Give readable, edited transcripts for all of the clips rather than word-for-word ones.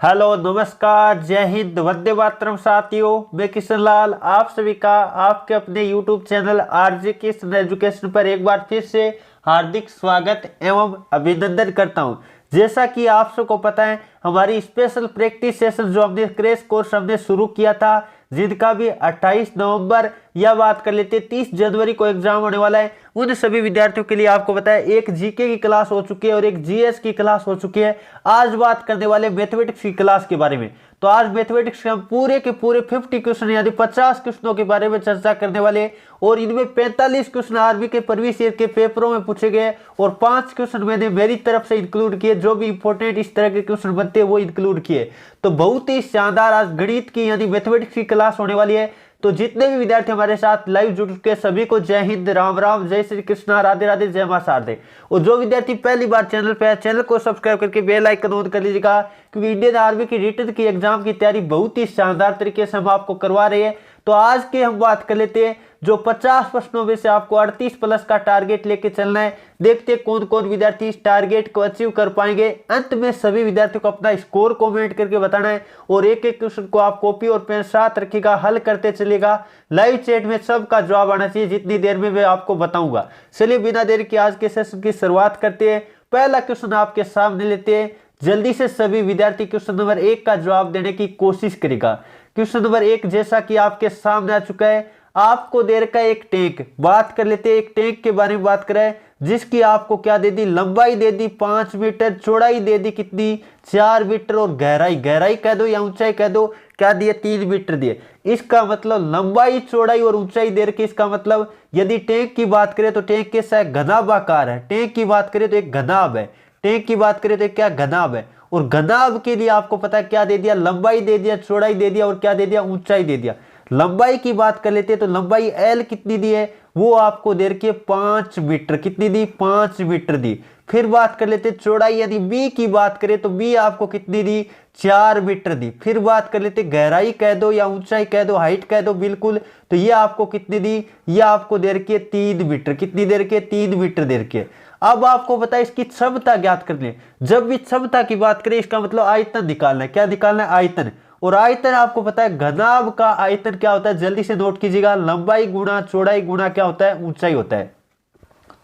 Hello नमस्कार जय हिंद वंदे मातरम साथियों। मैं किशन लाल आप सभी का आपके अपने YouTube channel RJ Kishan education पर एक बार फिर से हार्दिक स्वागत एवं अभिनंदन करता हूं। जैसा कि आप सबको पता है हमारी स्पेशल प्रैक्टिस सेशन जो हमने क्रैश कोर्स हमने शुरू किया था, जिनका भी 28 नवंबर या बात कर लेते 30 जनवरी को एग्जाम होने वाला है, उन सभी विद्यार्थियों के लिए आपको बताया एक जीके की क्लास हो चुकी है और एक जीएस की क्लास हो चुकी है। आज बात करने वाले मैथमेटिक्स की क्लास के बारे में। तो आज मैथमेटिक्स के हम पूरे के पूरे 50 क्वेश्चन यानी 50 क्वेश्चनों के बारे में चर्चा करने वाले और इनमें 45 क्वेश्चन आरबी के प्रीवियस ईयर के पेपरों में पूछे गए और 5 क्वेश्चन मैंने मेरी तरफ से इंक्लूड किए, जो भी इंपॉर्टेंट इस तरह के क्वेश्चन बनते हैं वो इंक्लूड किए। तो बहुत ही शानदार आज गणित की यानी मैथमेटिक्स की क्लास होने वाली है। तो जितने भी विद्यार्थी हमारे साथ लाइव जुड़ चुके हैं सभी को जय हिंद, राम राम, जय श्री कृष्णा, राधे राधे, जय मां शारदे। और जो विद्यार्थी पहली बार चैनल पे है, चैनल को सब्सक्राइब करके बेल आइकन ऑन कर लीजिएगा, क्योंकि इंडियन आर्मी की रिटन की एग्जाम की तैयारी बहुत ही शानदार तरीके से हम आपको करवा रहे हैं। तो आज के हम बात कर लेते हैं जो 50 प्रश्नों में से आपको 38 प्लस का टारगेट लेके चलना है। देखते हैं कौन कौन विद्यार्थी इस टारगेट को अचीव कर पाएंगे। अंत में सभी विद्यार्थियों को अपना स्कोर कमेंट करके बताना है और एक एक क्वेश्चन को आप कॉपी और पेन साथ रखिएगा, हल करते चलिएगा। लाइव चैट में सबका जवाब आना चाहिए जितनी देर में मैं आपको बताऊंगा। चलिए बिना देर के आज के सेशन की शुरुआत करते हैं। पहला क्वेश्चन आपके सामने लेते हैं। जल्दी से सभी विद्यार्थी क्वेश्चन नंबर 1 का जवाब देने की कोशिश करेगा। क्वेश्चन नंबर 1 जैसा कि आपके सामने आ चुका है, आपको दे रखा है एक टैंक। बात कर लेते हैं एक टैंक के बारे में बात करें, जिसकी आपको क्या दे दी, लंबाई दे दी 5 मीटर, चौड़ाई दे दी कितनी 4 मीटर और गहराई कह दो या ऊंचाई कह दो, क्या दिए 3 मीटर दिए। इसका मतलब लंबाई चौड़ाई और ऊंचाई दे रखी। इसका मतलब यदि टैंक की बात करें तो टैंक कैसा है, घनाभाकार है। टैंक की बात करें तो एक घनाभ है, टैंक की बात करें तो क्या घनाभ है। और घनाभ के लिए आपको पता है क्या दे दिया, लंबाई दे दिया, चौड़ाई दे दिया और क्या दे दिया, ऊंचाई दे दिया। लंबाई की बात कर लेते हैं तो लंबाई एल कितनी दी है, वो आपको दे रखी है 5 मीटर। कितनी दी, 5 मीटर दी। फिर बात कर लेते हैं चौड़ाई यानी बी की बात करें तो बी आपको कितनी दी, 4 मीटर दी। फिर बात कर लेते गहराई कह दो या ऊंचाई कह दो, हाइट कह दो, बिल्कुल, तो ये आपको कितनी दी, ये आपको दे रखी है 3 मीटर। कितनी दे रखी है, 3 मीटर दे रखी है। अब आपको पता है इसकी क्षमता ज्ञात करनी है। जब भी क्षमता की बात करें इसका मतलब आयतन निकालना है। क्या निकालना है, आयतन। और आयतन आपको पता है घनाभ का आयतन क्या होता है, जल्दी से नोट कीजिएगा, लंबाई गुणा चौड़ाई गुणा क्या होता है, ऊंचाई होता है।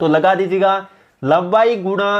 तो लगा दीजिएगा लंबाई गुणा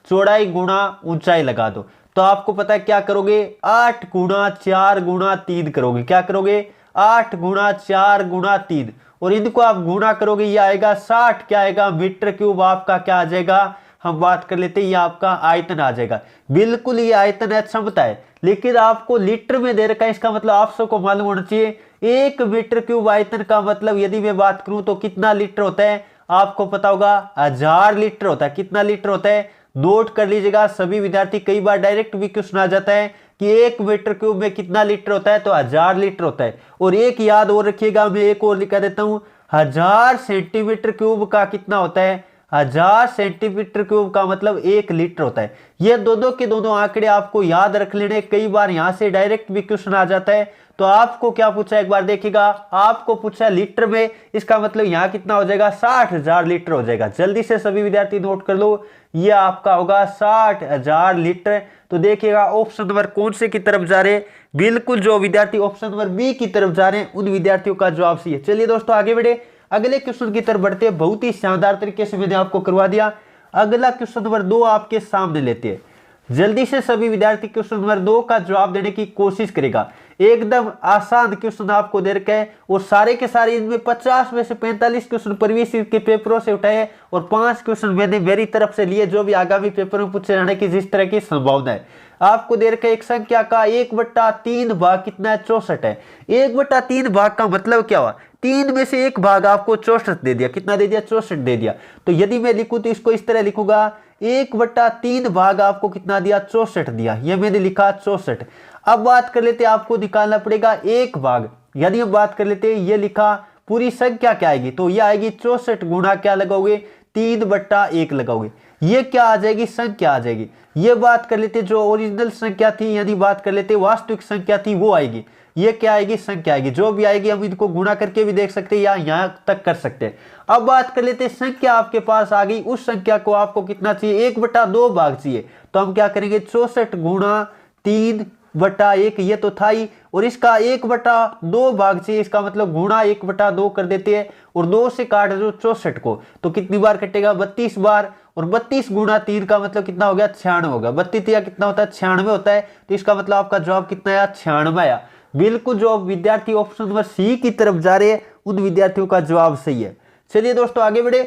चौड़ाई गुणा ऊंचाई लगा दो। तो आपको पता है क्या करोगे, 8 गुणा 4 गुणा 3 करोगे। क्या करोगे, 8 गुणा 4 गुणा 3 और इनको आप गुणा करोगे, ये आएगा 60, क्या आएगा, मीटर क्यूब आपका क्या आ जाएगा, हम बात कर लेते हैं ये आपका आयतन आ जाएगा। बिल्कुल ये आयतन है, क्षमता है, लेकिन आपको लीटर में दे रखा है। इसका मतलब आप सबको मालूम होना चाहिए 1 मीटर क्यूब आयतन का मतलब यदि मैं बात करूं तो कितना लीटर होता है, आपको पता होगा 1000 लीटर होता है। कितना लीटर होता है, नोट कर लीजिएगा सभी विद्यार्थी। कई बार डायरेक्ट भी क्वेश्चन आ जाता है कि 1 मीटर क्यूब में कितना लीटर होता है, तो 1000 लीटर होता है। और एक याद और रखिएगा, मैं एक और लिखा देता हूं, 1000 सेंटीमीटर क्यूब का कितना होता है, 1000 सेंटीमीटर क्यूब का मतलब 1 लीटर होता है। ये दोनों के दोनों आंकड़े आपको याद रख लेने। कई बार यहां से डायरेक्ट भी क्वेश्चन आ जाता है। तो आपको क्या पूछा, एक बार देखिएगा, आपको पूछा लीटर में, इसका मतलब यहां कितना हो जाएगा, 60,000 लीटर हो जाएगा। जल्दी से सभी विद्यार्थी नोट कर लो, ये आपका होगा 60,000 लीटर। तो देखिएगा ऑप्शन नंबर कौन से की तरफ जा रहे हैं, बिल्कुल जो विद्यार्थी ऑप्शन नंबर बी की तरफ जा रहे हैं उन विद्यार्थियों का जवाब सही है। चलिए दोस्तों आगे बढ़े, अगले क्वेश्चन की तरफ बढ़ते हैं। बहुत ही शानदार तरीके से मैंने आपको करवा दिया। अगला क्वेश्चन नंबर 2 आपके सामने लेते हैं। जल्दी से सभी विद्यार्थी क्वेश्चन नंबर 2 का जवाब देने की कोशिश करेगा। एकदम आसान क्वेश्चन आपको दे रखा है और सारे के सारे इनमें 50 में से 45 क्वेश्चन प्रीवियस ईयर के पेपरों से उठाए और 5 क्वेश्चन मैंने मेरी तरफ से लिए, जो भी आगामी पेपर में पूछे जाने की जिस तरह की संभावना है। आपको दे रखा है एक संख्या का 1/3 भाग कितना है, 64 है। 1/3 भाग का मतलब क्या हुआ, 3 में से 1 भाग आपको 64 दे दिया। कितना दे दिया, 64 दे दिया। तो यदि मैं लिखूं तो इसको इस तरह लिखूंगा, 1/3 भाग आपको कितना दिया, 64 दिया। ये मैंने लिखा 64। अब बात कर लेते हैं, आपको निकालना पड़ेगा 1 भाग। यदि हम बात कर लेते हैं, ये लिखा पूरी संख्या क्या आएगी, तो ये आएगी 64 गुणा क्या लगाओगे, 3/1 लगाओगे। ये क्या आ जाएगी, संख्या आ जाएगी। ये बात कर लेते जो ओरिजिनल संख्या थी, यदि बात कर लेते वास्तविक संख्या थी, वो आएगी। ये क्या आएगी, संख्या आएगी। जो भी आएगी हम इनको गुणा करके भी देख सकते हैं या यहां तक कर सकते हैं। अब बात कर लेते हैं, संख्या आपके पास आ गई, उस संख्या को आपको कितना चाहिए, 1/2 भाग चाहिए। तो हम क्या करेंगे, 64 गुणा 3 1/1 ये तो था ही, और इसका 1/2 भाग चाहिए, इसका मतलब गुणा 1/2 कर देते हैं और 2 से काट दो 64 को, तो कितनी बार कटेगा 32 बार, और 32 गुणा 3 का मतलब कितना हो गया 96 होगा। 32 या कितना होता है 96 होता है, तो इसका मतलब आपका जवाब कितना आया 96 आया। बिल्कुल जो विद्यार्थी ऑप्शन नंबर सी की तरफ जा रहे हैं उन विद्यार्थियों का जवाब सही है। चलिए दोस्तों आगे बढ़े,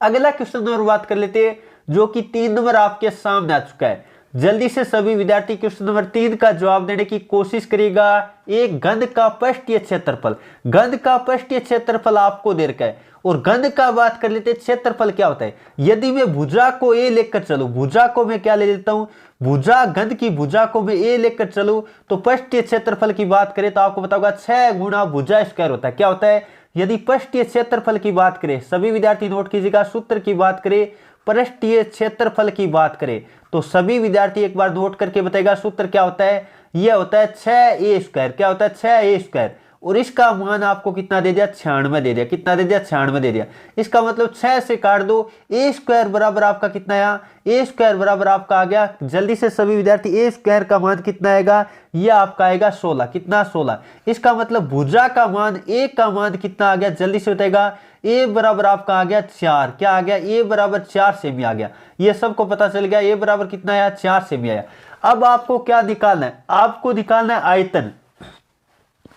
अगला क्वेश्चन नंबर बात कर लेते हैं जो कि 3 नंबर आपके सामने आ चुका है। जल्दी से सभी विद्यार्थी क्वेश्चन नंबर 3 का जवाब देने की कोशिश करिएगा। एक गंध का पृष्ठीय क्षेत्रफल, गंध का पृष्ठीय क्षेत्रफल आपको दे रखा है, और गंध का बात कर लेते हैं क्षेत्रफल क्या होता है। यदि मैं भुजा को ए लेकर चलूं, भुजा को मैं क्या ले लेता हूं, भुजा, गंध की भुजा को मैं ए लेकर चलूं, तो पृष्ठीय क्षेत्रफल की बात करें तो आपको बताऊंगा 6 गुणा भुजा स्क्वायर होता है। क्या होता है, यदि पृष्ठीय क्षेत्रफल की बात करें, सभी विद्यार्थी नोट कीजिएगा, सूत्र की बात करें, पृष्ठीय क्षेत्रफल की बात करें तो सभी विद्यार्थी एक बार नोट करके बताएगा सूत्र क्या होता है। यह होता है 6a²। क्या होता है 6a², और इसका मान आपको कितना दे दिया 96 दे दिया। कितना दे दिया 96 दे दिया। इसका मतलब 6 से काट दो, a² बराबर आपका कितना आया, a² बराबर आपका आ गया, जल्दी से सभी विद्यार्थी a² का मान कितना आएगा, यह आपका आएगा 16। कितना 16। इसका मतलब भुजा का मान a का मान कितना आ गया, जल्दी से बताएगा, a बराबर आपका आ गया 4। क्या आ गया, a बराबर 4 सेमी आ गया। ये सबको पता चल गया, a बराबर कितना आया 4 सेमी आया। अब आपको क्या निकालना है, आपको निकालना है आयतन,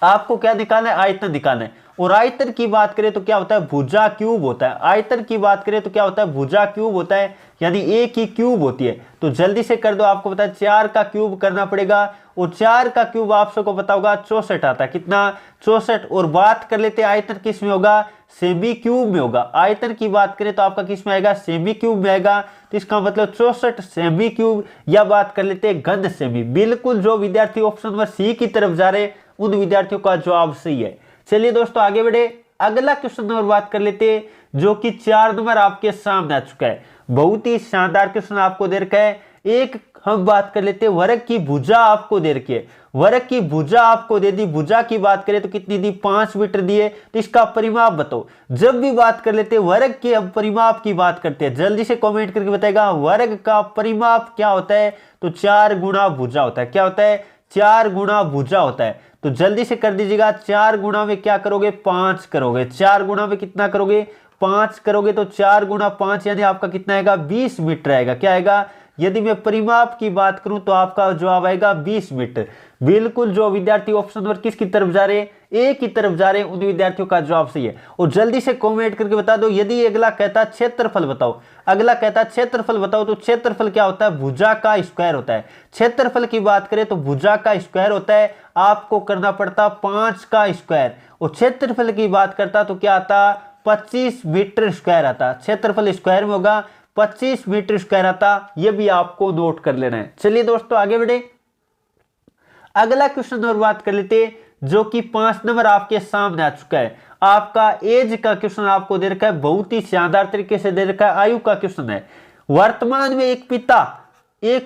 आपको क्या निकालना है, आयतन निकालना है। और आयतन की बात करें तो क्या होता है, भुजा क्यूब होता है। आयतन की बात करें तो क्या होता है, भुजा क्यूब होता है, यानी ए की क्यूब होती है। तो जल्दी से कर दो, आपको पता है 4 का क्यूब करना पड़ेगा, और 4 का क्यूब आप सबको पता होगा 64 आता है। कितना 64। और बात कर लेते हैं आयतन किस में होगा, सेमी क्यूब में होगा। आयतन की बात करें तो आपका किस में आएगा, सेमी क्यूब में आएगा, तो इसका मतलब 64 सेमी क्यूब, या बात कर लेते हैं गंध सेमी। बिल्कुल जो विद्यार्थी ऑप्शन नंबर सी की तरफ जा रहे उन विद्यार्थियों का जवाब सही है। चलिए दोस्तों आगे बढ़े, अगला क्वेश्चन नंबर बात कर लेते हैं जो कि 4 नंबर आपके सामने आ चुका है। बहुत ही शानदार क्वेश्चन आपको दे रखा है। एक हम बात कर लेते हैं वर्ग की भुजा आपको दे रखी है। वर्ग की भुजा आपको दे दी, भुजा की बात करें तो कितनी दी 5 मीटर दिए, तो इसका परिमाप बताओ। जब भी बात कर लेते हैं वर्ग के हम परिमाप की बात करते हैं, जल्दी से कमेंट करके बताएगा वर्ग का परिमाप क्या होता है, तो 4 गुणा भुजा होता है। क्या होता है, 4 गुणा भुजा होता है। तो जल्दी से कर दीजिएगा, 4 गुणा में क्या करोगे 5 करोगे, 4 गुणा में कितना करोगे 5 करोगे, तो 4 गुणा 5 यानी आपका कितना आएगा 20 मीटर आएगा। क्या आएगा, यदि मैं परिमाप की बात करूं तो आपका जवाब आएगा 20 मीटर। बिल्कुल जो विद्यार्थी ऑप्शन नंबर किसकी तरफ जा रहे हैं, ए की तरफ जा रहे हैं, उन विद्यार्थियों का जवाब सही है। और जल्दी से कमेंट करके बता दो, यदि अगला कहता क्षेत्रफल बताओ, अगला कहता क्षेत्रफल बताओ, तो क्षेत्रफल क्या होता है, भुजा का स्क्वायर होता है। क्षेत्रफल की बात करें तो भुजा का स्क्वायर होता है, आपको करना पड़ता 5 का स्क्वायर, और क्षेत्रफल की बात करता तो क्या आता 25 मीटर स्क्वायर आता। क्षेत्रफल स्क्वायर में होगा 25 मीटर स्क्वायर आता, यह भी आपको नोट कर लेना है। चलिए दोस्तों आगे बढ़े, अगला क्वेश्चन और बात कर लेते हैं जो कि 5 नंबर आपके सामने आ चुका है। आपका एज का क्वेश्चन आपको दे रखा है, बहुत ही शानदार तरीके से दे रखा है, आयु का क्वेश्चन है। वर्तमान में एक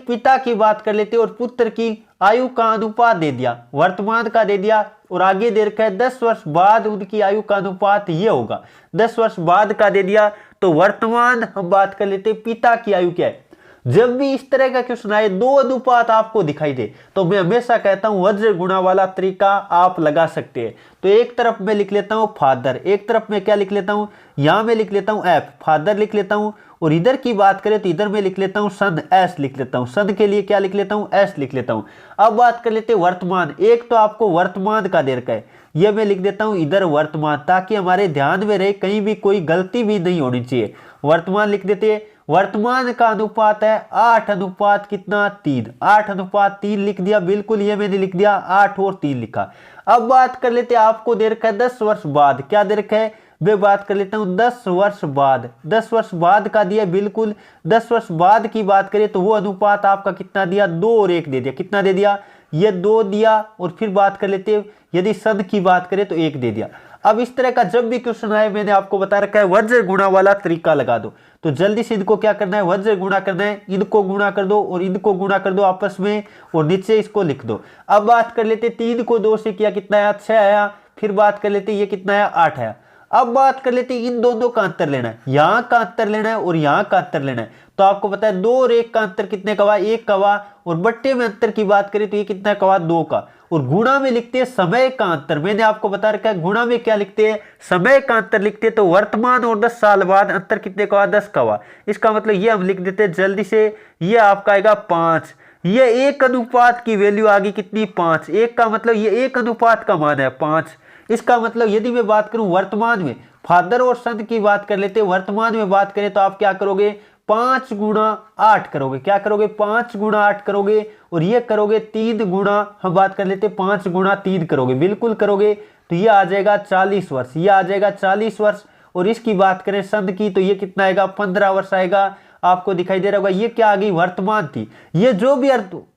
पिता की बात कर लेते हैं और पुत्र की आयु का अनुपात दे दिया, वर्तमान का दे दिया, और आगे दे रखा है 10 वर्ष बाद उनकी आयु का अनुपात ये होगा। 10 वर्ष बाद का दे दिया, तो वर्तमान हम बात कर लेते हैं पिता की आयु क्या है। जब भी इस तरह का क्वेश्चन आए 2 अनुपात आपको दिखाई दे, तो मैं हमेशा कहता हूं वज्र गुणा वाला तरीका आप लगा सकते हैं। तो एक तरफ मैं लिख लेता हूं फादर, एक तरफ मैं क्या लिख लेता हूं, यहां मैं लिख लेता हूं एफ, फादर लिख लेता हूं, और इधर की बात करें तो इधर मैं लिख लेता हूं सन, एस लिख लेता हूं, सन के लिए क्या लिख लेता हूं, एस लिख लेता हूं। अब बात कर लेते हैं वर्तमान, एक तो आपको वर्तमान का दे रखा है, यह मैं लिख देता हूं इधर वर्तमान, ताकि हमारे ध्यान में रहे, कहीं भी कोई गलती भी नहीं होनी चाहिए। वर्तमान लिख देते हैं, वर्तमान का अनुपात है 8 अनुपात कितना 3, 8 अनुपात 3 लिख दिया, बिल्कुल ये मैंने लिख दिया 8 और 3 लिखा। अब बात कर लेते हैं, आपको दे रखा है 10 वर्ष बाद, क्या दे रखा है, मैं बात कर लेता हूं 10 वर्ष बाद, 10 वर्ष बाद का दिया, बिल्कुल 10 वर्ष बाद की बात करें तो वो अनुपात आपका कितना दिया 2 और 1 दे दिया। कितना दे दिया, ये 2 दिया, और फिर बात कर लेते हैं यदि सन की बात करें तो 1 दे दिया। अब इस तरह का जब भी क्वेश्चन आए मैंने आपको बता रखा है वज्र गुणा वाला तरीका लगा दो। तो जल्दी से इनको क्या करना है, वज्र गुणा करना है, इनको गुणा कर दो और इनको गुणा कर दो आपस में, और नीचे इसको लिख दो। अब बात कर लेते 3 को 2 से किया कितना आया 6 आया, फिर बात कर लेते ये कितना आया 8 आया। अब बात कर लेते हैं इन दोनों का अंतर लेना है, यहाँ का अंतर लेना है और यहाँ का अंतर लेना है। तो आपको पता है 2 और 1 का अंतर कितने का हुआ, 1 का हुआ। और बट्टे में अंतर की बात करें तो ये कितना का हुआ, 2 का। और गुणा में लिखते हैं समय का अंतर, मैंने आपको बता रखा है गुणा में क्या लिखते हैं, समय का अंतर लिखते हैं। तो वर्तमान और 10 साल बाद अंतर कितने का हुआ, 10 का हुआ। इसका मतलब ये हम लिख देते हैं जल्दी से, ये आपका आएगा 5। ये 1 अनुपात की वैल्यू आ गई कितनी, 5। 1 का मतलब ये 1 अनुपात का मान है 5। इसका मतलब यदि मैं बात करूं वर्तमान में, फादर और सन की बात कर लेते हैं, वर्तमान में बात करें तो आप क्या करोगे, 5 गुणा 8 करोगे। क्या करोगे, 5 गुणा 8 करोगे। और ये करोगे 3 गुणा, हम बात कर लेते हैं 5 गुणा 3 करोगे, बिल्कुल करोगे तो ये आ जाएगा 40 वर्ष, ये आ जाएगा 40 वर्ष। और इसकी बात करें सन की तो ये कितना आएगा, 15 वर्ष आएगा। आपको दिखाई दे रहा होगा ये क्या आ गई, वर्तमान थी। ये जो भी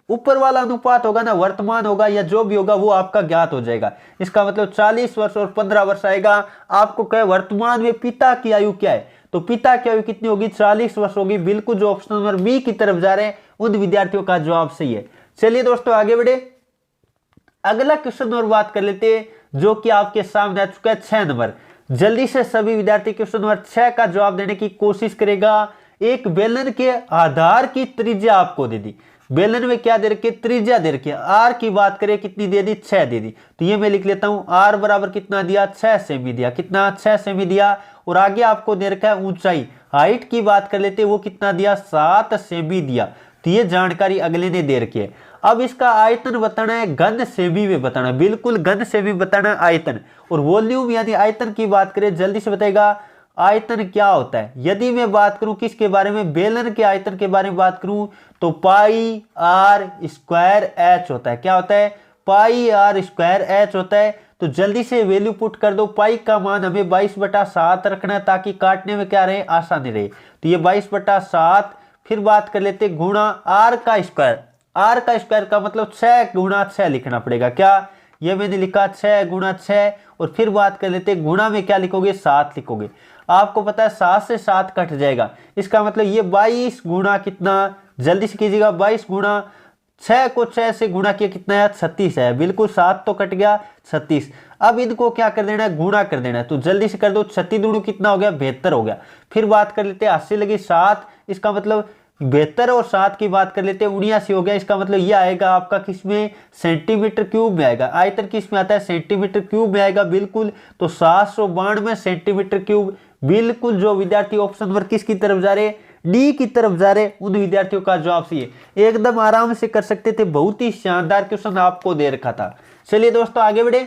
ऊपर वाला अनुपात होगा ना, वर्तमान होगा या जो भी होगा वो आपका ज्ञात हो जाएगा। इसका मतलब 40 वर्ष और 15 वर्ष आएगा। आपको कहे वर्तमान में पिता की आयु क्या है, तो पिता की आयु कितनी होगी, 40 वर्ष होगी। बिल्कुल जो ऑप्शन नंबर बी की तरफ जा रहे हैं उन विद्यार्थियों का जवाब सही है। चलिए दोस्तों आगे बढ़े, अगला क्वेश्चन और बात कर लेते हैं जो कि आपके सामने आ चुका है 6 नंबर। जल्दी से सभी विद्यार्थी क्वेश्चन नंबर 6 का जवाब देने की कोशिश करेगा। एक बेलन के आधार की त्रिज्या आपको दे दी, बेलन में क्या दे रखी है, त्रिज्या दे रखी है। आर की बात करें कितनी दे दी, 6 दे दी। तो ये मैं लिख लेता हूं, आर बराबर कितना दिया, 6 सेमी दिया। कितना, 6 सेमी दिया। और आगे आपको दे रखा है ऊंचाई, हाइट की बात कर लेते हैं, वो कितना दिया, 7 सेमी दिया। तो ये जानकारी अगले ने दे रखी है। अब इसका आयतन बताना है, घन सेमी में बताना है, बिल्कुल घन सेमी बताना है आयतन। और वॉल्यूम यानी आयतन की बात करें, जल्दी से बताएगा आयतन क्या होता है। यदि मैं बात करूं किसके बारे में, बेलन के आयतन के बारे में बात करूं तो पाई आर स्क्वायर एच होता है। क्या होता है, पाई आर स्क्वायर एच होता है। तो जल्दी से वैल्यू पुट कर दो। पाई का मान हमें 22/7 रखना है ताकि काटने में क्या रहे, आसानी रहे। तो ये 22/7, फिर बात कर लेते गुणा आर का स्क्वायर। आर का स्क्वायर का मतलब 6 गुणा 6 लिखना पड़ेगा। क्या, ये मैंने लिखा 6 गुणा 6। और फिर बात कर लेते गुणा में क्या लिखोगे, 7 लिखोगे। आपको पता है 7 से 7 कट जाएगा। इसका मतलब ये 22 गुणा कितना, जल्दी से कीजिएगा, 22 गुणा 6 को 6 से गुणा किया कितना है, 36 है। बिल्कुल 7 तो कट गया, 36। अब इनको क्या कर देना है, गुणा कर देना है। तो जल्दी से कर दो, 36 दूनी कितना हो गया, 72 हो गया। फिर बात कर लेते हैं 80 लगी 7, इसका मतलब 72 और 7 की बात कर लेते हैं 79 हो गया। इसका मतलब ये आएगा आपका किसमें, सेंटीमीटर क्यूब में आएगा। आयतन किस में आता है, सेंटीमीटर क्यूब में आएगा, बिल्कुल। तो 792 सेंटीमीटर क्यूब। बिल्कुल जो विद्यार्थी ऑप्शन नंबर किसकी तरफ जा रहे, डी की तरफ जा रहे, उन विद्यार्थियों का जवाब सही है। एकदम आराम से कर सकते थे, बहुत ही शानदार क्वेश्चन आपको दे रखा था। चलिए दोस्तों आगे बढ़े,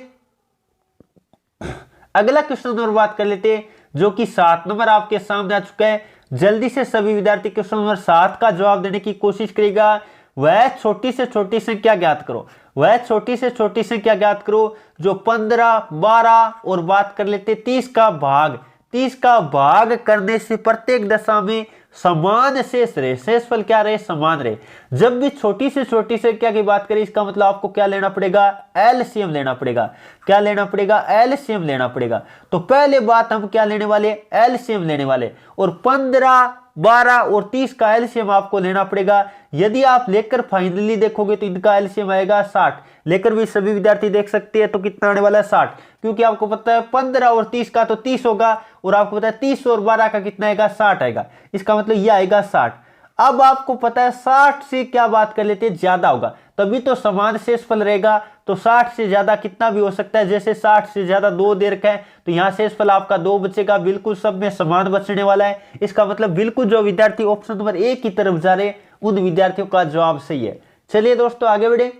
अगला क्वेश्चन नंबर बात कर लेते हैं जो कि 7 नंबर आपके सामने आ चुका है। जल्दी से सभी विद्यार्थी क्वेश्चन नंबर 7 का जवाब देने की कोशिश करेगा। वह छोटी से छोटी संख्या ज्ञात करो, वह छोटी से छोटी संख्या ज्ञात करो जो 15, 12 और बात कर लेते 30 का भाग, 30 का भाग करने से प्रत्येक दशा में समान शेष रहे, शेषफल क्या रहे, समान रहे। जब भी छोटी से छोटी संख्या की बात करें, इसका मतलब आपको क्या लेना पड़ेगा, एलसीएम लेना पड़ेगा। क्या लेना पड़ेगा, एलसीएम लेना पड़ेगा। तो पहले बात हम क्या लेने वाले, एलसीएम लेने वाले। और 15, 12 और 30 का एलसीएम आपको लेना पड़ेगा। यदि आप लेकर फाइनली देखोगे तो इनका एलसीएम आएगा 60। लेकर भी सभी विद्यार्थी देख सकते हैं तो कितना आने वाला है, 60। क्योंकि आपको पता है 15 और 30 का तो 30 होगा, और आपको पता है 30 और 12 का कितना आएगा, 60 आएगा। इसका मतलब यह आएगा 60। अब आपको पता है 60 से क्या बात कर लेते हैं, ज्यादा होगा तभी तो समान शेषफल रहेगा। तो 60 से ज्यादा कितना भी हो सकता है, जैसे 60 से ज्यादा 2 दे रखा है तो यहाँ शेषफल आपका 2 बचेगा। बिल्कुल सब में समान बचने वाला है। इसका मतलब बिल्कुल जो विद्यार्थी ऑप्शन नंबर ए की तरफ जा रहे उन विद्यार्थियों का जवाब सही है। चलिए दोस्तों आगे बढ़े,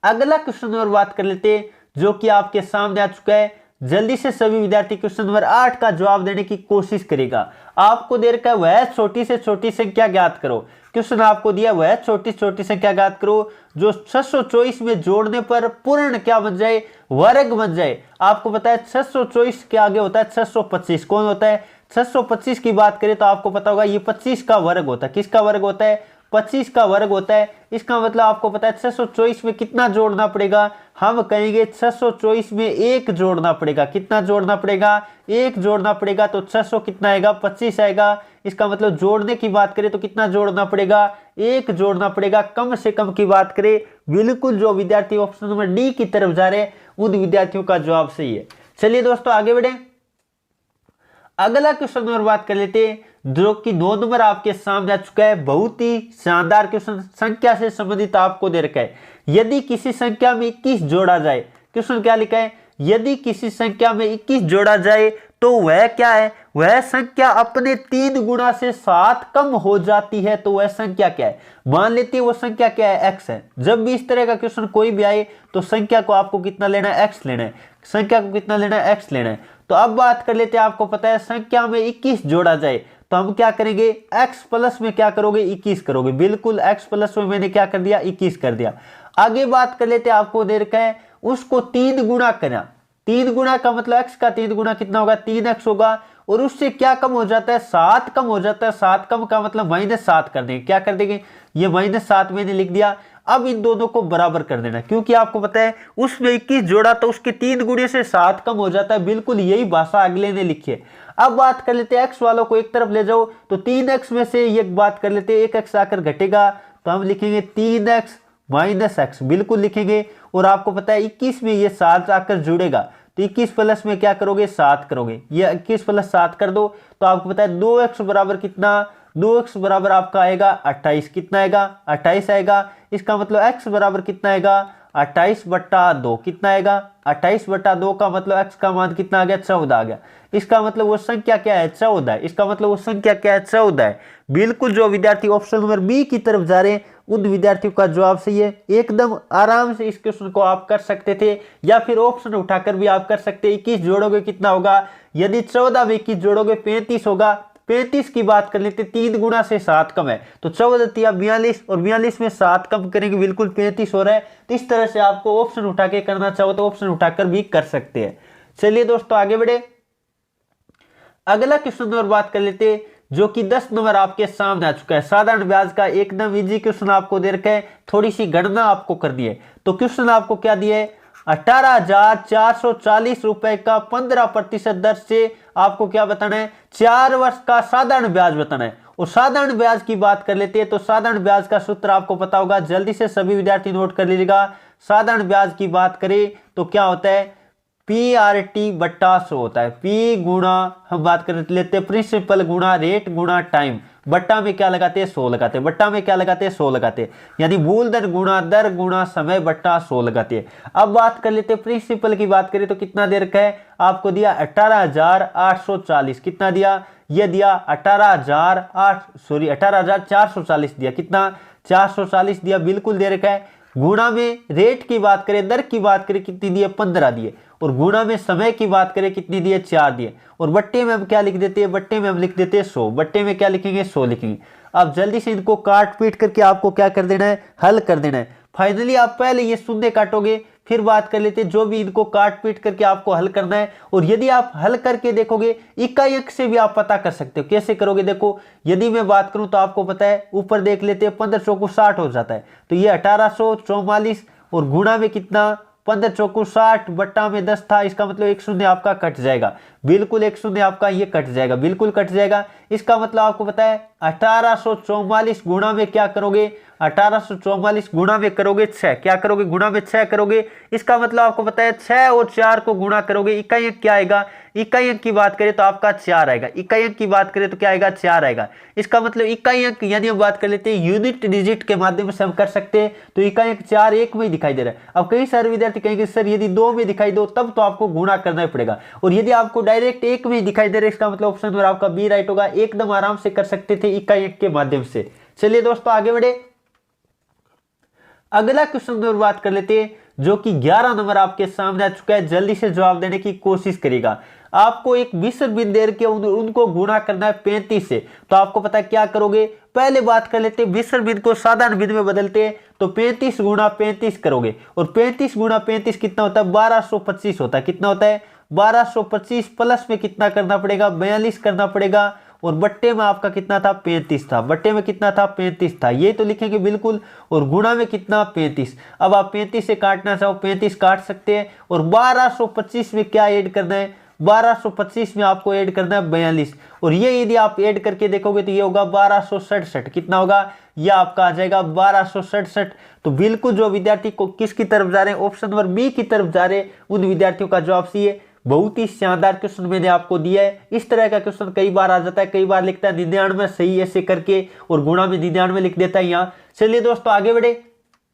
अगला क्वेश्चन नंबर बात कर लेते हैं जो कि आपके सामने आ चुका है। जल्दी से सभी विद्यार्थी क्वेश्चन नंबर 8 का जवाब देने की कोशिश करेगा। आपको दे रखा है वह छोटी से छोटी संख्या ज्ञात करो। क्वेश्चन आपको दिया वह छोटी छोटी संख्या ज्ञात करो जो 624 में जोड़ने पर पूर्ण क्या बन जाए, वर्ग बन जाए। आपको पता है 624 के आगे होता है 625। कौन होता है, 625 की बात करें तो आपको पता होगा ये 25 का वर्ग होता है। किसका वर्ग होता है, 25 का वर्ग होता है। इसका मतलब आपको पता है 624 में कितना जोड़ना पड़ेगा, हम कहेंगे 624 में 1 जोड़ना पड़ेगा। कितना जोड़ना पड़ेगा, 1 जोड़ना पड़ेगा। तो 600 कितना आएगा, 25 आएगा। इसका मतलब जोड़ने की बात करें तो कितना जोड़ना पड़ेगा, 1 जोड़ना पड़ेगा। कम से कम की बात करें, बिल्कुल जो विद्यार्थी ऑप्शन नंबर डी की तरफ जा रहे हैं उन विद्यार्थियों का जवाब सही है। चलिए दोस्तों आगे बढ़े। अगला क्वेश्चन और बात कर लेते हैं जो कि 9 नंबर आपके सामने आ चुका है। बहुत ही शानदार क्वेश्चन, संख्या से संबंधित आपको दे रखा है। यदि किसी संख्या में 21 जोड़ा जाए, क्वेश्चन क्या लिखा है, यदि किसी संख्या में 21 जोड़ा जाए तो वह क्या है, वह संख्या अपने 3 गुना से 7 कम हो जाती है, तो वह संख्या क्या है। मान लेते हैं वो संख्या क्या है, x है। जब भी इस तरह का क्वेश्चन कोई भी आए तो संख्या को आपको कितना लेना है, x लेना है। संख्या को कितना लेना है, x लेना है। तो अब बात कर लेते हैं, आपको पता है संख्या में 21 जोड़ा जाए तो हम क्या करेंगे, x प्लस में क्या करोगे, 21 करोगे। बिल्कुल x प्लस में मैंने क्या कर दिया, 21 कर दिया। आगे बात कर लेते हैं, आपको दे रखा है उसको 3 गुना करना। 3 गुना का मतलब x का 3 गुना कितना होगा, 3x होगा। और उससे क्या कम हो जाता है, 7 कम हो जाता है। 7 कम का मतलब -7 कर देंगे। क्या कर देंगे, ये -7 मैंने लिख दिया। अब इन दोनों को बराबर कर देना, क्योंकि आपको पता है उसमें 21 जोड़ा तो उसके 3 गुणे से 7 कम हो जाता है। बिल्कुल यही भाषा अगले ने लिखी है। अब बात कर लेते हैं x वालों को एक तरफ ले जाओ तो 3x में से एक बात कर लेते हैं, 1x आकर घटेगा तो हम लिखेंगे 3x माइनस x, बिल्कुल लिखेंगे। और आपको पता है 21 में ये 7 आकर जुड़ेगा तो 21 प्लस में क्या करोगे, 7 करोगे। ये 21 प्लस 7 कर दो तो आपको पता है 2x बराबर कितना, 2x बराबर आपका आएगा 28। कितना आएगा, 28 आएगा। इसका मतलब x बराबर कितना आएगा, 28/2। कितना आएगा, 28/2 का मतलब x का मान कितना आ गया, 14 आ गया। इसका मतलब वो संख्या क्या है, 14 है। इसका मतलब वो संख्या क्या है, 14 है। बिल्कुल जो विद्यार्थी ऑप्शन नंबर बी की तरफ जा रहे हैं उन विद्यार्थियों का जवाब सही है। एकदम आराम से इस क्वेश्चन को आप कर सकते थे, या फिर ऑप्शन उठाकर भी आप कर सकते। 21 जोड़ोगे कितना होगा, यदि 14 में 21 जोड़ोगे 35 होगा। 35 की बात कर लेते, 3 गुना से 7 कम है तो 14 42 और 42 में 7 कम करेंगे, बिल्कुल 35 हो रहा है। तो इस तरह से आपको ऑप्शन उठा के करना चाहो तो ऑप्शन उठाकर भी कर सकते हैं। चलिए दोस्तों आगे बढ़े। अगला क्वेश्चन और बात कर लेते जो कि 10 नंबर आपके सामने आ चुका है। साधारण ब्याज का एकदम इजी क्वेश्चन आपको दे रखा है, थोड़ी सी गणना आपको करनी है। तो क्वेश्चन आपको क्या दिया है, 18,440 रुपए का 15% दर से आपको क्या बताना है, 4 वर्ष का साधारण ब्याज बताना है। और साधारण ब्याज की बात कर लेते हैं तो साधारण ब्याज का सूत्र आपको पता होगा, जल्दी से सभी विद्यार्थी नोट कर लीजिएगा। साधारण ब्याज की बात करें तो क्या होता है, PRT/100 होता है। P गुणा, हम बात कर लेते हैं प्रिंसिपल गुणा रेट गुणा टाइम, बट्टा में क्या लगाते हैं, 100 लगाते हैं। बट्टा में क्या लगाते हैं, 100 लगाते हैं। यानी मूलधन गुणा दर गुणा समय बट्टा 100 लगाते हैं। अब बात कर लेते हैं प्रिंसिपल की बात करें तो कितना दे रखा है, आपको दिया 18,840। कितना दिया, ये दिया 18,440 दिया। कितना, 440 दिया, बिल्कुल दे रखा है। गुणा में रेट की बात करें, दर की बात करें कितनी दिए, 15 दिए। और गुणा में समय की बात करें कितनी दिए, 4 दिए। और बट्टे में हम क्या लिख देते हैं, बट्टे में हम लिख देते हैं 100। बट्टे में क्या लिखेंगे, 100 लिखेंगे। अब जल्दी से इनको काट पीट करके आपको क्या कर देना है, हल कर देना है। फाइनली आप पहले ये शून्य काटोगे, फिर बात कर लेते हैं जो भी इनको काट पीट करके आपको हल करना है। और यदि आप हल करके देखोगे इकाई अंक से भी आप पता कर सकते हो। कैसे करोगे, देखो यदि मैं बात करूं तो आपको पता है ऊपर देख लेते हैं 15 चौको 60 हो जाता है, तो ये 1844 और गुणा में कितना, 15 चौको 60 बट्टा में 10 था। इसका मतलब एक शून्य आपका कट जाएगा, बिल्कुल एक शून्य आपका ये कट जाएगा, बिल्कुल कट जाएगा। इसका मतलब आपको पता है 1844 गुणा में क्या करोगे, 1844 गुणा में करोगे 6। क्या करोगे, गुणा में 6 करोगे। इसका मतलब आपको पता है 6 और 4 को गुणा करोगे, इकाई अंक क्या आएगा, इकाई अंक की बात करें तो आपका 4 आएगा। इकाई अंक की बात करें तो क्या आएगा, 4 आएगा। इसका मतलब इकाई अंक यानी हम बात कर लेते हैं यूनिट डिजिट के माध्यम से हम कर सकते हैं। तो इकाई अंक 4 1 में ही दिखाई दे रहा है। अब कई सारे विद्यार्थी कहेंगे सर यदि 2 में दिखाई दो तब तो आपको गुणा करना ही पड़ेगा, और यदि आपको डायरेक्ट 1 में ही दिखाई दे रहा है इसका मतलब ऑप्शन नंबर आपका बी राइट होगा। एकदम आराम से कर सकते थे इकाई अंक के माध्यम से। चलिए दोस्तों आगे बढ़े। अगला क्वेश्चन की बात कर लेते हैं जो कि 11 नंबर आपके सामने आ चुका है। जल्दी से जवाब देने की कोशिश करिएगा। आपको एक मिश्र बिंदु दे के उनको गुणा करना है 35 से। तो आपको पता है क्या करोगे, पहले बात कर लेते हैं मिश्र बिंदु को साधारण बिंदु में बदलते हैं तो 35 गुणा 35 करोगे। और 35 गुणा 35 कितना होता है, 1225 होता है। कितना होता है, 1225 प्लस में कितना करना पड़ेगा, 42 करना पड़ेगा। और बट्टे में आपका कितना था, 35 था। बट्टे में कितना था, 35 था, ये तो लिखेंगे बिल्कुल। और गुणा में कितना, 35। अब आप 35 से काटना चाहो 35 काट सकते हैं। और 1225 में क्या ऐड करना है, 1225 में आपको ऐड करना है 42। और ये यदि आप ऐड करके देखोगे तो ये होगा 1267। कितना होगा, ये आपका आ जाएगा 1267। तो बिल्कुल जो विद्यार्थी को किसकी तरफ जा रहे हैं, ऑप्शन नंबर बी की तरफ जा रहे हैं, उन विद्यार्थियों का जवाब सी है बहुत ही शानदार क्वेश्चन मैंने आपको दिया है। इस तरह का क्वेश्चन कई बार आ जाता है, कई बार लिखता है 99 सही ऐसे करके और गुणा में 99 लिख देता है यहाँ। चलिए दोस्तों आगे बढ़े,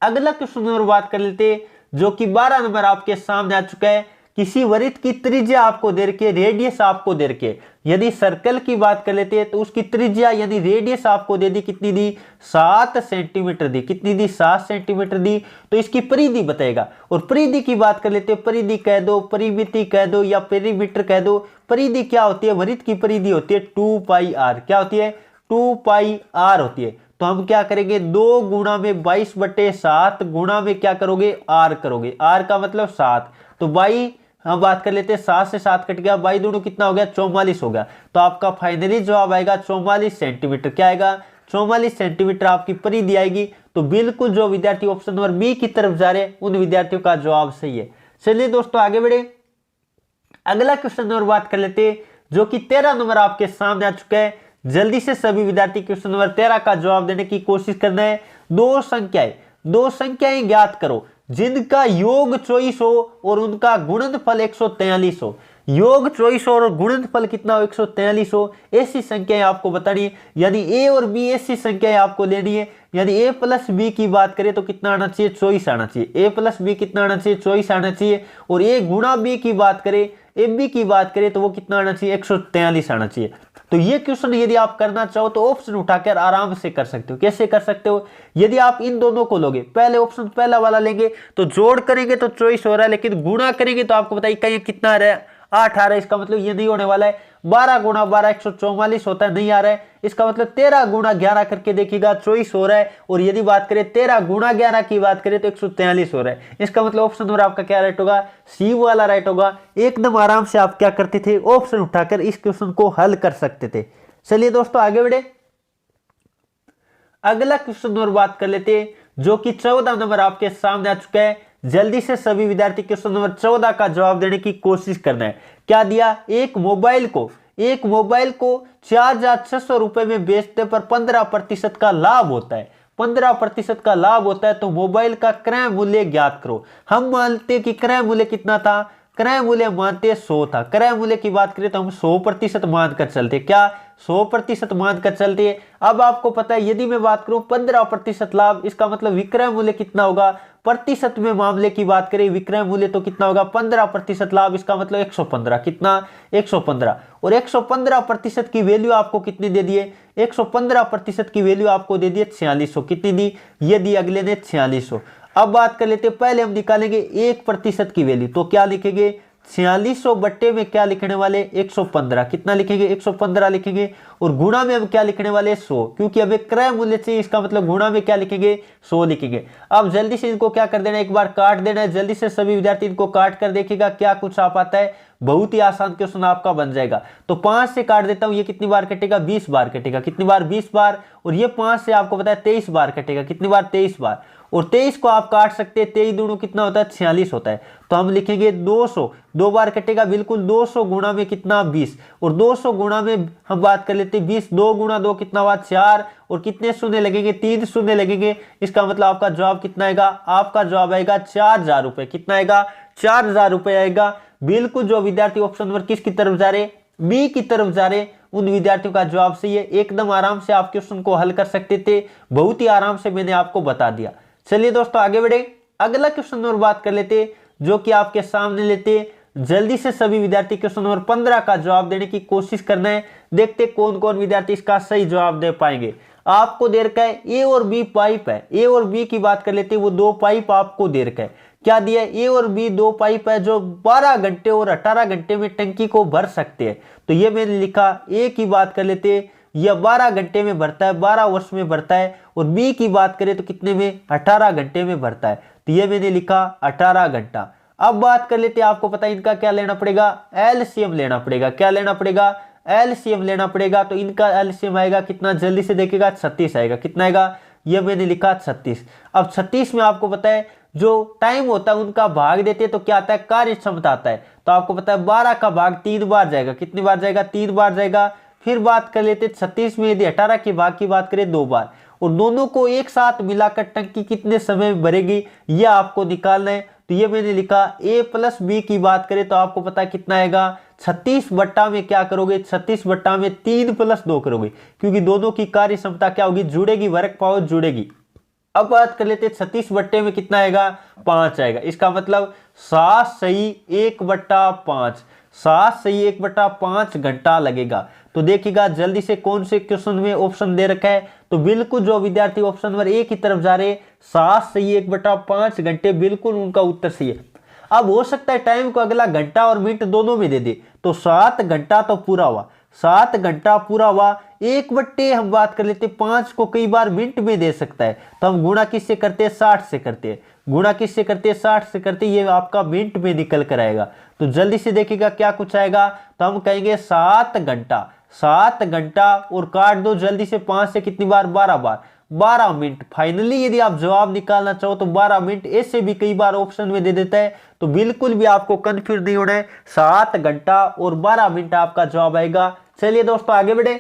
अगला क्वेश्चन नंबर बात कर लेते हैं, जो कि 12 नंबर आपके सामने आ चुका है। किसी वृत्त की त्रिज्या आपको दे रखी है, रेडियस आपको दे रखी है। यदि सर्कल की बात कर लेते हैं तो उसकी त्रिज्या यानी रेडियस आपको दे दी, कितनी दी, 7 सेंटीमीटर दी। कितनी दी, 7 सेंटीमीटर दी। तो इसकी परिधि बताएगा। और परिधि की बात कर लेते हैं, परिधि कह दो, परिमिति कह दो या पेरीमीटर कह दो। परिधि क्या होती है, वृत्त की परिधि होती है 2πr। क्या होती है, 2πr होती है। तो हम क्या करेंगे, 2 गुणा में 22/7 गुणा में क्या करोगे, r करोगे। r का मतलब 7। तो बाई हम बात कर लेते हैं, 7 से 7 कट गया, बाई दोनों कितना हो गया, 44 हो गया। तो आपका फाइनली जवाब आएगा 44 सेंटीमीटर। क्या आएगा, 44 सेंटीमीटर आपकी परिधि आएगी। तो बिल्कुल जो विद्यार्थी ऑप्शन नंबर बी की तरफ जा रहे हैं उन विद्यार्थियों का जवाब सही है। चलिए दोस्तों आगे बढ़े, अगला क्वेश्चन नंबर बात कर लेते हैं, जो कि 13 नंबर आपके सामने आ चुका है। जल्दी से सभी विद्यार्थी क्वेश्चन नंबर 13 का जवाब देने की कोशिश करना है। दो संख्याएं ज्ञात करो जिनका योग 24 हो और उनका गुणनफल 143 हो। योग 24 हो और गुणनफल कितना हो, 143 हो। ऐसी संख्याएं आपको बतानी है, यानी ए और बी ऐसी संख्याएं आपको लेनी है। यानी ए प्लस बी की बात करें तो कितना आना चाहिए, 24 आना चाहिए। ए प्लस बी कितना आना चाहिए, 24 आना चाहिए। और ए गुणा बी की बात करें, ए बी की बात करें तो वो कितना आना चाहिए, 143 आना चाहिए। तो ये क्वेश्चन यदि आप करना चाहो तो ऑप्शन उठाकर आराम से कर सकते हो। कैसे कर सकते हो, यदि आप इन दोनों को लोगे, पहले ऑप्शन पहला वाला लेंगे तो जोड़ करेंगे तो 24 हो रहा है, लेकिन गुणा करेंगे तो आपको बताइए कहीं कितना आ रहा है, 8 आ रहा है। इसका मतलब ये नहीं होने वाला है। 12 गुणा 12 144 होता है, नहीं आ रहा है। इसका मतलब 13 गुणा 11 करके देखिएगा, 24 हो रहा है। और यदि बात करें 13 गुणा 11 की बात करें तो 143 हो रहा है। इसका मतलब ऑप्शन नंबर आपका क्या राइट होगा, सी वाला राइट होगा। एकदम आराम से आप क्या करते थे, ऑप्शन उठाकर इस क्वेश्चन को हल कर सकते थे। चलिए दोस्तों आगे बढ़े, अगला क्वेश्चन नंबर बात कर लेते हैं, जो कि 14 नंबर आपके सामने आ चुका है। जल्दी से सभी विद्यार्थी क्वेश्चन नंबर 14 का जवाब देने की कोशिश करना है। क्या दिया, एक मोबाइल को 4,600 रुपए में बेचने पर 15% का लाभ होता है। 15% का लाभ होता है। तो मोबाइल का क्रय मूल्य ज्ञात करो। हम मानते हैं कि क्रय मूल्य कितना था, क्रय मूल्य मानते 100 था। क्रय मूल्य की बात करें तो हम 100% मानकर चलते, क्या 100% मानकर चलते हैं। अब आपको पता है यदि मैं बात करूं 15% लाभ, इसका मतलब विक्रय मूल्य कितना होगा, प्रतिशत में मामले की बात करें विक्रय मूल्य तो कितना होगा, 15% लाभ, इसका मतलब 115। कितना, 115। और 115% की वैल्यू आपको कितनी दे दिए, 115% की वैल्यू आपको दे दिए 4600। कितनी दी, ये दी अगले ने 4600। अब बात कर लेते हैं, पहले हम निकालेंगे 1% की वैल्यू। तो क्या लिखेंगे, 4600 बट्टे में क्या लिखने वाले, 115। कितना लिखेंगे, 115 लिखेंगे। और गुणा में हम क्या लिखने वाले, 100, क्योंकि हमें क्रय मूल्य चाहिए। इसका मतलब गुणा में क्या लिखेंगे, 100 लिखेंगे। अब जल्दी से इनको क्या कर देना है, एक बार काट देना है। जल्दी से सभी विद्यार्थी इनको काट कर देखिएगा क्या कुछ आ पाता है। बहुत ही आसान क्वेश्चन आपका बन जाएगा। तो 5 से काट देता हूं, ये कितनी बार कटेगा, 20 बार कटेगा। कितनी बार, 20 बार। और ये 5 से आपको पता है 23 बार कटेगा। कितनी बार, 23 बार। और 23 को आप काट सकते हैं, 23 दूनी कितना होता है, 46 होता है। तो हम लिखेंगे 200, 2 बार कटेगा, बिल्कुल 200 गुणा में कितना, 20। और 200 गुणा में हम बात कर लेते हैं 20, 2 गुणा 2 कितना हुआ, 4। और कितने शून्य लगेंगे, 3 शून्य लगेंगे। इसका मतलब आपका जवाब कितना आएगा, आपका जवाब आएगा 4000 रुपए। कितना आएगा, 4000 रुपए आएगा। बिल्कुल जो विद्यार्थी ऑप्शन नंबर किसकी तरफ जा रहे, बी की तरफ जा रहे, उन विद्यार्थियों का जवाब सही है। एकदम आराम से आप क्वेश्चन को हल कर सकते थे, बहुत ही आराम से मैंने आपको बता दिया। चलिए दोस्तों आगे बढ़े, अगला क्वेश्चन नंबर बात कर लेते हैं, जो कि आपके सामने लेते हैं। जल्दी से सभी विद्यार्थी क्वेश्चन नंबर 15 का जवाब देने की कोशिश करना है। देखते कौन कौन विद्यार्थी इसका सही जवाब दे पाएंगे। आपको दे रखा है ए और बी पाइप है। ए और बी की बात कर लेते हैं, वो 2 पाइप आपको दे रखा है। क्या दिया है, ए और बी 2 पाइप है जो 12 घंटे और 18 घंटे में टंकी को भर सकते हैं। तो ये मैंने लिखा, ए की बात कर लेते हैं, यह 12 घंटे में भरता है, 12 वर्ष में भरता है। और बी की बात करें तो कितने में, 18 घंटे में भरता है। तो ये मैंने लिखा 18 घंटा। अब बात कर लेते हैं, आपको पता है इनका क्या लेना पड़ेगा, एलसीएम लेना पड़ेगा। क्या लेना पड़ेगा, एलसीएम लेना पड़ेगा। तो इनका एलसीएम आएगा कितना, जल्दी से देखिएगा, 36 आएगा। कितना आएगा, ये मैंने लिखा 36। अब 36 में आपको पता है जो टाइम होता है उनका भाग देते हैं तो क्या आता है, कार्य क्षमता आता है। तो आपको पता है 12 का भाग 3 बार जाएगा। कितनी बार जाएगा, 3 बार जाएगा। फिर बात कर लेते 36 में यदि 18 के भाग की बात करें 2 बार। और दोनों को एक साथ मिलाकर टंकी कितने समय में भरेगी, यह आपको निकालना है। तो ये मैंने लिखा a प्लस बी की बात करें तो आपको पता है कितना आएगा 36 बट्टा में क्या करोगे 36 बट्टा में 3 प्लस 2 करोगे, क्योंकि दोनों की कार्य क्षमता क्या होगी जुड़ेगी, वर्क पावर जुड़ेगी। अब बात कर लेते 36 बट्टे में कितना आएगा 5 आएगा। इसका मतलब 7 सही 1/5, 7 सही 1/5 घंटा लगेगा। तो देखिएगा जल्दी से कौन से क्वेश्चन में ऑप्शन दे रखा है, तो बिल्कुल जो विद्यार्थी ऑप्शन नंबर ए की तरफ जा रहे 7 सही 1/5 घंटे, बिल्कुल उनका उत्तर सही है। अब हो सकता है टाइम को अगला घंटा और मिनट दोनों में दे दे, तो 7 घंटा तो पूरा हुआ, 7 घंटा पूरा हुआ। 1/, हम बात कर लेते 5 को कई बार मिनट में दे सकता है, तो हम गुणा किससे करते हैं 60 से करते हैं, गुणा किससे करते हैं 60 से करते हैं, ये आपका मिनट में निकल कर आएगा। तो जल्दी से देखिएगा क्या कुछ आएगा, तो हम कहेंगे 7 घंटा, 7 घंटा और काट दो जल्दी से 5 से कितनी बार 12 बार, 12 मिनट। फाइनली यदि आप जवाब निकालना चाहो तो 12 मिनट, ऐसे भी कई बार ऑप्शन में दे देता है, तो बिल्कुल भी आपको कंफ्यूज नहीं होना है, 7 घंटा और 12 मिनट आपका जवाब आएगा। चलिए दोस्तों आगे बढ़े,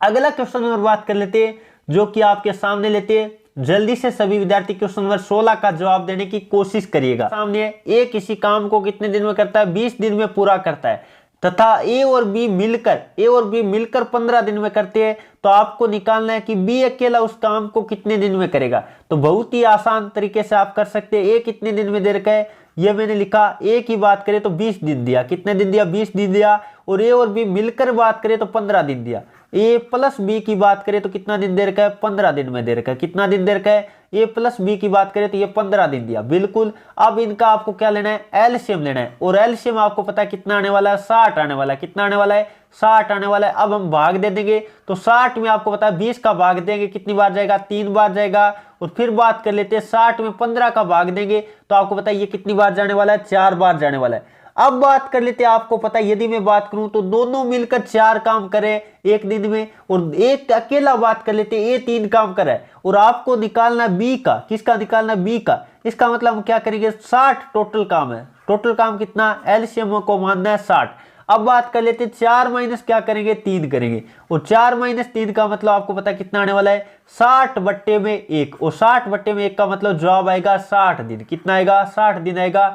अगला क्वेश्चन नंबर बात कर लेते हैं जो कि आपके सामने लेते हैं। जल्दी से सभी विद्यार्थी क्वेश्चन नंबर 16 का जवाब देने की कोशिश करिएगा। सामने ए किसी काम को कितने दिन में करता है 20 दिन में पूरा करता है, तथा ए और बी मिलकर 15 दिन में करते हैं, तो आपको निकालना है कि बी अकेला उस काम को कितने दिन में करेगा। तो बहुत ही आसान तरीके से आप कर सकते हैं। ए कितने दिन में दे रखा है, ये मैंने लिखा, ए की बात करें तो 20 दिन दिया, कितने दिन दिया 20 दिन दिया, और ए और बी मिलकर बात करें तो 15 दिन दिया। ए प्लस बी की बात करें तो कितना दिन दे रखा है 15 दिन में दे रखा है, कितना दिन दे रखा है, ए प्लस बी की बात करें तो ये 15 दिन दिया, बिल्कुल। अब इनका आपको क्या लेना है एलसीएम लेना है, और एलसीएम आपको पता है कितना आने वाला है 60 आने वाला है, कितना आने वाला है 60 आने वाला है। अब हम भाग दे देंगे, तो 60 में आपको पता है 20 का भाग देंगे कितनी बार जाएगा 3 बार जाएगा, और फिर बात कर लेते हैं 60 में 15 का भाग देंगे तो आपको पता है ये कितनी बार जाने वाला है 4 बार जाने वाला है। अब बात कर लेते हैं, आपको पता है यदि मैं बात करूं तो दोनों मिलकर 4 काम करें एक दिन में, और एक अकेला बात कर लेते हैं ये 3 काम करे, और आपको निकालना बी का, किसका निकालना बी का। इसका मतलब हम क्या करेंगे 60 टोटल काम है, टोटल काम कितना एलसीएम को मानना है 60। अब बात कर लेते हैं 4 माइनस क्या करेंगे 3 करेंगे, और 4 माइनस 3 का मतलब आपको पता है कितना आने वाला है 60 बट्टे में 1, और 60 बट्टे में 1 का मतलब जवाब आएगा 60 दिन, कितना आएगा 60 दिन आएगा।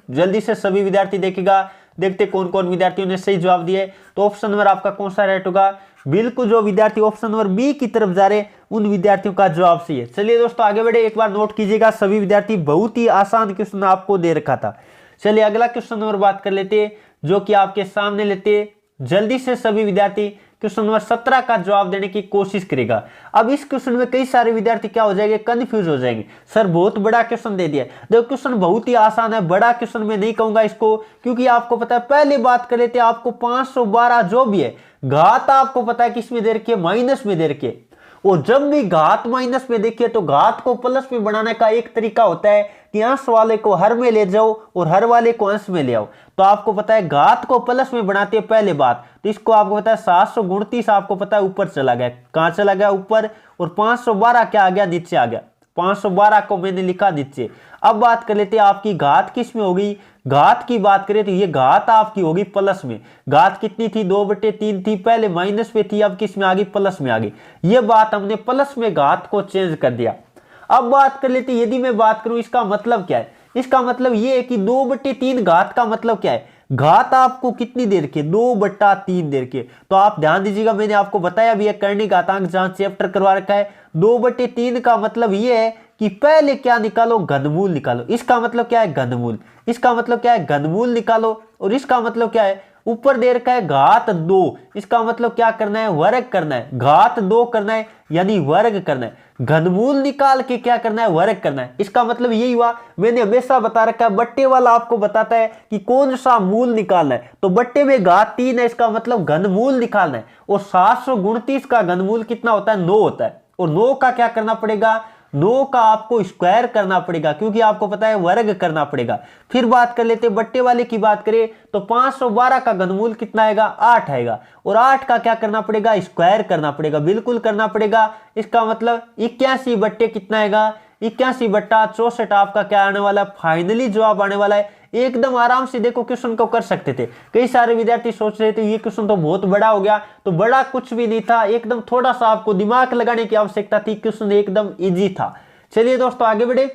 जल्दी से सभी विद्यार्थी देखेगा, देखते कौन कौन विद्यार्थियों ने सही जवाब दिए। तो ऑप्शन नंबर आपका कौन सा राइट होगा, बिल्कुल जो विद्यार्थी ऑप्शन नंबर बी की तरफ जा रहे उन विद्यार्थियों का जवाब सही है। चलिए दोस्तों आगे बढ़े, एक बार नोट कीजिएगा सभी विद्यार्थी, बहुत ही आसान क्वेश्चन आपको दे रखा था। चलिए अगला क्वेश्चन नंबर बात कर लेते जो कि आपके सामने लेते, जल्दी से सभी विद्यार्थी क्वेश्चन नंबर 17 का जवाब देने की कोशिश करेगा। अब इस क्वेश्चन में कई सारे विद्यार्थी क्या हो जाएंगे कंफ्यूज हो जाएंगे, सर बहुत बड़ा क्वेश्चन दे दिया। देखो क्वेश्चन बहुत ही आसान है, बड़ा क्वेश्चन में नहीं कहूंगा इसको, क्योंकि आपको पता है पहले बात कर लेते आपको 512 जो भी है घात आपको पता है किसमें दे रखी है माइनस में दे रखी है, और जब भी घात माइनस में देखिए तो घात को प्लस में बनाने का एक तरीका होता है कि अंश वाले को हर में ले जाओ और हर वाले को अंश में ले आओ। तो आपको पता है घात को प्लस में बनाते हैं पहले बात, तो इसको आपको पता है 729 आपको पता है ऊपर चला गया, कहां चला गया ऊपर, और 512 क्या आ गया नीचे आ गया, 512 को मैंने लिखा नीचे। अब बात कर लेते हैं आपकी घात किस में होगी, घात की बात करें तो ये घात आपकी होगी प्लस में, घात कितनी थी 2/3 थी, पहले माइनस में थी अब किस में आ गई प्लस में आ गई, ये बात हमने प्लस में घात को चेंज कर दिया। अब बात कर लेते यदि मैं बात करूं इसका मतलब क्या है, इसका मतलब ये है कि 2/3 घात का मतलब क्या है, घात आपको कितनी देर के 2/3 देर के। तो आप ध्यान दीजिएगा मैंने आपको बताया भी है करनी घातांक जहां चैप्टर करवा रखा है, 2/3 का मतलब ये है कि पहले क्या निकालो घनमूल निकालो, इसका मतलब क्या है घनमूल, इसका मतलब क्या है घनमूल निकालो, और इसका मतलब क्या है ऊपर दे रखा है घात 2, इसका मतलब क्या करना है वर्ग करना है, घात 2 करना है यानी वर्ग करना है, घनमूल निकाल के क्या करना है वर्ग करना है। इसका मतलब यही हुआ, मैंने हमेशा बता रखा है बट्टे वाला आपको बताता है कि कौन सा मूल निकालना है, तो बट्टे में घात 3 है इसका मतलब घनमूल निकालना है, और 729 का घनमूल कितना होता है 9 होता है, और 9 का क्या करना पड़ेगा 9 का आपको स्क्वायर करना पड़ेगा, क्योंकि आपको पता है वर्ग करना पड़ेगा। फिर बात कर लेते बट्टे वाले की बात करें तो 512 का घनमूल कितना आएगा 8 आएगा, और 8 का क्या करना पड़ेगा स्क्वायर करना पड़ेगा, बिल्कुल करना पड़ेगा। इसका मतलब 81 बट्टे कितना आएगा 81/64 आपका क्या आने वाला है फाइनली जवाब आने वाला है। एकदम आराम से देखो क्वेश्चन को कर सकते थे। कई सारे विद्यार्थी सोच रहे थे ये क्वेश्चन तो बहुत बड़ा हो गया, तो बड़ा कुछ भी नहीं था, एकदम थोड़ा सा आपको दिमाग लगाने की आवश्यकता थी, क्वेश्चन एकदम इजी था। चलिए दोस्तों आगे बढ़े,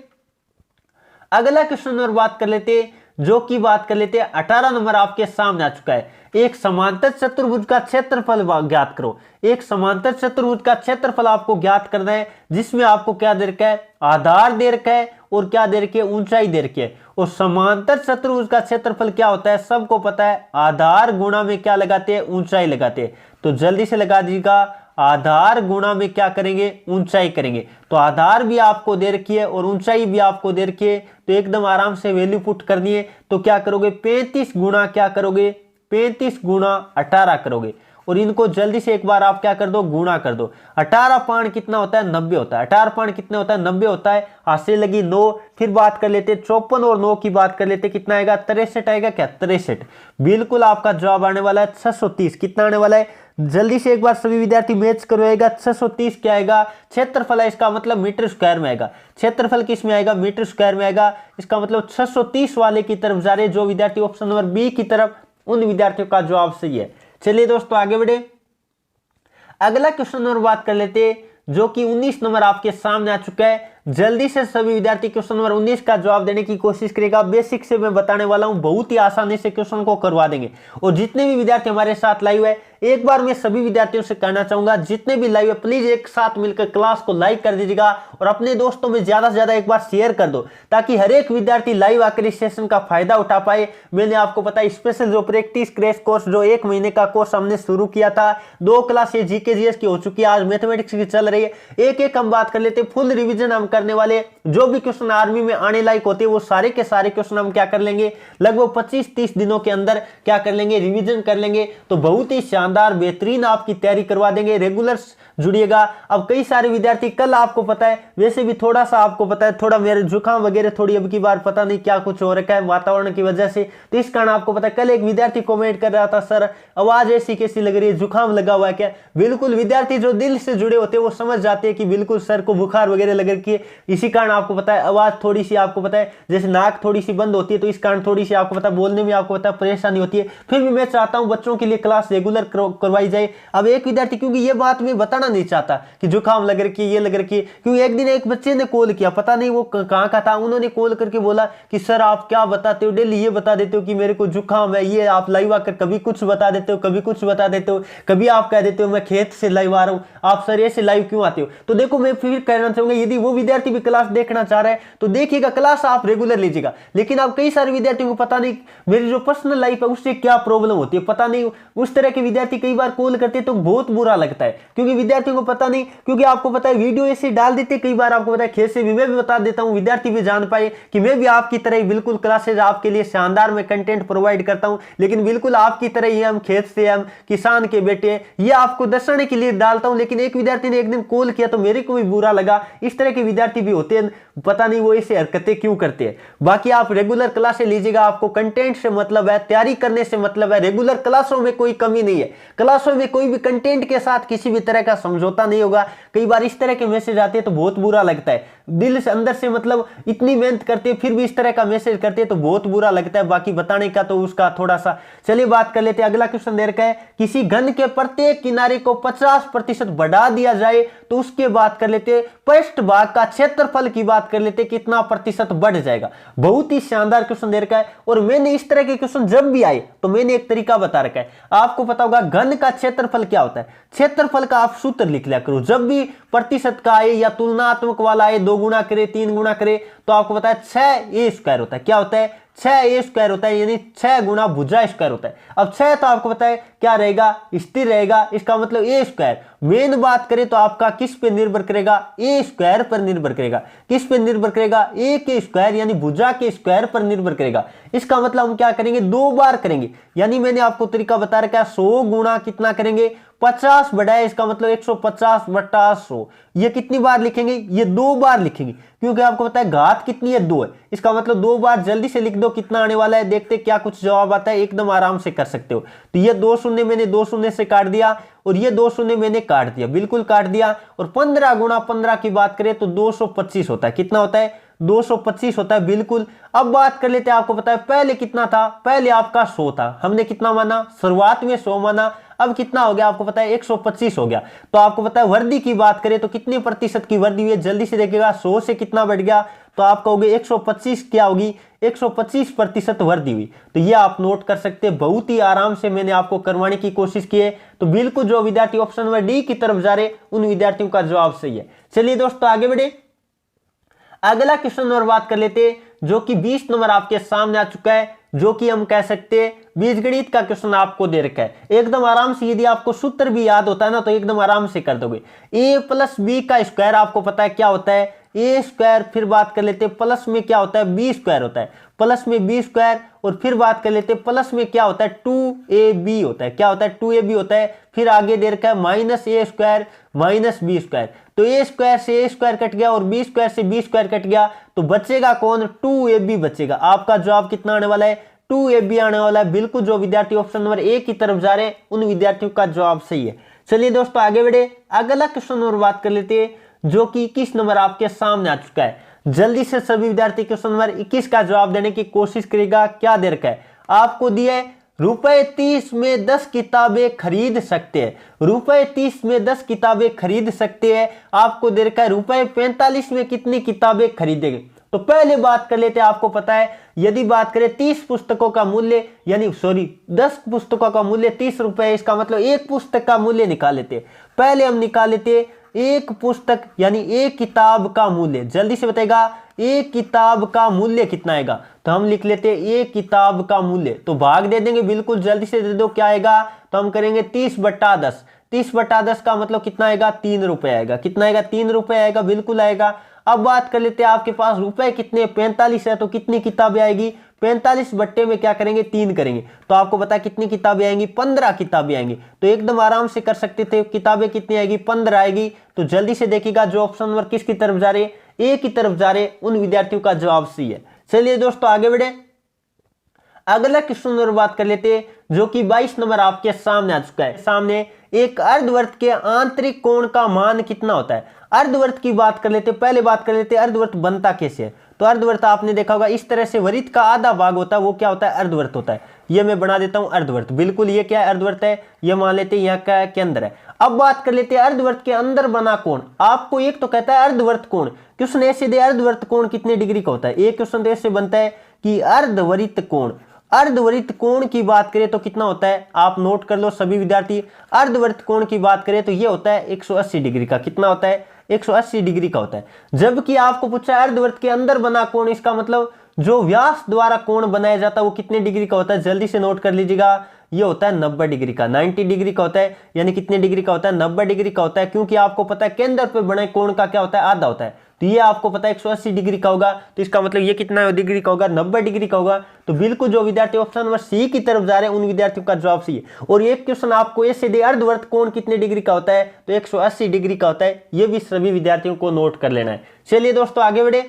अगला क्वेश्चन नंबर बात कर लेते हैं, जो कि बात कर लेते हैं 18 नंबर आपके सामने आ चुका है। एक समांतर चतुर्भुज का क्षेत्रफल ज्ञात करो। एक समांतर चतुर्भुज का क्षेत्रफल आपको ज्ञात करना है, जिसमें आपको क्या दे रखा है, आधार दे रखा है और क्या दे रखी है, ऊंचाई दे रखी है। और समांतर चतुर्भुज का क्षेत्रफल क्या होता है, सबको पता है, आधार गुणा में क्या लगाते हैं, ऊंचाई लगाते हैं। तो जल्दी से लगा दीजिएगा, आधार गुणा में क्या करेंगे, ऊंचाई करेंगे। तो आधार भी आपको दे रखी है और ऊंचाई भी आपको दे रखी है, तो एकदम आराम से वैल्यू पुट करनी है। तो क्या करोगे, 35 गुणा क्या करोगे, 35 गुणा 18 करोगे। और इनको जल्दी से एक बार आप क्या कर दो, गुणा कर दो। 18 पाँच कितना होता है, 90 होता है। 18 पाँच कितना होता है, 90 होता है। हाथ से लगी 9। फिर बात कर लेते 54 और 9 की बात कर लेते, कितना आएगा, 63 आएगा क्या, 63। बिल्कुल आपका जवाब आने वाला है 630। कितना आने वाला है, जल्दी से एक बार सभी विद्यार्थी मैच करवाएगा। 630 क्या आएगा, क्षेत्रफल है, इसका मतलब मीटर स्क्वायर में आएगा। क्षेत्रफल किस में आएगा, मीटर स्क्वायर में आएगा। इसका मतलब 630 वाले की तरफ जा रहे, जो विद्यार्थी ऑप्शन नंबर बी की तरफ, उन विद्यार्थियों का जवाब सही है। चलिए दोस्तों आगे बढ़े। अगला क्वेश्चन नंबर बात कर लेते, जो कि 19 नंबर आपके सामने आ चुका है। जल्दी से सभी विद्यार्थी क्वेश्चन नंबर 19 का जवाब देने की कोशिश करेगा। बेसिक से मैं बताने वाला हूं, बहुत ही आसानी से क्वेश्चन को करवा देंगे। और जितने भी विद्यार्थी हमारे साथ लाइव है, एक बार मैं सभी विद्यार्थियों से कहना चाहूंगा, जितने भी लाइव है प्लीज एक साथ मिलकर क्लास को लाइक कर दीजिएगा और अपने दोस्तों में ज्यादा से ज्यादा एक बार शेयर कर दो, ताकि हर एक विद्यार्थी लाइव आकर इस सेशन का फायदा उठा पाए। मैंने आपको पता है, स्पेशल जो प्रैक्टिस क्रैश कोर्स, जो 1 महीने का कोर्स हमने शुरू किया था, 2 क्लास ये जीके जीएस की हो चुकी है, आज मैथमेटिक्स की चल रही है। एक एक हम बात कर लेते, फुल रिविजन हम करने वाले। जो भी क्वेश्चन आर्मी में आने लायक होते हैं, वो सारे के सारे क्वेश्चन हम क्या कर लेंगे, लगभग 25-30 दिनों के अंदर क्या कर लेंगे, रिवीजन कर लेंगे। तो बहुत ही शानदार बेहतरीन आपकी तैयारी करवा देंगे। रेगुलर जुड़िएगा। अब कई सारे विद्यार्थी, कल आपको पता है, वैसे भी थोड़ा सा आपको पता है, थोड़ा मेरे जुकाम वगैरह थोड़ी अब की बार पता नहीं क्या कुछ हो रखा है वातावरण की वजह से, तो इस कारण आपको पता है, कल एक विद्यार्थी कमेंट कर रहा था, सर आवाज ऐसी कैसी लग रही है, जुकाम लगा हुआ है क्या। बिल्कुल विद्यार्थी जो दिल से जुड़े होते हैं वो समझ जाते हैं कि बिल्कुल सर को बुखार वगैरह लग रखी है। इसी कारण आपको पता है आवाज थोड़ी सी, आपको पता है जैसे नाक थोड़ी सी बंद होती है, तो इस कारण थोड़ी सी आपको पता है बोलने में आपको पता है परेशानी होती है। फिर भी मैं चाहता हूं बच्चों के लिए क्लास रेगुलर करवाई जाए। अब एक विद्यार्थी, क्योंकि ये बात मैं बताना नहीं चाहता कि जुकाम लग रखी है, ये लग रखी है, क्योंकि एक दिन एक बच्चे ने कॉल किया, पता नहीं वो कहां का था, उन्होंने कॉल करके बोला कि सर आप क्या बताते हो, डेली ये बता देते हो कि मेरे को जुकाम है, ये आप लाइव आकर कभी कुछ बता देते हो, कभी कुछ बता देते हो, कभी आप कह देते हो मैं खेत से लाइव आ रहा हूं, आप सर ऐसे लाइव क्यों आते हो। तो देखो मैं फिर कहना चाहूंगा, यदि वो विद्यार्थी भी क्लास देखना चाह रहा है तो देखिएगा, क्लास आप रेगुलर लीजिएगा। लेकिन अब कई सारे विद्यार्थियों को पता नहीं मेरी जो पर्सनल लाइफ है उससे क्या प्रॉब्लम होती है, पता नहीं, उस तरह के विद्यार्थी कई बार कॉल करते तो बहुत बुरा लगता है, क्योंकि विद्यार्थियों को पता नहीं, क्योंकि आपको पता है वीडियो ऐसे डाल देते, कई बार आपको पता है खेत से भी मैं भी बता देता हूं, विद्यार्थी भी जान पाए कि मैं भी आपकी तरह ही बिल्कुल क्लासेज आपके लिए शानदार में कंटेंट प्रोवाइड करता हूं, लेकिन बिल्कुल आपकी तरह ही हम खेत से, हम किसान के बेटे, ये आपको दर्शाने के लिए डालता हूं। लेकिन एक विद्यार्थी ने एक दिन कॉल किया तो मेरे को भी बुरा लगा। इस तरह के विद्यार्थी भी होते हैं, पता नहीं वो ऐसे हरकतें क्यों करते हैं। बाकी आप रेगुलर क्लासें लीजिएगा, आपको कंटेंट से मतलब है, तैयारी करने से मतलब है। रेगुलर क्लासों में कोई कमी नहीं है, क्लासों में कोई भी कंटेंट के साथ किसी भी तरह का समझौता नहीं होगा। कई बार इस तरह के मैसेज आते हैं तो बहुत बुरा लगता है, दिल से अंदर से मतलब इतनी मेहनत करते हैं फिर भी इस तरह का मैसेज करते हैं तो बहुत बुरा लगता है। बाकी बताने का तो उसका थोड़ा सा, चलिए बात कर लेते हैं। अगला क्वेश्चन दे रखा है, किसी घन के प्रत्येक किनारे को 50% बढ़ा दिया जाए तो उसके बात कर लेते हैं पृष्ठ भाग का क्षेत्रफल की बात कर लेते, कितना प्रतिशत बढ़ जाएगा। बहुत ही शानदार क्वेश्चन दे रखा है, और मैंने इस तरह के क्वेश्चन जब भी आए तो मैंने एक तरीका बता रखा है। आपको पता होगा घन का क्षेत्रफल क्या होता है, क्षेत्रफल का आप सूत्र लिख लिया करो। जब भी प्रतिशत का आए या तुलनात्मक वाला आए, 2 गुना करे, 3 गुना करे, तो आपको पता है 6a² होता है। क्या होता है, 6a² होता है, यानी 6 गुना भुजा स्क्वायर होता है। अब 6 तो आपको पता है क्या रहेगा, स्थिर रहेगा, इसका मतलब a²। मेन बात करें तो आपका किस पे निर्भर करेगा, a² पर निर्भर करेगा। किस पे निर्भर करेगा, a के स्क्वायर यानी भुजा के स्क्वायर पर निर्भर करेगा। इसका मतलब हम क्या करेंगे, 2 बार करेंगे, यानी मैंने आपको तरीका बता रखा है, 100 गुणा कितना करेंगे, 50 बढ़ाए, इसका मतलब 150/100। ये कितनी बार लिखेंगे, ये 2 बार लिखेंगे, क्योंकि आपको पता है घात कितनी है, 2 है। इसका मतलब 2 बार, जल्दी से लिख दो कितना आने वाला है, देखते क्या कुछ जवाब आता है, एकदम आराम से कर सकते हो। तो ये 2 शून्य मैंने 2 शून्य से काट दिया, और ये 2 शून्य मैंने काट दिया, बिल्कुल काट दिया। और 15 गुणा 15 की बात करें तो 225 होता है। कितना होता है, 225 होता है बिल्कुल। अब बात कर लेते हैं, आपको पता है पहले कितना था, पहले आपका 100 था, हमने कितना माना, शुरुआत में 100 माना, अब कितना हो गया आपको पता है 125 हो गया। तो आपको पता है वृद्धि की बात करें तो कितने प्रतिशत की वृद्धि हुई है, जल्दी से देखिएगा, 100 से कितना बढ़ गया, तो आप कहोगे 125 क्या होगी, 125% वृद्धि हुई। तो ये आप नोट कर सकते हैं, बहुत ही आराम से मैंने आपको करवाने की कोशिश की है। तो बिल्कुल जो विद्यार्थी ऑप्शन नंबर डी की तरफ जा रहे उन विद्यार्थियों का जवाब सही है। चलिए दोस्तों आगे बढ़े, अगला क्वेश्चन नंबर बात कर लेते हैं जो कि 20 नंबर आपके सामने आ चुका है, जो कि हम कह सकते हैं बीजगणित का क्वेश्चन आपको दे रखा है। एकदम आराम से, यदि आपको सूत्र भी याद होता है ना तो एकदम आराम से कर दोगे। ए प्लस बी का स्क्वायर आपको पता है क्या होता है, ए स्क्वायर, फिर बात कर लेते हैं प्लस में क्या होता है, बी स्क्वायर होता है, प्लस में बी स्क्वायर, और फिर बात कर लेते हैं प्लस में क्या होता है, 2ab होता है, क्या होता है 2ab होता है। फिर आगे दे रखा है माइनस ए स्क्वायर माइनस बी स्क्वायर, तो ए स्क्वायर से ए स्क्वायर कट गया और बी स्क्वायर से बी स्क्वायर कट गया, तो बचेगा कौन, 2ab बचेगा। आपका जवाब कितना आने वाला है, 2ab आने वाला है। बिल्कुल जो विद्यार्थी ऑप्शन नंबर ए की तरफ जा रहे हैं उन विद्यार्थियों का जवाब सही है। चलिए दोस्तों आगे बढ़े, अगला क्वेश्चन नंबर बात कर लेते हैं जो कि 21 नंबर आपके सामने आ चुका है। जल्दी से सभी विद्यार्थी क्वेश्चन नंबर 21 का जवाब देने की कोशिश करेगा। क्या दे रखा है आपको, दिया है ₹30 में 10 किताबें खरीद सकते हैं, ₹30 में 10 किताबें खरीद सकते हैं। आपको दे रखा है ₹45 में कितनी किताबें खरीदेंगे। तो पहले बात कर लेते हैं, आपको पता है यदि बात करें 30 पुस्तकों का मूल्य, यानी 10 पुस्तकों का मूल्य 30 रुपए, इसका मतलब एक पुस्तक का मूल्य निकाल लेते। पहले हम निकाल लेते एक पुस्तक यानी एक किताब का मूल्य, जल्दी से बताएगा एक किताब का मूल्य कितना आएगा। तो हम लिख लेते हैं एक किताब का मूल्य, तो भाग दे देंगे, बिल्कुल जल्दी से दे दो, क्या आएगा, तो हम करेंगे 30/10। 30/10 का मतलब कितना आएगा, 3 रुपए आएगा। कितना आएगा, 3 रुपए आएगा, बिल्कुल आएगा। अब बात कर लेते हैं आपके पास रुपए कितने, 45 है, तो कितनी किताबें आएगी, 45 बट्टे में क्या करेंगे, 3 करेंगे, तो आपको पता है कितनी किताबें आएंगी, 15 किताबें आएंगी। तो एकदम आराम से कर सकते थे, किताबें कितनी आएगी, 15 आएगी। तो जल्दी से देखिएगा जो ऑप्शन नंबर किसकी तरफ जा रहे, ए की तरफ जा रहे, उन विद्यार्थियों का जवाब सही है। चलिए दोस्तों आगे बढ़े, अगला क्वेश्चन नंबर बात कर लेते हैं जो कि 22 नंबर आपके सामने आ चुका है। सामने एक अर्धवृत्त के आंतरिक कोण का मान कितना होता है। अर्धवृत्त की बात कर लेते, पहले बात कर लेते अर्धवृत्त बनता कैसे है। तो अर्धवृत्त आपने देखा होगा इस तरह से, वृत्त का आधा भाग होता है वो क्या होता है, अर्धवृत्त होता है। ये मैं बना देता हूं अर्धवृत्त, बिल्कुल ये क्या है, अर्धवृत्त है। ये मान लेते हैं यहाँ का केंद्र है। अब बात कर लेते हैं अर्धवृत्त के अंदर बना कोण। आपको एक तो कहता है अर्धवृत्त कोण, क्वेश्चन ऐसे दे अर्धवृत्त कोण कितने डिग्री का होता है। एक क्वेश्चन तो ऐसे बनता है कि अर्धवृत्त कोण, अर्धवृत्त कोण की बात करें तो कितना होता है, आप नोट कर लो सभी विद्यार्थी। अर्धवृत्त कोण की बात करें तो ये होता है 180 डिग्री का। कितना होता है, 180 डिग्री का होता है। जबकि आपको पूछा है अर्धवृत्त के अंदर बना कोण, इसका मतलब जो व्यास द्वारा कोण बनाया जाता है वो कितने डिग्री का होता है, जल्दी से नोट कर लीजिएगा। ये होता है 90 डिग्री का, 90 डिग्री का होता है। यानी कितने डिग्री का होता है, 90 डिग्री का होता है। क्योंकि आपको पता है केंद्र पे बने कोण का क्या होता है, आधा होता है। तो ये आपको पता है 180 डिग्री का होगा, तो इसका मतलब ये कितना डिग्री का होगा, 90 डिग्री का होगा। तो बिल्कुल जो विद्यार्थी ऑप्शन नंबर सी की तरफ जा रहे हैं उन विद्यार्थियों का जवाब सी है। और एक क्वेश्चन आपको ऐसे दे अर्धवृत्त कोण कितने डिग्री का होता है, तो 180 डिग्री का होता है। ये भी सभी विद्यार्थियों को नोट कर लेना है। चलिए दोस्तों आगे बढ़े,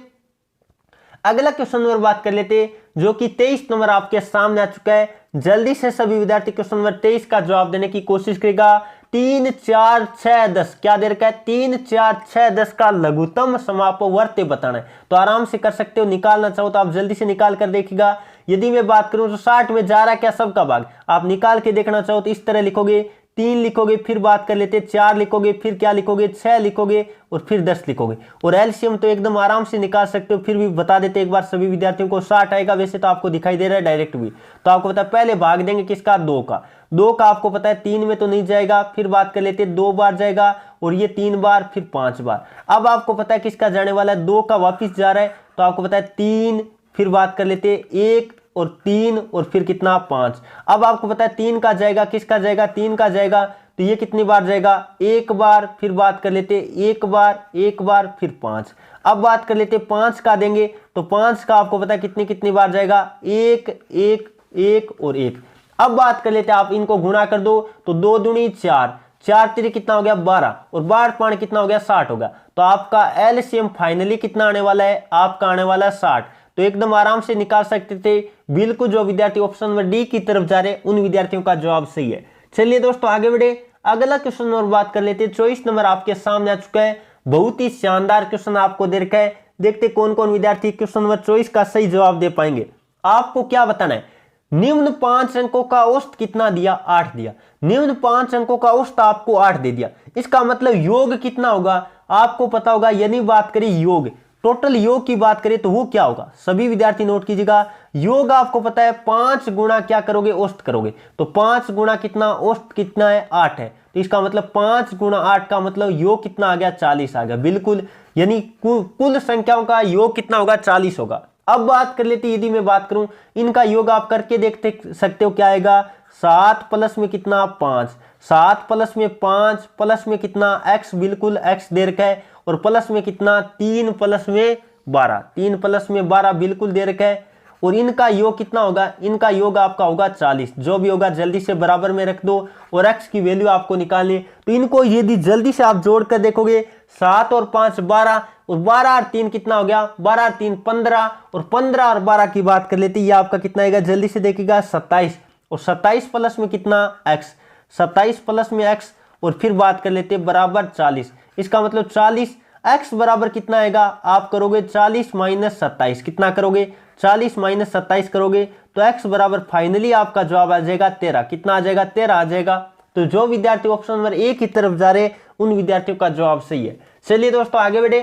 अगला क्वेश्चन नंबर बात कर लेते हैं जो कि 23 नंबर आपके सामने आ चुका है। जल्दी से सभी विद्यार्थी क्वेश्चन नंबर 23 का जवाब देने की कोशिश करेगा। 3, 4, 6, 10 क्या दे रखा है, 3, 4, 6, 10 का लघुत्तम समापवर्त्य बताना है। तो आराम से कर सकते हो, निकालना चाहो तो आप जल्दी से निकाल कर देखिएगा। यदि मैं बात करूं तो 60 में जा रहा है क्या, सबका भाग। आप निकाल के देखना चाहो तो इस तरह लिखोगे, 3 लिखोगे, फिर बात कर लेते 4 लिखोगे, फिर क्या लिखोगे, 6 लिखोगे और फिर 10 लिखोगे। और एलसीएम तो एकदम आराम से निकाल सकते हो। फिर भी बता देते एक बार सभी विद्यार्थियों को, 60 आएगा। वैसे तो आपको दिखाई दे रहा है डायरेक्ट भी, तो आपको पता है पहले भाग देंगे किसका, 2 का। 2 का आपको पता है 3 में तो नहीं जाएगा। फिर बात कर लेते 2 बार जाएगा और ये 3 बार, फिर 5 बार। अब आपको पता है किसका जाने वाला है, 2 का वापिस जा रहा है। तो आपको पता है 3, फिर बात कर लेते 1 और 3 और फिर कितना, 5। अब आपको पता है 3 का जाएगा, किसका जाएगा, 3 का जाएगा। तो ये कितनी बार जाएगा, 1 बार। फिर बात कर लेते 1 बार, 1 बार, फिर 5। अब बात कर लेते 5 का देंगे, तो 5 का आपको पता है कितनी बार जाएगा, 1, 1, 1 और 1। अब बात कर लेते आप इनको गुणा कर दो, तो 2 दूनी 4, 4 3 कितना हो गया, 12 और 12 5 कितना हो गया, 60 होगा। तो आपका एलसीएम फाइनली कितना आने वाला है, आपका आने वाला है 60। तो एकदम आराम से निकाल सकते थे। बिल्कुल जो विद्यार्थी ऑप्शन नंबर डी की तरफ जा रहे हैं उन विद्यार्थियों का जवाब सही है। चलिए दोस्तों आगे बढ़े, अगला क्वेश्चन और बात कर लेते हैं। 24 नंबर आपके सामने आ चुका है। बहुत ही शानदार क्वेश्चन आपको दे रखा है। देखते कौन कौन विद्यार्थी क्वेश्चन नंबर 24 का सही जवाब दे पाएंगे। आपको क्या बताना है, निम्न 5 अंकों का औसत कितना दिया, 8 दिया। निम्न 5 अंकों का औसत आपको 8 दे दिया, इसका मतलब योग कितना होगा आपको पता होगा। यानी बात करें योग, टोटल योग की बात करें तो वो क्या होगा, सभी विद्यार्थी नोट कीजिएगा। योग आपको पता है 5 गुणा क्या करोगे, औसत करोगे, तो 5 गुणा कितना, औसत कितना है 8 है, तो इसका मतलब 5 गुणा 8 का मतलब योग कितना आ गया, 40 आ गया। बिल्कुल, यानी कुल संख्याओं का योग कितना होगा, 40 होगा। अब बात कर लेते, यदि मैं बात करूं इनका योग आप करके देख सकते हो, क्या आएगा, 7 प्लस में कितना 5, 7 प्लस में 5 प्लस में कितना x, बिल्कुल x दे रखा है, और प्लस में कितना 3 प्लस में 12, 3 प्लस में 12 बिल्कुल दे रखा है। और इनका योग कितना होगा, इनका योग आपका होगा 40, जो भी होगा जल्दी से बराबर में रख दो और x की वैल्यू आपको निकालनी। तो इनको यदि जल्दी से आप जोड़ कर देखोगे, 7 और 5 12, और 12 और 3 कितना हो गया, 12 और 3 15, और 15 और 12 की बात कर लेते, ये आपका कितना आएगा, जल्दी से देखिएगा 27, और 27 प्लस में कितना x, 27 प्लस में x, और फिर बात कर लेते बराबर 40, इसका मतलब 40, x बराबर कितना आएगा, आप करोगे 40 माइनस 27, कितना करोगे 40 माइनस 27 करोगे, तो x बराबर फाइनली आपका जवाब आ जाएगा 13, कितना आ जाएगा, 13 आ जाएगा। तो जो विद्यार्थी ऑप्शन नंबर ए की तरफ जा रहे उन विद्यार्थियों का जवाब सही है। चलिए दोस्तों आगे बढ़े,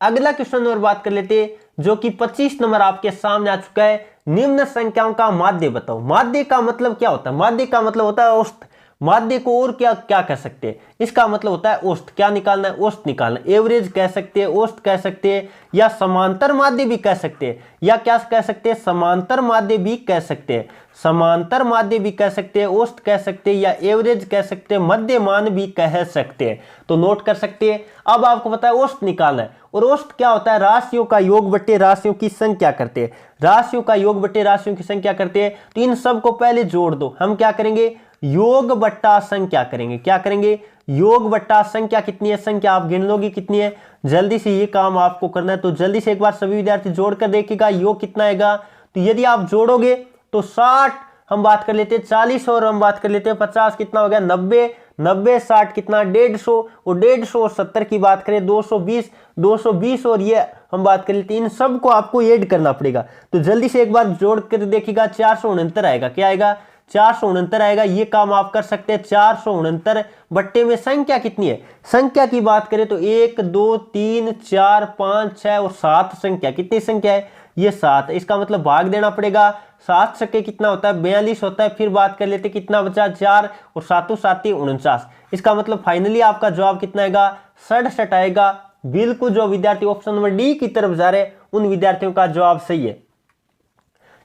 अगला क्वेश्चन नंबर बात कर लेते हैं, जो कि 25 नंबर आपके सामने आ चुका है। निम्न संख्याओं का माध्य बताओ। माध्य का मतलब क्या होता है, माध्य का मतलब होता है औसत। माध्य को और क्या क्या कह सकते हैं, इसका मतलब होता है औसत। क्या निकालना है, औसत निकालना, एवरेज कह सकते हैं, औसत कह सकते हैं, या समांतर माध्य भी कह सकते हैं, या क्या कह सकते हैं, समांतर माध्य भी कह सकते हैं, समांतर माध्य भी कह सकते हैं, औसत कह सकते हैं, या एवरेज कह सकते हैं, मध्यमान भी कह सकते हैं। तो नोट कर सकते हैं। अब आपको पता है औसत निकालना है, और औसत क्या होता है, राशियों का योग बट्टे राशियों की संख्या करते हैं, राशियों का योग बट्टे राशियों की संख्या करते हैं। तो इन सब को पहले जोड़ दो, हम क्या करेंगे, योग बट्टा संख्या करेंगे। क्या करेंगे, योग बट्टा संख्या कितनी है, संख्या आप गिन लोगी कितनी है, जल्दी से ये काम आपको करना है। तो जल्दी से एक बार सभी विद्यार्थी जोड़कर देखिएगा योग कितना आएगा। तो यदि आप जोड़ोगे तो 60, हम बात कर लेते हैं 40, और हम बात कर लेते हैं 50, कितना हो गया 90, 90 60 कितना 150, और 150 और 70 की बात करें 220, 220, और ये हम बात कर लेते हैं, इन सब को आपको ऐड करना पड़ेगा। तो जल्दी से एक बार जोड़ कर देखिएगा, 469 आएगा। क्या आएगा, 469 आएगा। ये काम आप कर सकते हैं। 469 बट्टे में संख्या कितनी है, संख्या की बात करें तो 1 2 3 4 5 6 और 7 संख्या, कितनी संख्या है, ये 7। इसका मतलब भाग देना पड़ेगा, 7 छक्के कितना होता है, 42 होता है। फिर बात कर लेते कितना बचा, 4, और 7 7 49। इसका मतलब फाइनली आपका जवाब कितना आएगा, 67 आएगा। बिल्कुल, जो विद्यार्थी ऑप्शन नंबर डी की तरफ जा रहे उन विद्यार्थियों का जवाब सही है।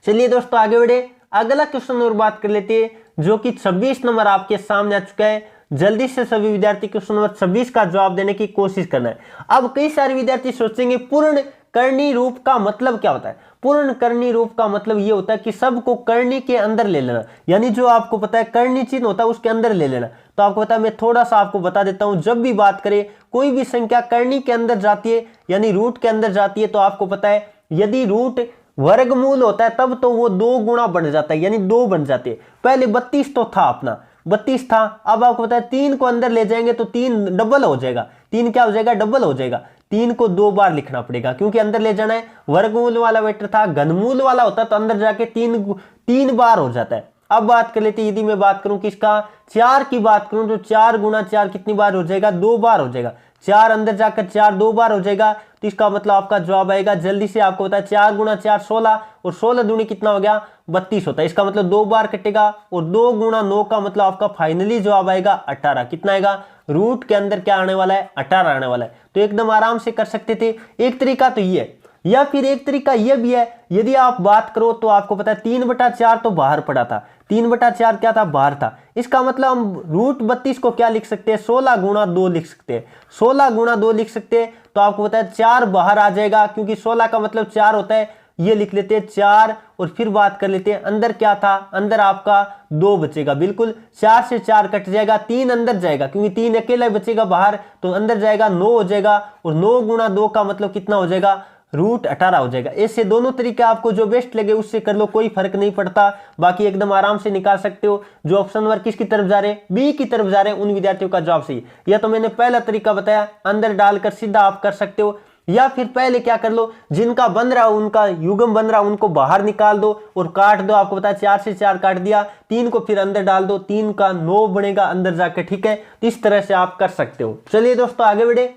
चलिए दोस्तों आगे बढ़े, अगला क्वेश्चन नंबर बात कर लेते हैं, जो कि 26 नंबर आपके सामने आ चुका है। जल्दी से सभी विद्यार्थी क्वेश्चन नंबर 26 का जवाब देने की कोशिश करना है। अब कई सारे विद्यार्थी सोचेंगे पूर्ण करनी रूप का मतलब क्या होता है। पूर्ण करनी रूप का मतलब ये होता है कि सबको करनी के अंदर ले लेना, यानी जो आपको पता है करनी चिन्ह होता है उसके अंदर ले लेना। तो आपको पता है, मैं थोड़ा सा आपको बता देता हूं, जब भी बात करें कोई भी संख्या करनी के अंदर जाती है यानी रूट के अंदर जाती है, तो आपको पता है यदि रूट वर्गमूल होता है तब तो वो 2 गुना बन जाता है, यानी 2 बन जाते हैं। पहले 32 तो था अपना, 32 था। अब आपको पता है 3 को अंदर ले जाएंगे तो 3 डबल हो जाएगा, 3 क्या हो जाएगा, डबल हो जाएगा। 3 को 2 बार लिखना पड़ेगा क्योंकि अंदर ले जाना है। वर्गमूल वाला वेक्टर था, घनमूल वाला होता तो अंदर जाके 3 बार हो जाता है। अब बात कर लेते, यदि मैं बात करूं किसका, 4 की बात करूं तो 4 गुना 4 कितनी बार हो जाएगा, 2 बार हो जाएगा। 4 अंदर जाकर 4 2 बार हो जाएगा। तो इसका मतलब आपका जवाब आएगा, जल्दी से आपको पता है 4 गुना 4 16, और 16 दूनी कितना हो गया, 32 होता है। इसका मतलब 2 बार कटेगा, और 2 गुना 9 का मतलब आपका फाइनली जवाब आएगा 18। कितना आएगा, रूट के अंदर क्या आने वाला है, 18 आने वाला है। तो एकदम आराम से कर सकते थे। एक तरीका तो ये है, या फिर एक तरीका यह भी है, यदि आप बात करो तो आपको पता है 3/4 तो बाहर पड़ा था, 3/4 क्या था, बाहर था। इसका मतलब हम रूट 32 को क्या लिख सकते हैं, 16 गुणा 2 लिख सकते हैं, 16 गुणा 2 लिख सकते हैं। तो आपको पता है 4 बाहर आ जाएगा क्योंकि 16 का मतलब 4 होता है, ये लिख लेते हैं 4। और फिर बात कर लेते हैं अंदर क्या था, अंदर आपका 2 बचेगा। बिल्कुल, 4 से 4 कट जाएगा, 3 अंदर जाएगा क्योंकि 3 अकेला बचेगा बाहर, तो अंदर जाएगा 9 हो जाएगा, और 9 गुणा 2 का मतलब कितना हो जाएगा, रूट 18 हो जाएगा। ऐसे दोनों तरीके आपको जो बेस्ट लगे उससे कर लो, कोई फर्क नहीं पड़ता। बाकी एकदम आराम से निकाल सकते हो। जो ऑप्शन नंबर किसकी तरफ जा रहे हैं, बी की तरफ जा रहे हैं, उन विद्यार्थियों का जवाब सही है। या तो मैंने पहला तरीका बताया, अंदर डालकर सीधा आप कर सकते हो, या फिर पहले क्या कर लो, जिनका बन रहा उनका युग्म बन रहा उनको बाहर निकाल दो और काट दो। आपको पता है 4 से 4 काट दिया, 3 को फिर अंदर डाल दो, 3 का 9 बनेगा अंदर जाकर, ठीक है। इस तरह से आप कर सकते हो। चलिए दोस्तों आगे बढ़े,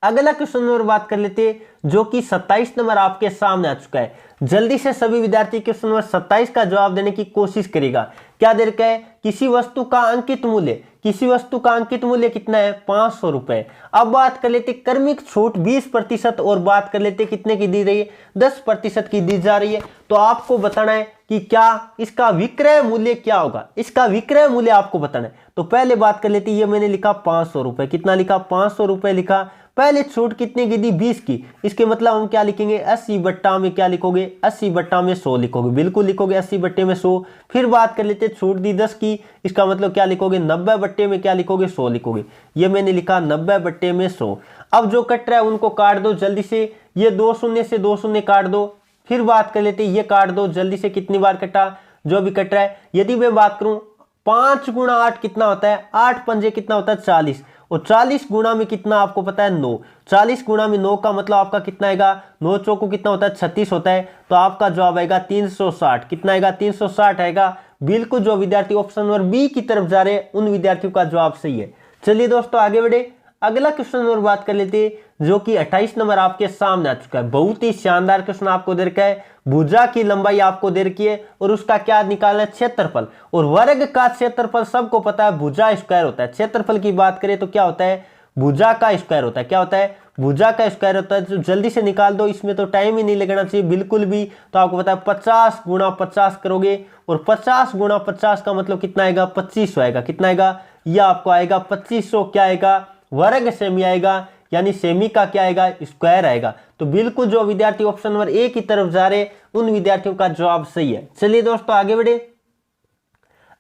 अगला क्वेश्चन नंबर बात कर लेते हैं जो कि 27 नंबर आपके सामने आ चुका है। जल्दी से सभी विद्यार्थी क्वेश्चन नंबर 27 का जवाब देने की कोशिश करेगा। क्या दे रखा है, किसी वस्तु का अंकित मूल्य, किसी वस्तु का अंकित मूल्य कितना है 500 रुपए। अब बात कर लेते क्रमिक छूट 20% और बात कर लेते कितने की दी रही है 10% की दी जा रही है। तो आपको बताना है कि क्या इसका विक्रय मूल्य क्या होगा, इसका विक्रय मूल्य आपको बताना है। तो पहले बात कर लेते, ये मैंने लिखा 500 रुपए, कितना लिखा 500 रुपए लिखा। पहले छूट कितने की दी 20 की, इसके मतलब हम क्या लिखेंगे 80 बट्टा में क्या लिखोगे 80 बट्टा में 100 लिखोगे, बिल्कुल लिखोगे 80 बट्टे में 100। फिर बात कर लेते छूट दी 10 की, इसका मतलब क्या लिखोगे 90 बट्टे में क्या लिखोगे 100 लिखोगे। ये मैंने लिखा 90 बट्टे में 100। अब जो कट रहा है उनको काट दो जल्दी से, ये 2 शून्य से 2 शून्य काट दो। फिर बात कर लेते ये काट दो जल्दी से, कितनी बार कटा जो भी कट रहा है। यदि मैं बात करूं 5 गुणा 8 कितना होता है, 8 पंजे कितना होता है 40, और 40 गुणा में कितना आपको पता है 9, 40 गुणा में 9 का मतलब आपका कितना आएगा 9 चौको कितना होता है 36 होता है। तो आपका जवाब आएगा 360, कितना आएगा 360 आएगा। बिल्कुल जो विद्यार्थी ऑप्शन नंबर बी की तरफ जा रहे हैं उन विद्यार्थियों का जवाब सही है। चलिए दोस्तों आगे बढ़े, अगला क्वेश्चन नंबर बात कर लेते हैं जो कि 28 नंबर आपके सामने आ चुका है। बहुत ही शानदार क्वेश्चन आपको दे रखा है। भुजा की लंबाई आपको दे रखी है और उसका क्या निकालना है क्षेत्रफल, और वर्ग का क्षेत्रफल सबको पता है भुजा स्क्वायर होता है। क्षेत्रफल की बात करें तो क्या होता है भुजा का स्क्वायर होता है, क्या होता है भुजा का स्क्वायर होता है। तो जल्दी से निकाल दो, इसमें तो टाइम ही नहीं लगना चाहिए बिल्कुल भी। तो आपको पता है 50 गुणा 50 करोगे, और 50 गुणा 50 का मतलब कितना आएगा 2500 आएगा, कितना आएगा यह आपको आएगा 2500 क्या आएगा वर्ग सेमी आएगा, यानी सेमी का क्या आएगा स्क्वायर आएगा। तो बिल्कुल जो विद्यार्थी ऑप्शन नंबर ए की तरफ जा रहे उन विद्यार्थियों का जवाब सही है। चलिए दोस्तों आगे बढ़े,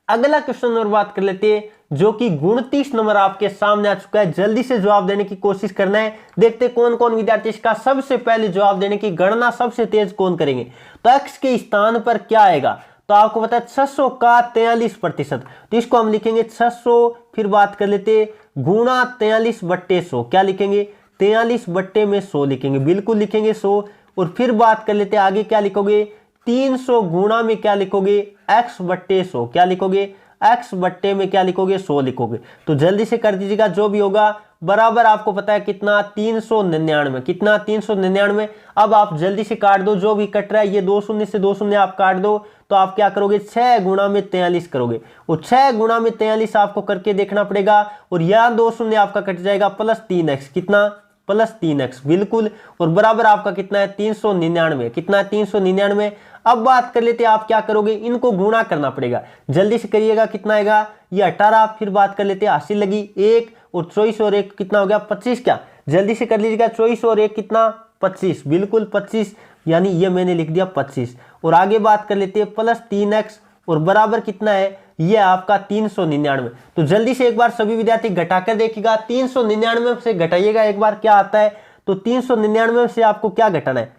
अगला क्वेश्चन नंबर बात कर लेते हैं जो कि 29 नंबर आपके सामने आ चुका है। जल्दी से जवाब देने की कोशिश करना है, देखते कौन कौन विद्यार्थी इसका सबसे पहले जवाब देने की गणना सबसे तेज कौन करेंगे। तो एक्स के स्थान पर क्या आएगा, तो आपको पता है 600 का 43%, तो इसको हम लिखेंगे 600, फिर बात कर लेते गुणा 43 बट्टे 100, क्या लिखेंगे 43 बट्टे में 100 लिखेंगे, बिल्कुल लिखेंगे 100। और फिर बात कर लेते आगे क्या लिखोगे 300 गुणा में क्या लिखोगे x बट्टे 100, क्या लिखोगे x बट्टे में क्या लिखोगे 100 लिखोगे। तो जल्दी से कर दीजिएगा जो भी होगा बराबर आपको पता है कितना 399, कितना 399। अब आप जल्दी से काट दो जो भी कट रहा है, ये 2 शून्य से 2 शून्य आप काट दो। तो आप क्या करोगे 6 गुणा में 43 करोगे, और 6 गुणा में 43 आपको करके देखना पड़ेगा, और यह 2 शून्य आपका कट जाएगा प्लस 3x, कितना प्लस 3x बिल्कुल, और बराबर आपका कितना है 399, कितना है 399। अब बात कर लेते हैं आप क्या करोगे इनको गुणा करना पड़ेगा, जल्दी से करिएगा कितना आएगा ये 18। फिर बात कर लेते हैं हासिल लगी 1, और 24 और 1 कितना हो गया 25, क्या जल्दी से कर लीजिएगा 24 और 1 कितना 25, बिल्कुल 25, यानी ये मैंने लिख दिया 25। और आगे बात कर लेते हैं प्लस 3x और बराबर कितना है ये आपका 399। तो जल्दी से एक बार सभी विद्यार्थी घटाकर देखिएगा, 399 से घटाइएगा एक बार क्या आता है। तो 399 से आपको क्या घटाना है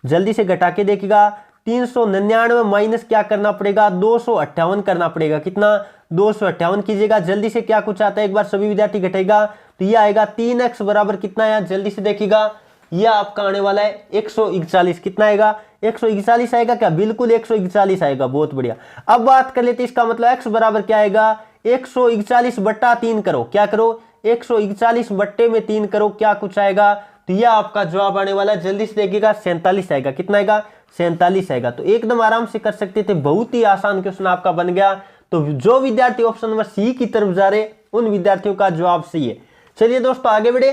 जल्दी से घटा के देखिएगा, 399 माइनस क्या करना पड़ेगा 258 करना पड़ेगा, कितना 258 कीजिएगा। जल्दी से क्या कुछ आता है एक बार सभी विद्यार्थी घटाएगा तो ये आएगा 3x बराबर कितना है जल्दी से देखिएगा, यह आपका आने वाला है 141, कितना आएगा 141 आएगा, क्या बिल्कुल 141 आएगा, बहुत बढ़िया। अब बात कर लेते इसका मतलब x बराबर क्या आएगा 141 बट्टा 3 करो, क्या करो 141 बट्टे में 3 करो, क्या कुछ आएगा। तो यह आपका जवाब आने वाला है जल्दी से देखिएगा 47 आएगा, कितना आएगा 47 आएगा। तो एकदम आराम से कर सकते थे, बहुत ही आसान क्वेश्चन आपका बन गया। तो जो विद्यार्थी ऑप्शन नंबर सी की तरफ जा रहे उन विद्यार्थियों का जवाब सही है। चलिए दोस्तों आगे बढ़े,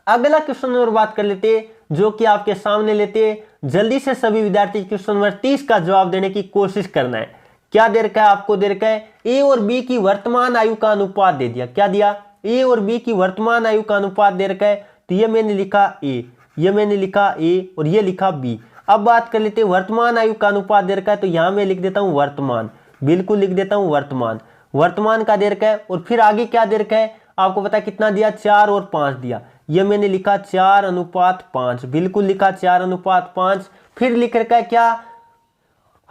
अगला क्वेश्चन नंबर बात कर लेते हैं जो कि आपके सामने लेते हैं। जल्दी से सभी विद्यार्थी क्वेश्चन नंबर 30 का जवाब देने की कोशिश करना है। क्या दे रखा है आपको दे रखा है ए और बी की वर्तमान आयु का अनुपात दे दिया, क्या दिया ए और बी की वर्तमान आयु का अनुपात दे रखा है। तो ये मैंने लिखा ए, ये मैंने लिखा ए और ये लिखा बी। अब बात कर लेते हैं वर्तमान आयु का अनुपात दे रखा है, तो यहां मैं लिख देता हूं वर्तमान, बिल्कुल लिख देता हूं वर्तमान, वर्तमान का दे रखा है। और फिर आगे क्या दे रखा है आपको पता है कितना दिया 4 और 5 दिया, ये मैंने लिखा 4:5, बिल्कुल लिखा 4:5। फिर लिख रखा है क्या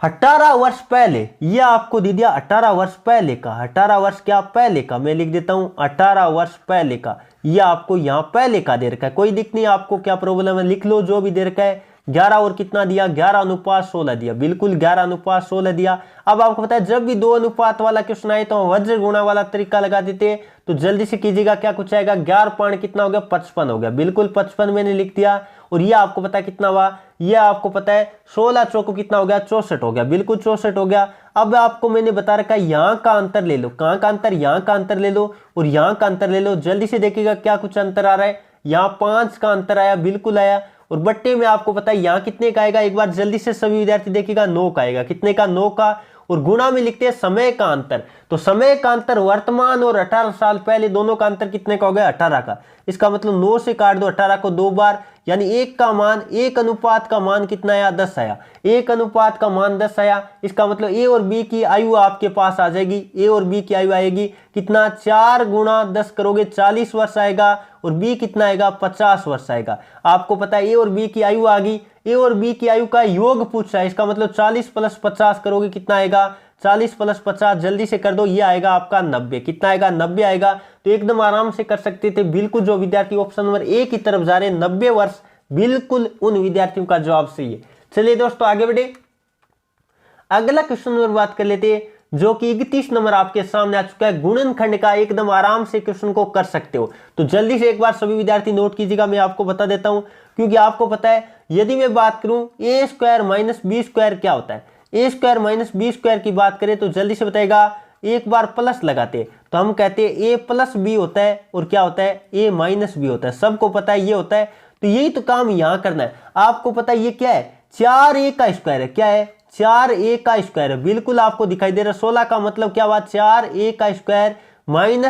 18 वर्ष पहले, ये आपको दे दिया 18 वर्ष पहले का, 18 वर्ष क्या पहले का, मैं लिख देता हूं 18 वर्ष पहले का, ये आपको यहाँ पहले का दे रखा है, कोई दिक्कत नहीं, आपको क्या प्रॉब्लम है, लिख लो जो भी दे रखा है। 11 और कितना दिया, 11:16 दिया, बिल्कुल 11:16 दिया। अब आपको पता है जब भी 2 अनुपात वाला क्वेश्चन आए तो वज्र गुणा वाला तरीका लगा देते हैं। तो जल्दी से कीजिएगा, क्या कुछ आएगा, 11 पॉइंट कितना हो गया, 55 हो गया, बिल्कुल 55 मैंने लिख दिया। और ये आपको पता है कितना हुआ, ये आपको पता है 16 चौको कितना हो गया, 64 हो गया, बिल्कुल 64 हो गया। अब आपको मैंने बता रखा है यहाँ का अंतर ले लो, कहाँ का अंतर, यहाँ का अंतर ले लो और यहाँ का अंतर ले लो। जल्दी से देखिएगा क्या कुछ अंतर आ रहा है, यहाँ 5 का अंतर आया, बिल्कुल आया। और बट्टे में आपको पता है यहाँ कितने का आएगा, एक बार जल्दी से सभी विद्यार्थी देखिएगा, 9 का आएगा, कितने का, 9 का। और गुणा में लिखते हैं समय का अंतर, तो समय का अंतर वर्तमान और 18 साल पहले दोनों का अंतर कितने का हो गया, 18 का। इसका मतलब 9 से काट दो 18 को 2 बार, यानी 1 का मान, 1 अनुपात का मान कितना आया, 10 आया, 1 अनुपात का मान 10 आया। इसका मतलब ए और बी की आयु आपके पास आ जाएगी, ए और बी की आयु आएगी कितना, 4 गुणा 10 करोगे 40 वर्ष आएगा, और बी कितना आएगा, 50 वर्ष आएगा। आपको पता है ए और बी की आयु आ गई, ए और बी की आयु का योग पूछा है, इसका मतलब 40 + 50 करोगे कितना आएगा, 40 + 50 जल्दी से कर दो, ये आएगा आपका 90, कितना आएगा, 90 आएगा। तो एकदम आराम से कर सकते थे, बिल्कुल जो विद्यार्थी ऑप्शन नंबर ए की तरफ जा रहे हैं 90 वर्ष, बिल्कुल उन विद्यार्थियों का जवाब सही है। चलिए दोस्तों आगे बढ़े, अगला क्वेश्चन नंबर बात कर लेते हैं, जो कि 31 नंबर आपके सामने आ चुका है। गुणनखंड का एकदम आराम से क्वेश्चन को कर सकते हो, तो जल्दी से एक बार सभी विद्यार्थी नोट कीजिएगा, मैं आपको बता देता हूं, क्योंकि आपको पता है यदि मैं बात करूं a² - b² क्या होता है, a² - b² की बात करें तो जल्दी से बताएगा, एक बार प्लस लगाते तो हम कहते हैं a + b होता है, और क्या होता है, a - b होता है, सबको पता है ये होता है। तो यही तो काम यहां करना है। आपको पता है ये क्या है, 4a² है, क्या है, 4a² है, बिल्कुल आपको दिखाई दे रहा है। 16 का मतलब क्या हुआ, 4a²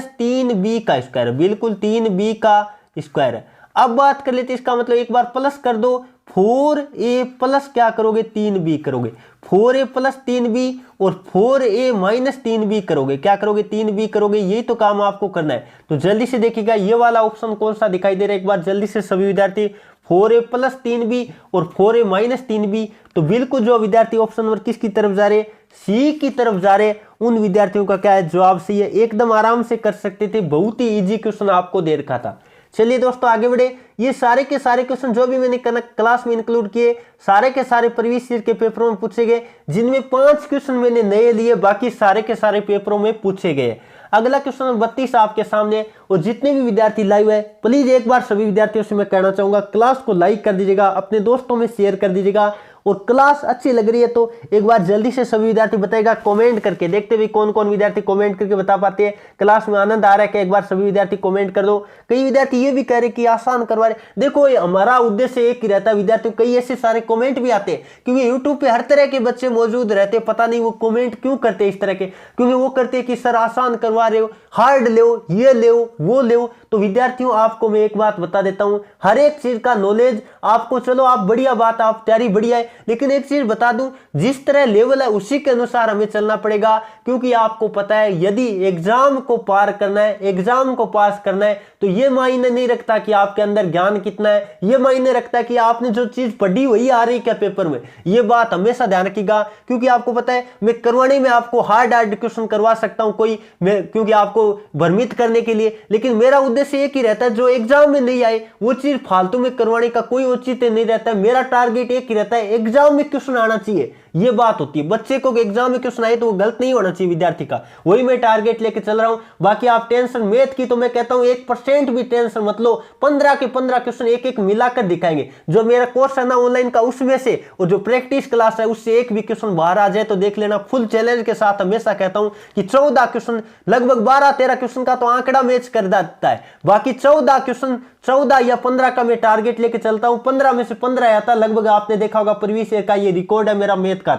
- 3b², बिल्कुल 3b का स्क्वायर है। अब बात कर लेते हैं, इसका मतलब एक बार प्लस कर दो, 4a+ क्या करोगे, 3b करोगे, 4a + 3b और 4a - 3b करोगे, क्या करोगे, 3b करोगे, यही तो काम आपको करना है। तो जल्दी से देखिएगा ये वाला ऑप्शन कौन सा दिखाई दे रहा है, एक बार जल्दी से सभी विद्यार्थी, 4a + 3b और 4a - 3b। तो बिल्कुल जो विद्यार्थी ऑप्शन नंबर किसकी तरफ जा रहे, सी की तरफ जा रहे, उन विद्यार्थियों का क्या है, जवाब सही है। एकदम आराम से कर सकते थे, बहुत ही इजी क्वेश्चन आपको दे रखा था। चलिए दोस्तों आगे बढ़े, ये सारे के सारे क्वेश्चन जो भी मैंने क्लास में इंक्लूड किए, सारे के सारे प्रीवियस ईयर के पेपरों में पूछे गए, जिनमें 5 क्वेश्चन मैंने नए लिए, बाकी सारे के सारे पेपरों में पूछे गए। अगला क्वेश्चन नंबर 32 आपके सामने, और जितने भी विद्यार्थी लाइव है प्लीज एक बार सभी विद्यार्थियों से मैं कहना चाहूंगा, क्लास को लाइक कर दीजिएगा, अपने दोस्तों में शेयर कर दीजिएगा, और क्लास अच्छी लग रही है तो एक बार जल्दी से सभी विद्यार्थी बताएगा कमेंट करके, देखते भी कौन कौन विद्यार्थी कमेंट करके बता पाते हैं क्लास में आनंद आ रहा है क्या, एक बार सभी विद्यार्थी कमेंट कर दो। कई विद्यार्थी ये भी कह रहे कि आसान करवा रहे, देखो ये हमारा उद्देश्य एक ही रहता है विद्यार्थियों, कई ऐसे सारे कमेंट भी आते हैं, क्योंकि यूट्यूब पे हर तरह के बच्चे मौजूद रहते हैं, पता नहीं वो कमेंट क्यों करते हैं इस तरह के, क्योंकि वो करते हैं कि सर आसान करवा रहे हो, हार्ड ले, ये ले, वो ले। तो विद्यार्थियों आपको मैं एक बात बता देता हूं, हर एक चीज का नॉलेज आपको, चलो आप बढ़िया बात, आप तैयारी बढ़िया है, लेकिन एक चीज बता दूं, जिस तरह लेवल है उसी के अनुसार हमें चलना पड़ेगा, क्योंकि आपको पता है यदि एग्जाम को पार करना है, एग्जाम को पास करना है, तो ये मायने नहीं रखता कि आपके अंदर ज्ञान कितना है, ये मायने रखता है कि आपने जो चीज पढ़ी वही आ रही क्या पेपर में। ये बात हमेशा ध्यान रखिएगा, क्योंकि आपको पता है मैं करवाने में आपको हार्ड क्वेश्चन करवा सकता हूं कोई, मैं क्योंकि आपको भ्रमित करने के लिए, लेकिन मेरा उद्देश्य एक ही रहता है, जो एग्जाम में नहीं आए वो चीज फालतू में करवाने का कोई औचित्य नहीं रहता है। मेरा टारगेट एक ही रहता है, एग्जाम में क्वेश्चन आना चाहिए, ये बात होती है। बच्चे को एग्जाम में क्वेश्चन आए तो वो गलत नहीं होना चाहिए विद्यार्थी का, वही मैं टारगेट लेके चल रहा हूं। बाकी आप टेंशन मैथ की तो मैं कहता हूं 1% भी टेंशन मत लो, 15 के 15 क्वेश्चन एक एक मिलाकर दिखाएंगे। जो मेरा कोर्स है ना ऑनलाइन का, उसमें से और जो प्रैक्टिस क्लास है उससे एक भी क्वेश्चन बाहर आ जाए तो देख लेना। फुल चैलेंज के साथ हमेशा कहता हूं कि 14 क्वेश्चन, लगभग 12-13 क्वेश्चन का तो आंकड़ा मैच कर देता है, बाकी 14 क्वेश्चन, 14 या 15 का मैं टारगेट लेके चलता हूं। 15 में से 15 आता लगभग, आपने देखा होगा प्रीवियस ईयर का ये रिकॉर्ड है मेरा मैथ का।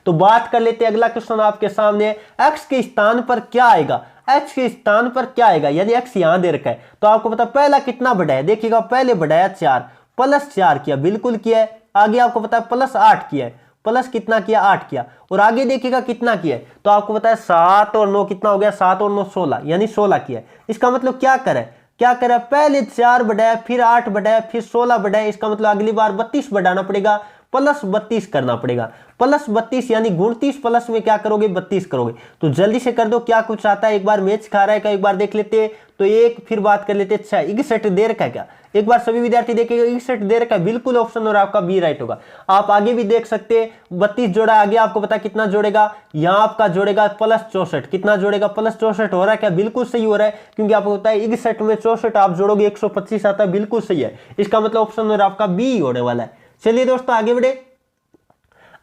तो बात कर लेते हैं, अगला क्वेश्चन आपके सामने, x के स्थान पर क्या आएगा, x के स्थान पर क्या आएगा, यानी x यहां दे रखा है, तो आपको पता पहला कितना बढ़ाया, देखिएगा पहले बढ़ाया 4, +4 किया, बिल्कुल किया है। आगे आपको पता है +8 किया है, प्लस कितना किया, 8 किया, और आगे देखिएगा कितना किया है, तो आपको पता है 7 और 9 कितना हो गया, 7 और 9 16, यानी 16 किया है। इसका मतलब क्या करे, क्या करें, पहले 4 बढ़ाया, फिर 8 बढ़ाया, फिर 16 बढ़ाया, इसका मतलब अगली बार 32 बढ़ाना पड़ेगा। प्लस 32 करना पड़ेगा। प्लस 32 यानी 29 प्लस में क्या करोगे 32 करोगे। तो जल्दी से कर दो, क्या कुछ आता है, एक बार मैच खा रहा है क्या, एक बार देख लेते हैं। तो एक फिर बात कर लेते हैं। अच्छा 61 दे रखा है क्या, एक बार सभी विद्यार्थी देखेंगे 61 दे रखा है, बिल्कुल ऑप्शन और आपका बी राइट होगा। आप आगे भी देख सकते हैं 32 जोड़ा, आगे आपको पता कितना जोड़ेगा, यहां आपका जोड़ेगा प्लस 64, कितना जोड़ेगा प्लस 64 हो रहा है क्या, बिल्कुल सही हो रहा है, क्योंकि आपको पता है 61 में 64 आप जोड़ोगे 125 आता है, बिल्कुल सही है। इसका मतलब ऑप्शन और आपका बी होने वाला है। चलिए दोस्तों आगे बढ़े,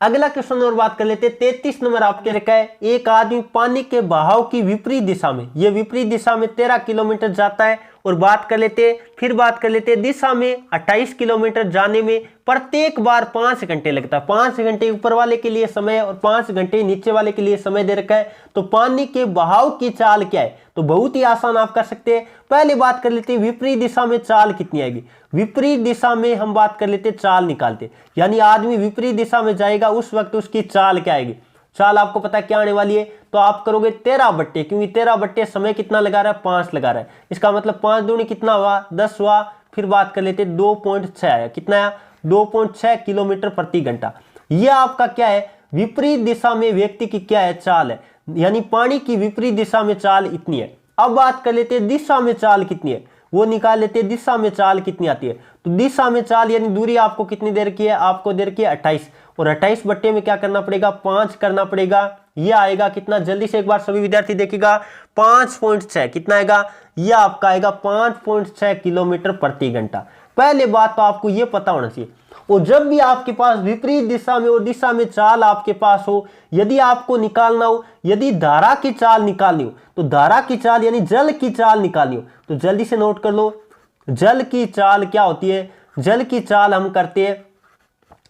अगला क्वेश्चन और बात कर लेते हैं। 33 नंबर आपके रखा है, एक आदमी पानी के बहाव की विपरीत दिशा में, ये विपरीत दिशा में 13 किलोमीटर जाता है। और बात कर लेते हैं, फिर बात कर लेते हैं, दिशा में 28 किलोमीटर जाने में प्रत्येक बार 5 घंटे लगता है। 5 घंटे ऊपर वाले के लिए समय और 5 घंटे नीचे वाले के लिए समय दे रखा है। तो पानी के बहाव की चाल क्या है, तो बहुत ही आसान आप कर सकते हैं। पहले बात कर लेते हैं विपरीत दिशा में चाल कितनी आएगी। विपरीत दिशा में हम बात कर लेते हैं, चाल निकालते, यानी आदमी विपरीत दिशा में जाएगा उस वक्त उसकी चाल क्या आएगी। चाल आपको पता है क्या आने वाली है, तो आप करोगे 13 बट्टे, क्योंकि 13 बट्टे समय कितना लगा रहा है 5 लगा रहा है। इसका मतलब 5 दूनी कितना हुआ 10 हुआ। फिर बात कर लेते 2.6 आया, कितना आया 2.6 किलोमीटर प्रति घंटा। यह आपका क्या है, विपरीत दिशा में व्यक्ति की क्या है चाल है, यानी पानी की विपरीत दिशा में चाल इतनी है। अब बात कर लेते हैं दिशा में चाल कितनी है, वो निकाल लेते हैं। दिशा में चाल कितनी आती है, तो दिशा में चाल यानी दूरी आपको कितनी देर की है, आपको देर की है 28, और 28 बट्टे में क्या करना पड़ेगा 5 करना पड़ेगा। यह आएगा कितना, जल्दी से एक बार सभी विद्यार्थी देखिएगा 5.6 कितना आएगा, यह आपका आएगा 5.6 किलोमीटर प्रति घंटा। पहले बात तो आपको यह पता होना चाहिए, और जब भी आपके पास विपरीत दिशा में और दिशा में चाल आपके पास हो, यदि आपको निकालना हो, यदि धारा की चाल निकालनी हो, तो धारा की चाल यानी जल की चाल निकालनी हो, तो जल्दी से नोट कर लो। जल की चाल क्या होती है, जल की चाल हम करते हैं,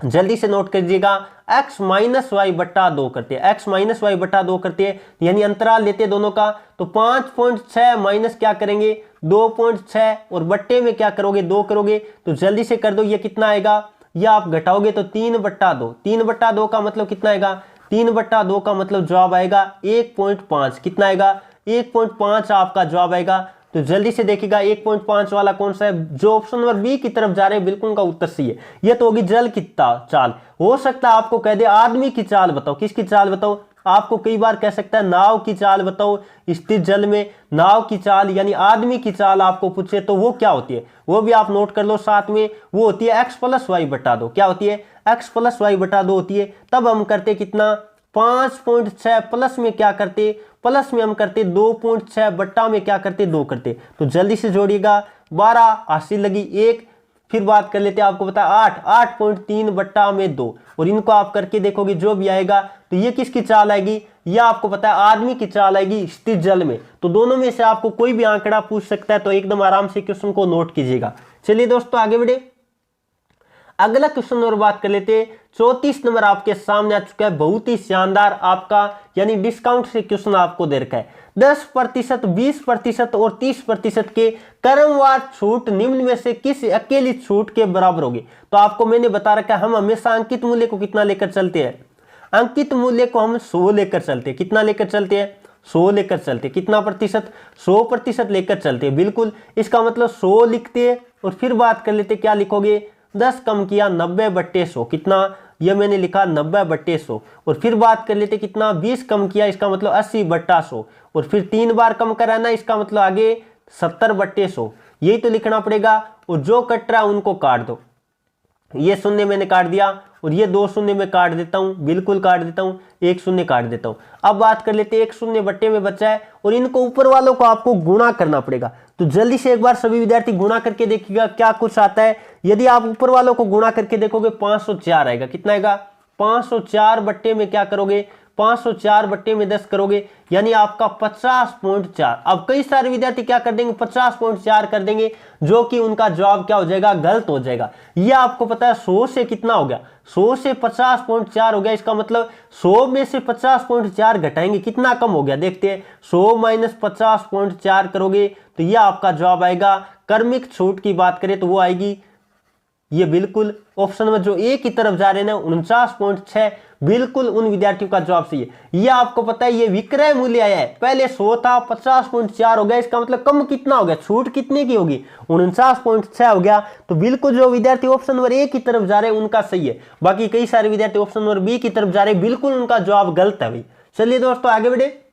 जल्दी से नोट कीजिएगा, x माइनस वाई बट्टा 2 करते हैं, x माइनस वाई बट्टा 2 करते हैं, यानी अंतराल लेते हैं दोनों का। तो 5.6 माइनस क्या करेंगे 2.6, और बट्टे में क्या करोगे 2 करोगे। तो जल्दी से कर दो, ये कितना आएगा, ये आप घटाओगे तो 3/2, 3/2 का मतलब कितना आएगा, 3/2 का मतलब जवाब आएगा 1.5, कितना आएगा 1.5 आपका जवाब आएगा। तो जल्दी से देखिएगा 1.5 वाला कौन सा है, जो ऑप्शन नंबर बी की तरफ जा रहे हैं, बिल्कुल का उत्तर सही है। यह तो होगी जल की चाल। हो सकता है आपको कह दे आदमी की चाल बताओ, किसकी चाल बताओ, आपको कई बार कह सकता है नाव की चाल बताओ, स्थिर जल में नाव की चाल यानी आदमी की चाल आपको पूछे तो वो क्या होती है, वो भी आप नोट कर लो साथ में, वो होती है x प्लस वाई बटा 2। क्या होती है, x प्लस वाई बटा 2 होती है। तब हम करते कितना 5.6 प्लस में क्या करते, प्लस में हम करते 2.6 बट्टा में क्या करते 2 करते। तो जल्दी से जोड़िएगा, 12 80 लगी 1, फिर बात कर लेते हैं, आपको पता है 8.3 बट्टा में 2, और इनको आप करके देखोगे जो भी आएगा तो ये किसकी चाल आएगी, ये आपको पता है आदमी की चाल आएगी स्थिर जल में। तो दोनों में से आपको कोई भी आंकड़ा पूछ सकता है, तो एकदम आराम से क्वेश्चन को नोट कीजिएगा। चलिए दोस्तों आगे बढ़े, अगला क्वेश्चन और बात कर लेते हैं। 34 नंबर आपके सामने आ चुका है, बहुत ही शानदार आपका यानी डिस्काउंट से क्वेश्चन आपको दे रखा है। 10%, 20% और 30% के क्रमवार छूट निम्न में से किस अकेली छूट के बराबर होगी। तो आपको मैंने बता रखा है, हम हमेशा अंकित मूल्य को कितना लेकर चलते हैं, अंकित मूल्य को हम 100 लेकर चलते हैं। कितना लेकर चलते हैं 100 लेकर चलते हैं। कितना प्रतिशत 100% लेकर चलते हैं, बिल्कुल। इसका मतलब 100 लिखते हैं, और फिर बात कर लेते क्या लिखोगे 10 कम किया 90/100, कितना ये मैंने लिखा 90/100, और फिर बात कर लेते कितना 20 कम किया, इसका मतलब 80/100, और फिर 3 बार कम कराना, इसका मतलब आगे 70/100, यही तो लिखना पड़ेगा। और जो कट रहा है उनको काट दो, ये शून्य मैंने काट दिया, और ये 2 शून्य में काट देता हूं, बिल्कुल काट देता हूं, 1 शून्य काट देता हूं। अब बात कर लेते 1 शून्य बट्टे में बचा है, और इनको ऊपर वालों को आपको गुणा करना पड़ेगा। तो जल्दी से एक बार सभी विद्यार्थी गुणा करके देखिएगा क्या कुछ आता है। यदि आप ऊपर वालों को गुणा करके देखोगे 504 आएगा, कितना आएगा 504 बट्टे में क्या करोगे 504 बट्टे में 10 करोगे, यानी आपका 50.4। अब कई सारे विद्यार्थी क्या कर देंगे 50.4 कर देंगे, जो कि उनका जवाब क्या हो जाएगा गलत हो जाएगा। यह आपको पता है 100 से कितना हो गया, 100 से 50.4 हो गया। इसका मतलब 100 में से 50.4 घटाएंगे, कितना कम हो गया देखते हैं, 100 माइनस 50.4 करोगे तो यह आपका जवाब आएगा। क्रमिक छूट की बात करें तो वो आएगी, ये बिल्कुल ऑप्शन में जो ए की तरफ जा रहे हैं ना 49.6 बिल्कुल उन विद्यार्थियों का जवाब सही है। ये आपको पता है ये विक्रय मूल्य आया है, पहले 100 था 50.4 हो गया, इसका मतलब कम कितना हो गया, छूट कितने की होगी 49.6 हो गया। तो बिल्कुल जो विद्यार्थी ऑप्शन नंबर ए की तरफ जा रहे हैं उनका सही है। बाकी कई सारे विद्यार्थी ऑप्शन नंबर बी की तरफ जा रहे हैं, बिल्कुल उनका जवाब गलत है भाई। चलिए दोस्तों आगे बढ़े,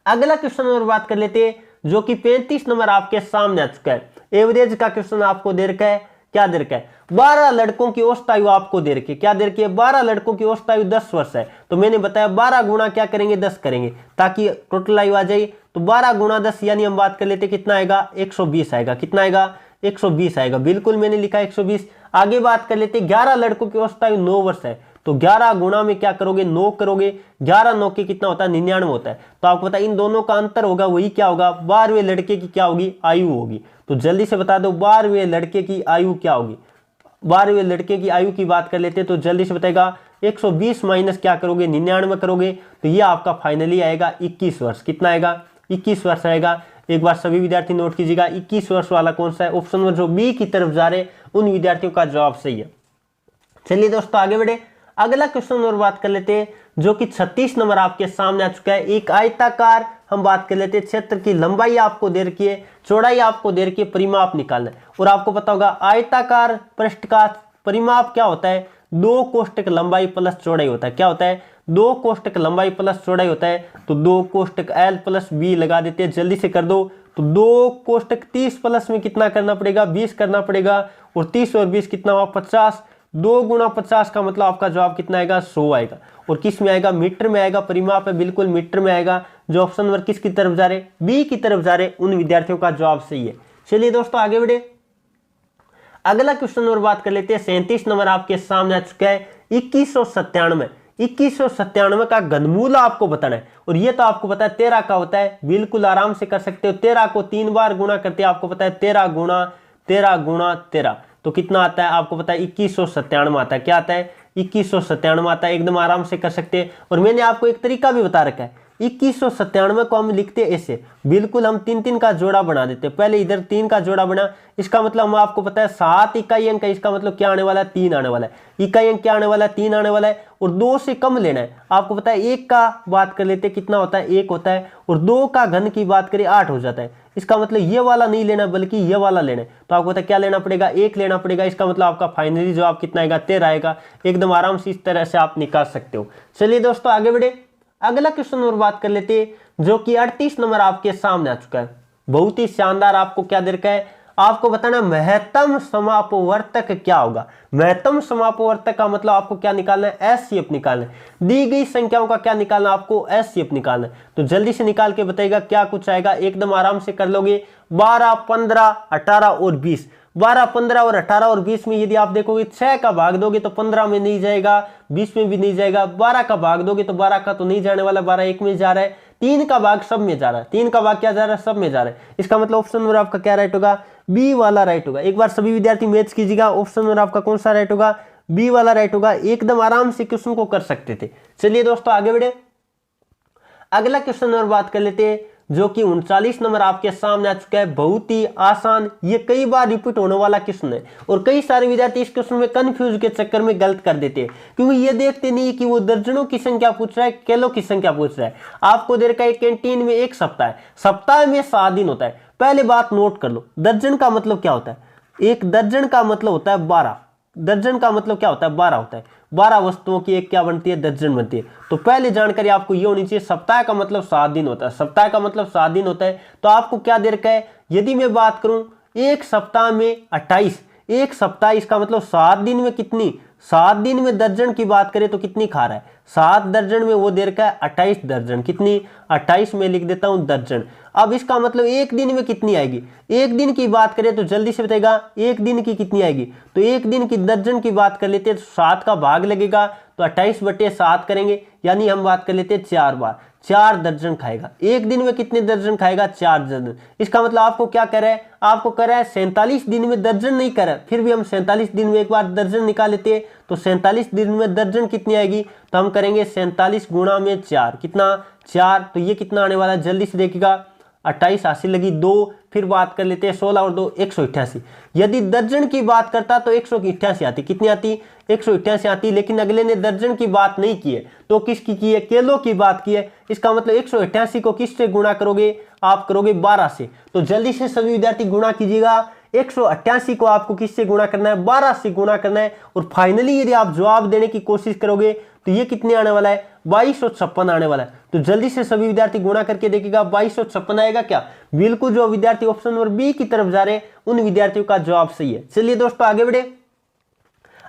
अगला क्वेश्चन नंबर बात कर लेते हैं जो कि 35 नंबर आपके सामने आ चुका है। एवरेज का क्वेश्चन आपको दे रखा है, क्या दे रखा है 12 लड़कों की औसत आयु आपको दे रखी है, क्या दे रखी है 12 लड़कों की औसत आयु 10 वर्ष है। तो मैंने बताया 12 गुणा क्या करेंगे 10 करेंगे ताकि टोटल आयु आ जाए। तो 12 गुणा 10 यानी हम बात कर लेते कितना आएगा 120 आएगा, कितना आएगा 120 आएगा, बिल्कुल मैंने लिखा 120। आगे बात कर लेते 11 लड़कों की औसत आयु 9 वर्ष है, तो 11 गुणा में क्या करोगे 9 करोगे, 11 9 के कितना होता है 99 होता है। तो आपको पता है इन दोनों का अंतर होगा, वही क्या होगा 12वें लड़के की क्या होगी आयु होगी। तो जल्दी से बता दो 12वें लड़के की आयु क्या होगी। 12वें लड़के की आयु की बात कर लेते तो जल्दी से बताएगा 120 माइनस क्या करोगे 99 करोगे, तो ये आपका फाइनली आएगा 21 वर्ष। कितना आएगा 21 वर्ष आएगा। एक बार सभी विद्यार्थी नोट कीजिएगा 21 वर्ष वाला कौन सा है, ऑप्शन नंबर जो बी की तरफ जा रहे उन विद्यार्थियों का जवाब सही है। चलिए दोस्तों आगे बढ़े, अगला क्वेश्चन नंबर बात कर लेते हैं जो कि 36 नंबर आपके सामने आ चुका है। एक आयताकार हम बात कर लेते हैं, क्षेत्र की लंबाई आपको दे रखी है, चौड़ाई आपको दे रखी है, परिमाप निकालना है। और आपको पता होगा आयताकार पृष्ठ का परिमाप क्या होता है 2 कोष्ठक लंबाई प्लस चौड़ाई होता है। क्या होता है 2 कोष्ठक लंबाई प्लस चौड़ाई होता है। तो 2 कोष्ठक L प्लस B लगा देते हैं, जल्दी से कर दो। तो 2 कोष्ठक 30 प्लस में कितना करना पड़ेगा 20 करना पड़ेगा, और 30 और 20 कितना हुआ 50। 2 गुणा 50 का मतलब आपका जवाब कितना आएगा 100 आएगा। और किस में आएगा मीटर में आएगा, परिमाप है बिल्कुल मीटर में आएगा। जो ऑप्शन नंबर किसकी तरफ जा रहे बी की तरफ जा रहे उन विद्यार्थियों का जवाब सही है। चलिए दोस्तों आगे बढ़े, अगला क्वेश्चन नंबर बात कर लेते हैं 37 नंबर आपके सामने आ चुका है। 2197 का घनमूल आपको बताना है, और ये तो आपको पता है 13 का होता है, बिल्कुल आराम से कर सकते हो। 13 को 3 बार गुणा करते हैं, आपको पता है 13 गुणा 13 गुणा 13 तो कितना आता है आपको पता है 2197 आता है। क्या आता है 2197 आता है, एकदम आराम से कर सकते हैं। और मैंने आपको एक तरीका भी बता रखा है, 2197 को हम लिखते ऐसे, बिल्कुल हम 3 का जोड़ा बना देते हैं। पहले इधर 3 का जोड़ा बना, इसका मतलब हम आपको पता है 7 इकाई अंक है, इसका मतलब क्या आने वाला है 3 आने वाला है। इकाई अंक क्या आने वाला है 3 आने वाला है, और 2 से कम लेना है। आपको पता है 1 का बात कर लेते कितना होता है 1 होता है, और 2 का घन की बात करें 8 हो जाता है। इसका मतलब ये वाला नहीं लेना बल्कि ये वाला लेना है। तो आपको पता है क्या लेना पड़ेगा 1 लेना पड़ेगा। इसका मतलब आपका फाइनली जवाब कितना आएगा 13 आएगा। एकदम आराम से इस तरह से आप निकाल सकते हो। चलिए दोस्तों आगे बढ़े, अगला क्वेश्चन नंबर बात कर लेते हैं जो कि 38 नंबर आपके सामने आ चुका है। बहुत ही शानदार आपको क्या दे रखा है, आपको बताना महत्तम समापवर्तक क्या होगा। महत्तम समापवर्तक का मतलब आपको क्या निकालना है एचसीएफ निकालना है। दी गई संख्याओं का क्या निकालना है आपको एचसीएफ निकालना है। तो जल्दी से निकाल के बताइएगा क्या कुछ आएगा, एकदम आराम से कर लोगे। 12 15 18 और 20, 12 15 और 18 और 20 में यदि आप देखोगे 6 का भाग दोगे तो 15 में नहीं जाएगा, 20 में भी नहीं जाएगा। 12 का भाग दोगे तो 12 का तो नहीं जाने वाला, 12 1 में जा रहा है। 3 का भाग सब में जा रहा है, 3 का भाग क्या जा रहा है सब में जा रहा है। इसका मतलब ऑप्शन नंबर आपका क्या राइट होगा बी वाला राइट होगा। एक बार सभी विद्यार्थी मैच कीजिएगा, ऑप्शन नंबर आपका कौन सा राइट होगा बी वाला राइट होगा। एकदम आराम से क्वेश्चन को कर सकते थे। चलिए दोस्तों आगे बढ़े, अगला क्वेश्चन नंबर बात कर लेते हैं जो कि 39 नंबर आपके सामने आ चुका है। बहुत ही आसान, ये कई बार रिपीट होने वाला क्वेश्चन है, और कई सारे विद्यार्थी इस क्वेश्चन में कंफ्यूज के चक्कर में गलत कर देते हैं, क्योंकि ये देखते नहीं कि वो दर्जनों की संख्या पूछ रहा है किलो की संख्या पूछ रहा है। आपको दे रखा है कैंटीन में एक सप्ताह है, सप्ताह में 7 दिन होता है। पहले बात नोट कर लो, दर्जन का मतलब क्या होता है, एक दर्जन का मतलब होता है 12। दर्जन का मतलब क्या होता है 12 होता है। 12 वस्तुओं की एक क्या बनती है दर्जन बनती है। तो पहले जानकारी आपको ये होनी चाहिए, सप्ताह का मतलब 7 दिन होता है। सप्ताह का मतलब 7 दिन होता है। तो आपको क्या दे रखा है, यदि मैं बात करूं एक सप्ताह में 28, एक सप्ताह इसका मतलब 7 दिन में कितनी, 7 दिन में दर्जन की बात करें तो कितनी खा रहा है 7 दर्जन में, वो दे रखा है 28 दर्जन। कितनी 28 में लिख देता हूं दर्जन। अब इसका मतलब एक दिन में कितनी आएगी, एक दिन की बात करें तो जल्दी से बताएगा एक दिन की कितनी आएगी। तो एक दिन की दर्जन की बात कर लेते हैं तो 7 का भाग लगेगा, तो 28/7 करेंगे, यानी हम बात कर लेते हैं 4 बार, 4 दर्जन खाएगा। एक दिन में कितने दर्जन खाएगा 4 दर्जन। इसका मतलब आपको क्या कर रहा है, आपको कर रहा है 47 दिन में दर्जन नहीं कर रहा, फिर भी हम 47 दिन में एक बार दर्जन निकाल लेते हैं। तो 47 दिन में दर्जन कितनी आएगी, तो हम करेंगे 47 गुणा में 4, कितना 4। तो ये कितना आने वाला है जल्दी से देखिएगा, 28 80 लगी 2, फिर बात कर लेते हैं 16 और 2 188। यदि दर्जन की बात करता तो 188 आती। कितनी आती? 188 आती। लेकिन अगले ने दर्जन की बात नहीं की है, तो किसकी की है? केलों की बात की है। इसका मतलब 188 को किससे गुणा करोगे? आप करोगे 12 से। तो जल्दी से सभी विद्यार्थी गुणा कीजिएगा। 188 को आपको किससे गुणा करना है? 12 से गुणा करना है। और फाइनली यदि आप जवाब देने की कोशिश करोगे तो ये कितने आने वाला है? 2256 आने वाला है। तो जल्दी से सभी विद्यार्थी गुणा करके देखिएगा 2256 आएगा क्या? बिल्कुल, जो विद्यार्थी ऑप्शन नंबर बी की तरफ जा रहे हैं उन विद्यार्थियों का जवाब सही है। चलिए दोस्तों आगे बढ़े।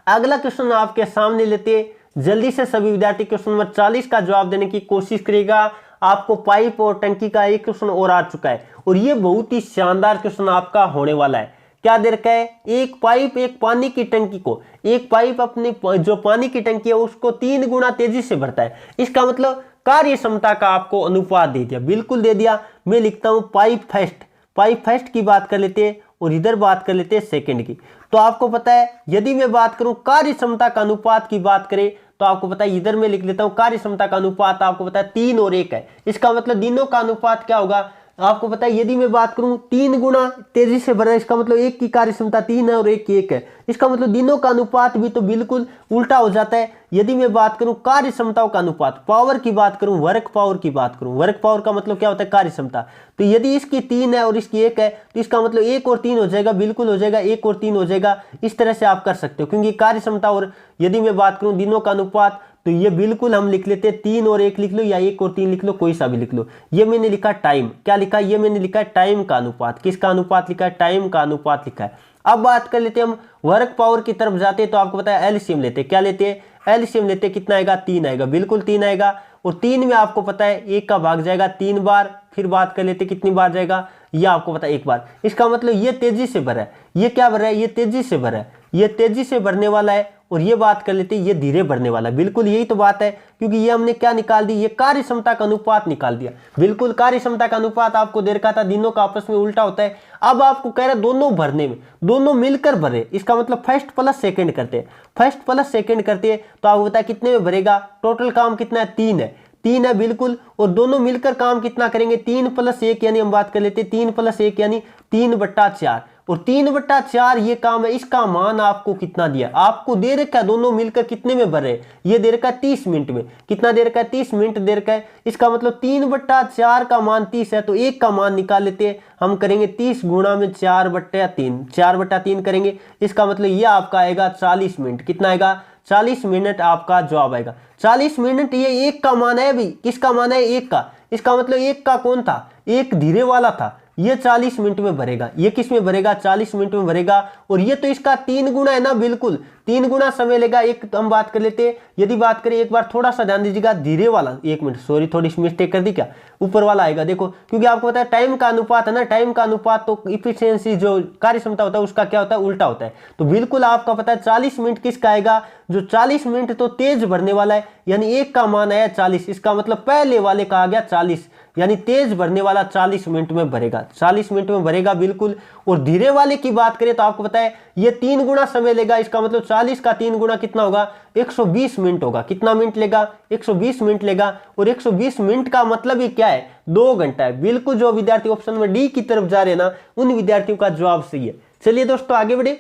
अगला क्वेश्चन आपके सामने लेते हैं। जल्दी से सभी विद्यार्थी क्वेश्चन नंबर 40 का जवाब देने की कोशिश करेगा। आपको पाइप और टंकी का एक क्वेश्चन और आ चुका है और ये बहुत ही शानदार क्वेश्चन आपका होने वाला है। क्या दे रखा है? एक पाइप एक पानी की टंकी को, एक पाइप अपनी जो पानी की टंकी है उसको 3 गुना तेजी से भरता है। इसका मतलब कार्य क्षमता का आपको अनुपात दे दिया। बिल्कुल दे दिया। मैं लिखता हूं पाइप फर्स्ट। पाइप फर्स्ट की बात कर लेते हैं और इधर बात कर लेते हैं सेकंड की। तो आपको पता है यदि मैं बात करूं कार्य क्षमता का अनुपात की बात करें तो आपको पता है इधर मैं लिख लेता हूं कार्य क्षमता का अनुपात आपको पता है 3 और 1 है। इसका मतलब दिनों का अनुपात क्या होगा? आपको पता है यदि मैं बात करूं 3 गुना तेजी से बढ़ रहा है, इसका मतलब 1 की कार्य क्षमता 3 है और 1 की 1 है। इसका मतलब दिनों का अनुपात भी तो बिल्कुल उल्टा हो जाता है। यदि मैं बात करूं कार्य क्षमताओं का अनुपात, पावर की बात करूं, वर्क पावर की बात करूं, वर्क पावर का मतलब क्या होता है? कार्य क्षमता। तो यदि इसकी 3 है और इसकी 1 है तो इसका मतलब 1 और 3 हो जाएगा। बिल्कुल हो जाएगा, 1 और 3 हो जाएगा। इस तरह से आप कर सकते हो, क्योंकि कार्य क्षमता और यदि मैं बात करूं दिनों का अनुपात तो ये बिल्कुल हम लिख लेते हैं 3 और 1 लिख लो या 1 और 3 लिख लो, कोई सा भी लिख लो। ये मैंने लिखा टाइम। क्या लिखा? ये मैंने लिखा है टाइम का अनुपात। किसका अनुपात लिखा है? टाइम का अनुपात लिखा है। अब बात कर लेते हैं हम वर्क पावर की तरफ जाते हैं तो आपको पता है एलसीएम लेते हैं। क्या लेते हैं? एलसीएम लेते हैं। कितना आएगा? 3 आएगा। बिल्कुल 3 आएगा। और 3 में आपको पता है 1 का भाग जाएगा 3 बार। फिर बात कर लेते कितनी बार जाएगा? ये आपको पता है 1 बार। इसका मतलब ये तेजी से भरा है। ये क्या भर रहा है? ये तेजी से भरा है। ये तेजी से भरने वाला है। और ये बात कर लेते हैं ये धीरे बढ़ने वाला। बिल्कुल यही तो बात है, क्योंकि ये हमने क्या निकाल दी? ये कार्य क्षमता का अनुपात निकाल दिया। बिल्कुल कार्य क्षमता का अनुपात आपको दे रखा था, दिनों का आपस में उल्टा होता है। अब आपको कह रहा है दोनों भरने में, दोनों मिलकर भरे। इसका मतलब फर्स्ट प्लस सेकंड करते हैं। फर्स्ट प्लस सेकंड करते हैं तो आपको बताया कितने में भरेगा? टोटल काम कितना है? 3 है। 3 है बिल्कुल। और दोनों मिलकर काम कितना करेंगे? 3 + 1 यानी हम बात कर लेते हैं 3 + 1 यानी 3/4। और 3/4 ये काम है। इसका मान आपको कितना दिया? आपको दे रखा है दोनों मिलकर कितने में भर रहे हैं? ये दे रखा है 30 मिनट में। कितना दे रखा है? 30 मिनट दे रखा है। इसका मतलब 3/4 का मान 30 है तो 1 का मान निकाल लेते हैं। हम करेंगे 30 गुणा में 4/3, 4/3 करेंगे। इसका मतलब ये आपका आएगा 40 मिनट। कितना आएगा? 40 मिनट आपका जवाब आएगा। 40 मिनट। ये 1 का मान है। अभी किसका मान है? 1 का। इसका मतलब 1 का कौन था? 1 धीरे वाला था। ये 40 मिनट में भरेगा। ये किस में भरेगा? 40 मिनट में भरेगा। और ये तो इसका 3 गुना है ना। बिल्कुल 3 गुना समय लेगा। एक हम बात कर लेते हैं, यदि बात करें एक बार थोड़ा सा ध्यान दीजिएगा, धीरे वाला 1 मिनट, सॉरी थोड़ी सी मिस्टेक कर दी क्या, ऊपर वाला आएगा देखो, क्योंकि आपको पता है टाइम का अनुपात है ना। टाइम का अनुपात तो इफिशियंसी जो कार्य क्षमता होता है उसका क्या होता है? उल्टा होता है। तो बिल्कुल आपका पता है 40 मिनट किसका आएगा? जो 40 मिनट तो तेज भरने वाला है, यानी 1 का मान आया 40। इसका मतलब पहले वाले का आ गया 40, यानी तेज भरने वाला 40 मिनट में भरेगा। 40 मिनट में भरेगा बिल्कुल। और धीरे वाले की बात करें तो आपको पता है ये 3 गुना समय लेगा। इसका मतलब 40 का 3 गुना कितना होगा? 120 मिनट होगा। कितना मिनट लेगा? 120 मिनट लेगा। और 120 मिनट का मतलब ही क्या है? 2 घंटा है। बिल्कुल जो विद्यार्थी ऑप्शन में डी की तरफ जा रहे हैं ना, उन विद्यार्थियों का जवाब सही है। चलिए दोस्तों आगे बढ़े।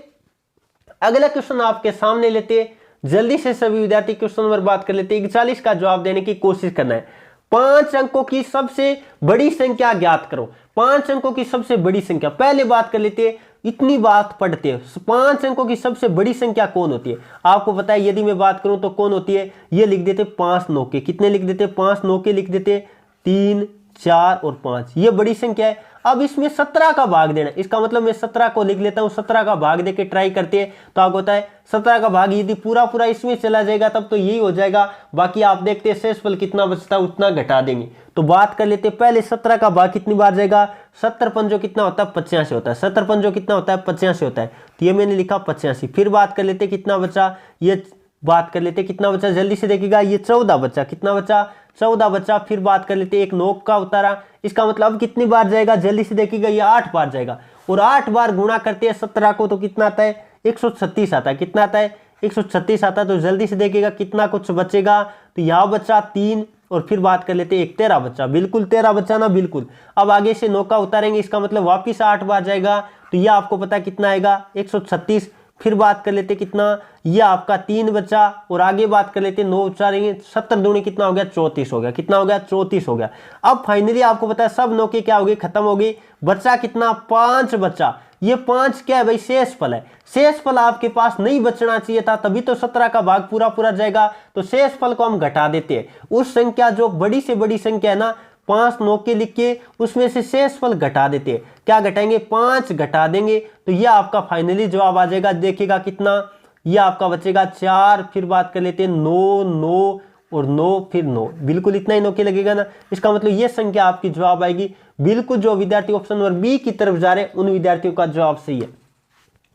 अगला क्वेश्चन आपके सामने लेते हैं। जल्दी से सभी विद्यार्थी क्वेश्चन नंबर बात कर लेते हैं। 41 का जवाब देने की कोशिश करना है। 5 अंकों की सबसे बड़ी संख्या ज्ञात करो। 5 अंकों की सबसे बड़ी संख्या। पहले बात कर लेते हैं, इतनी बात पढ़ते हैं, 5 अंकों की सबसे बड़ी संख्या कौन होती है? आपको पता है यदि मैं बात करूं तो कौन होती है? ये लिख देते 5 नौके। कितने लिख देते? 5 नौके लिख देते। 3, 4 और 5 ये बड़ी संख्या है। अब इसमें 17 का भाग देना। इसका मतलब मैं 17 को लिख लेता हूं। 17 का भाग देके ट्राई करते हैं तो आपको होता है 17 का भाग यदि पूरा पूरा इसमें चला जाएगा तब तो यही हो जाएगा। बाकी आप देखते हैं शेषफल कितना बचता है उतना घटा देंगे। तो बात कर लेते हैं पहले 17 का भाग कितनी बार जाएगा? 70 पंजों कितना होता है? 85 होता है। 70 पंजों कितना होता है? 85 होता है। तो ये मैंने लिखा 85। फिर बात कर लेते कितना बचा? ये बात कर लेते कितना बचा, जल्दी से देखिएगा। ये 14 बचा। कितना बचा? 14 बचा। फिर बात कर लेते एक नोक का उतारा। इसका मतलब कितनी बार जाएगा? जल्दी से देखिएगा, ये 8 बार जाएगा। और 8 बार गुणा करते हैं 17 को तो कितना आता है? 136 आता है। कितना आता है? 136 आता है। तो जल्दी से देखिएगा कितना कुछ बचेगा। तो यहाँ बचा 3 और फिर बात कर लेते हैं एक 13 बच्चा, बिल्कुल 13 बच्चा ना, बिल्कुल। अब आगे से 9 का उतारेंगे, इसका मतलब वापिस 8 बार जाएगा, तो यह आपको पता कितना आएगा 136। फिर बात कर लेते कितना, यह आपका 3 बचा, और आगे बात कर लेते 9 उचारेंगे, 70 दूनी कितना हो गया 34 हो गया, कितना हो गया 34 हो गया। अब फाइनली आपको पता है सब 9 के क्या हो गए, खत्म हो गई, बचा कितना 5 बचा। ये 5 क्या है भाई, शेषफल है। शेषफल आपके पास नहीं बचना चाहिए था, तभी तो 17 का भाग पूरा पूरा जाएगा। तो शेषफल को हम घटा देते हैं, उस संख्या जो बड़ी से बड़ी संख्या है ना 5 9 के लिख के उसमें से शेषफल घटा देते हैं। क्या घटाएंगे, 5 घटा देंगे, तो यह आपका फाइनली जवाब आ जाएगा। देखिएगा कितना, यह आपका बचेगा 4। फिर बात कर लेते हैं 9 9 और 9 फिर 9, बिल्कुल इतना ही 9 के लगेगा ना। इसका मतलब यह संख्या आपकी जवाब आएगी। बिल्कुल जो विद्यार्थी ऑप्शन नंबर बी की तरफ जा रहे हैं उन विद्यार्थियों का जवाब सही है।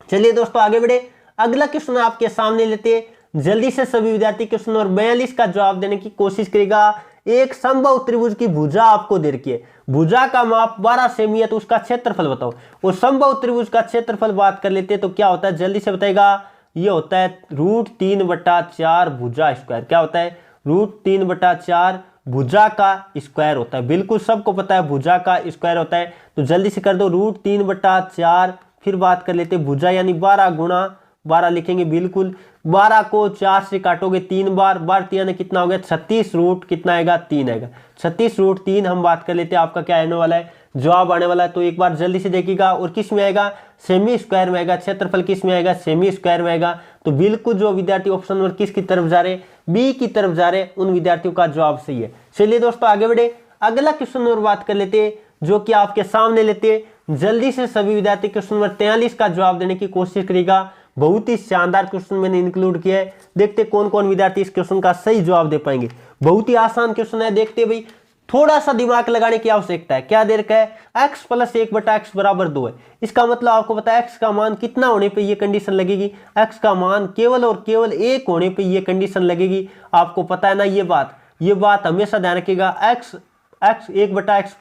चलिए दोस्तों आगे बढ़े, अगला क्वेश्चन आपके सामने लेते हैं। जल्दी से सभी विद्यार्थी क्वेश्चन नंबर 42 का जवाब देने की कोशिश करेगा। एक समबाहु त्रिभुज की भुजा आपको दे रखी है, भुजा का माप 12 सेमी है, तो उसका क्षेत्रफल बताओ। और समबाहु त्रिभुज का क्षेत्रफल बात कर लेते हैं, तो क्या होता है जल्दी से बताएगा। ये होता है √3/4 भुजा स्क्वायर। क्या होता है, √3/4 भुजा का स्क्वायर होता है। बिल्कुल सबको पता है भुजा का स्क्वायर होता है, तो जल्दी से कर दो √3/4। फिर बात कर लेते हैं भुजा यानी 12 गुणा 12 लिखेंगे, बिल्कुल 12 को 4 से काटोगे 3 बार, 3 कितना हो गया 36, रूट कितना आएगा 3 आएगा, 36√3। हम बात कर लेते हैं आपका क्या आने वाला है, जवाब आने वाला है। तो एक बार जल्दी से देखिएगा, और किस में आएगा, सेमी स्क्वायर में आएगा। क्षेत्रफल किस में आएगा, सेमी स्क्वायर में आएगा। तो बिल्कुल जो विद्यार्थी ऑप्शन नंबर किस की तरफ जा रहे, बी की तरफ जा रहे, उन विद्यार्थियों का जवाब सही है। चलिए दोस्तों आगे बढ़े, अगला क्वेश्चन नंबर बात कर लेते हैं, जो कि आपके सामने लेते हैं। जल्दी से सभी विद्यार्थी क्वेश्चन नंबर 43 का जवाब देने की कोशिश करेगा। बहुत ही शानदार क्वेश्चन मैंने इंक्लूड किया है, देखते कौन कौन विद्यार्थी इस क्वेश्चन का सही जवाब दे पाएंगे। बहुत ही आसान क्वेश्चन है, देखते भाई, थोड़ा सा दिमाग लगाने की आवश्यकता है। क्या दे रखा है, x + 1/x = 2 है। इसका मतलब आपको पता है x का मान कितना होने पे ये कंडीशन लगेगी, x का मान केवल और केवल 1 होने पे ये कंडीशन लगेगी। आपको पता है ना ये बात हमेशा ध्यान रखिएगा। x 1/x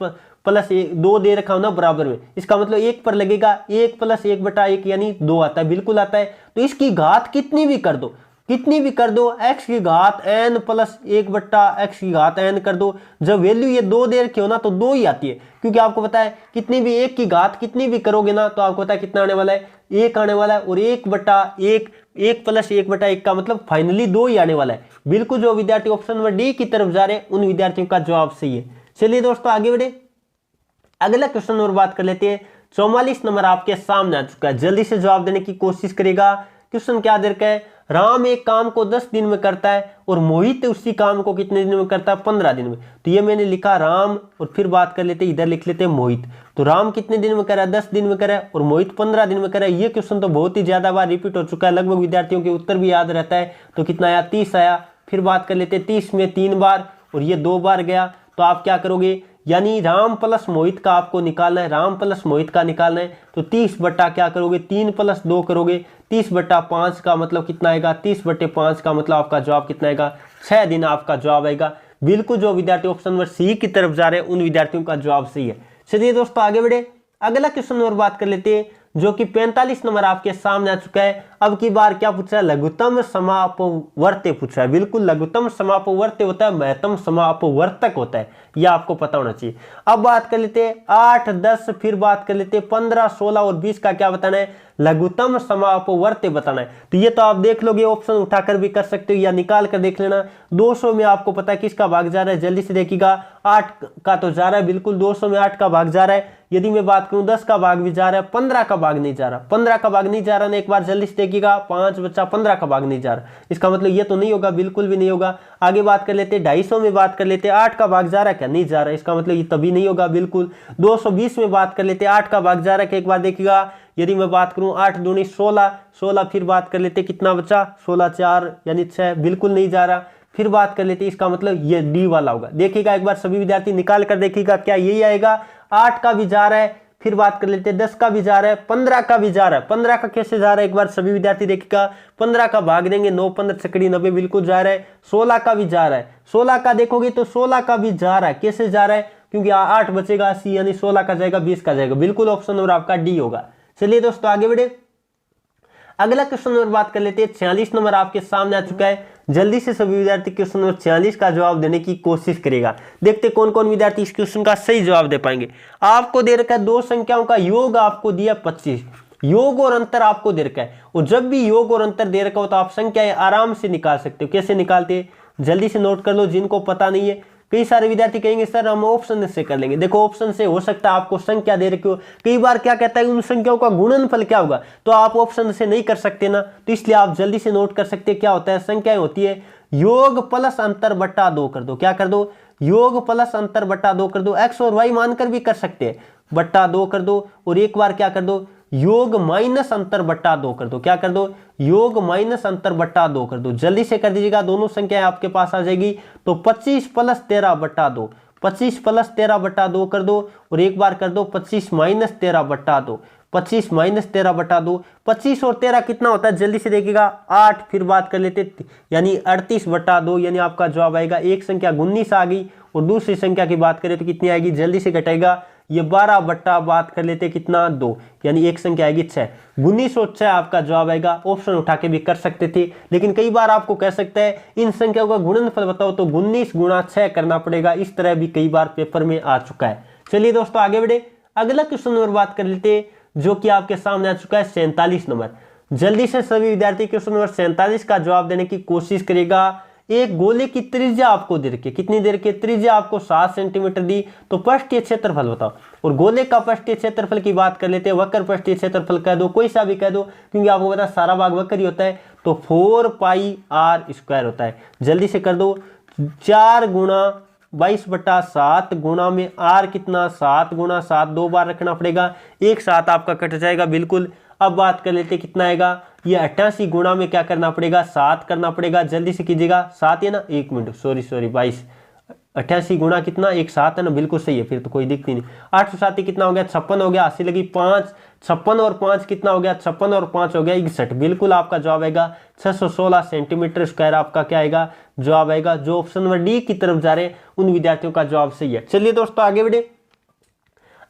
+ 2 दे रखा हो ना बराबर में, इसका मतलब 1 पर लगेगा 1 + 1/1 यानी 2 आता है, बिल्कुल आता है। तो इसकी घात कितनी भी कर दो, x की घात n + 1/x की घात n कर दो। जब वैल्यू ये 2 दे रखी हो ना तो 2 ही आती है, क्योंकि आपको पता है कितनी भी 1 की घात कितनी भी करोगे ना तो आपको पता है कितना आने वाला है, 1 आने वाला है। और 1/1 1 + 1/1 का मतलब फाइनली 2 ही आने वाला है। बिल्कुल जो विद्यार्थी ऑप्शन नंबर डी की तरफ जा रहे हैं उन विद्यार्थियों का जवाब सही है। चलिए दोस्तों आगे बढ़े, अगला क्वेश्चन नंबर बात कर लेते हैं। 44 नंबर आपके सामने आ चुका है, जल्दी से जवाब देने की कोशिश करेगा। क्वेश्चन क्या दे रखा है, राम एक काम को 10 दिन में करता है और मोहित उसी काम को कितने दिन में करता है, 15 दिन में। तो ये मैंने लिखा राम, और फिर बात कर लेते हैं इधर लिख लेते हैं मोहित। तो राम कितने दिन में करा है, 10 दिन में करा है, और मोहित 15 दिन में करा है। ये क्वेश्चन तो बहुत ही ज्यादा बार रिपीट हो चुका है, लगभग विद्यार्थियों के उत्तर भी याद रहता है। तो कितना आया, 30 आया। फिर बात कर लेते हैं 30 में 3 बार और ये 2 बार गया। तो आप क्या करोगे, यानी राम प्लस मोहित का आपको निकालना है, राम प्लस मोहित का निकालना है। तो 30 बट्टा क्या करोगे, 3 + 2 करोगे, 30/5 का मतलब कितना आएगा, 30/5 का मतलब आपका जवाब कितना आएगा, 6 दिन आपका जवाब आएगा। बिल्कुल जो विद्यार्थी ऑप्शन नंबर सी की तरफ जा रहे हैं उन विद्यार्थियों का जवाब सही है। चलिए दोस्तों आगे बढ़े, अगला क्वेश्चन नंबर बात कर लेते हैं, जो कि 45 नंबर आपके सामने आ चुका है। अब की बार क्या पूछा है, लघुत्तम समापवर्त्य पूछा है। बिल्कुल लघुत्तम समापवर्त्य होता है, महत्तम समापवर्तक होता है, यह आपको पता होना चाहिए। अब बात कर लेते हैं 8 10, फिर बात कर लेते हैं 15 16 और 20 का क्या बताना है, लघुत्तम समापवर्त्य बताना है। तो ये तो आप देख लोगे, ऑप्शन उठाकर भी कर सकते हो या निकाल कर देख लेना। 200 में आपको पता है किसका भाग जा रहा है, जल्दी से देखिएगा, 8 का तो जा रहा है, बिल्कुल 200 में 8 का भाग जा रहा है। यदि मैं बात करूं 10 का भाग भी जा रहा है, 15 का भाग नहीं जा रहा, 15 का भाग नहीं जा रहा ना, एक बार जल्दी से देखिएगा, 5 बच्चा 15 का भाग नहीं जा रहा। इसका मतलब ये तो नहीं होगा, बिल्कुल भी नहीं होगा। आगे बात कर लेते 250 में बात कर लेते 8 का भाग जा रहा है क्या, नहीं जा रहा, इसका मतलब ये तभी नहीं होगा, बिल्कुल। 220 में बात कर लेते 8 का भाग जा रहा है क्या, एक बार देखिएगा। यदि मैं बात करूं 8 दूनी 16 16, फिर बात कर लेते कितना बचा, 16 4 यानी 6, बिल्कुल नहीं जा रहा। फिर बात कर लेते, इसका मतलब ये डी वाला होगा। देखिएगा एक बार सभी विद्यार्थी निकाल कर देखिएगा, क्या यही आएगा, 8 का भी जा रहा है। फिर बात कर लेते 10 का भी जा रहा है, 15 का भी जा रहा है। 15 का कैसे जा रहा है, एक बार सभी विद्यार्थी देखिएगा, 15 का भाग देंगे 9 15 छकड़ी 90, बिल्कुल जा रहा है। 16 का भी जा रहा है, 16 का देखोगे तो 16 का भी जा रहा है, कैसे जा रहा है, क्योंकि 8 बचेगा, सी यानी 16 का जाएगा, 20 का जाएगा, बिल्कुल ऑप्शन नंबर आपका डी होगा। चलिए दोस्तों आगे बढ़े, अगला क्वेश्चन नंबर बात कर लेते हैं। 46 नंबर आपके सामने आ चुका है। जल्दी से सभी विद्यार्थी क्वेश्चन नंबर 46 का जवाब देने की कोशिश करेगा। देखते कौन कौन विद्यार्थी इस क्वेश्चन का सही जवाब दे पाएंगे। आपको दे रखा है दो संख्याओं का योग, आपको दिया 25, योग और अंतर आपको दे रखा है। और जब भी योग और अंतर दे रखा हो तो आप संख्याएं आराम से निकाल सकते हो। कैसे निकालते हैं जल्दी से नोट कर लो, जिनको पता नहीं है। कई सारे विद्यार्थी कहेंगे सर हम ऑप्शन से कर लेंगे। देखो ऑप्शन से हो सकता है आपको संख्या दे रखी हो, कई बार क्या कहता है उन संख्याओं का गुणनफल क्या होगा, तो आप ऑप्शन से नहीं कर सकते ना, तो इसलिए आप जल्दी से नोट कर सकते हैं। क्या होता है, संख्याएं होती है योग प्लस अंतर बट्टा 2 कर दो। क्या कर दो, योग प्लस अंतर बट्टा 2 कर दो। एक्स और वाई मानकर भी कर सकते हैं, बट्टा 2 कर दो। और एक बार क्या कर दो, योग माइनस अंतर बट्टा 2 कर दो। क्या कर दो, योग माइनस अंतर बट्टा 2 कर दो। जल्दी से कर दीजिएगा, दोनों संख्याएं आपके पास आ जाएगी। तो 25 प्लस 13 बट्टा 2, 25 प्लस 13 बट्टा 2 कर दो। और एक बार कर दो 25 माइनस 13 बट्टा 2, 25 माइनस 13 बट्टा 2। 25 और 13 कितना होता है जल्दी से देखिएगा 8। फिर बात कर लेते यानी 38 बट्टा 2, यानी आपका जवाब आएगा। एक संख्या 19 आ गई और दूसरी संख्या की बात करें तो कितनी आएगी, जल्दी से घटेगा ये 12 बट्टा बात कर लेते कितना 2, यानी एक संख्या आएगी 6। 19 और 6 आपका जवाब आएगा। ऑप्शन उठा के भी कर सकते थे, लेकिन कई बार आपको कह सकता है इन संख्याओं का गुणनफल बताओ, तो 19 गुणा 6 करना पड़ेगा। इस तरह भी कई बार पेपर में आ चुका है। चलिए दोस्तों आगे बढ़े, अगला क्वेश्चन नंबर बात कर लेते जो कि आपके सामने आ चुका है 47 नंबर। जल्दी से सभी विद्यार्थी क्वेश्चन नंबर 47 का जवाब देने की कोशिश करेगा। एक गोले की त्रिज्या आपको दे रखी है, कितनी दे रखी है, त्रिज्या आपको 7 सेंटीमीटर दी। तो पृष्ठीय क्षेत्रफल बताओ। और गोले का पृष्ठीय क्षेत्रफल की बात कर लेते हैं, वक्र पृष्ठीय क्षेत्रफल कह दो, कोई सा भी कह दो, क्योंकि आपको पता है सारा भाग वक्र ही होता है। तो 4 पाई r स्क्वायर होता है। जल्दी से कर दो, 4 गुणा 22 बटा 7 गुणा में r कितना, 7 गुणा 7, 2 बार रखना पड़ेगा, एक साथ आपका कट जाएगा बिल्कुल। अब बात कर लेते कितना आएगा, ये 88 गुणा में क्या करना पड़ेगा, 7 करना पड़ेगा। जल्दी से कीजिएगा, 7 है ना, एक मिनट सॉरी 22, 88 गुणा कितना, एक 7 है ना, बिल्कुल सही है, फिर तो कोई दिक्कत नहीं। 8 7 कितना हो गया, 56 हो गया, 80 लगी 5, 56 और 5 कितना हो गया, 56 और 5 हो गया 61। बिल्कुल आपका जवाब आएगा 616 सेंटीमीटर स्क्वायर आपका क्या आएगा, जवाब आएगा। जो ऑप्शन नंबर डी की तरफ जा रहे हैं उन विद्यार्थियों का जवाब सही है। चलिए दोस्तों आगे बढ़े,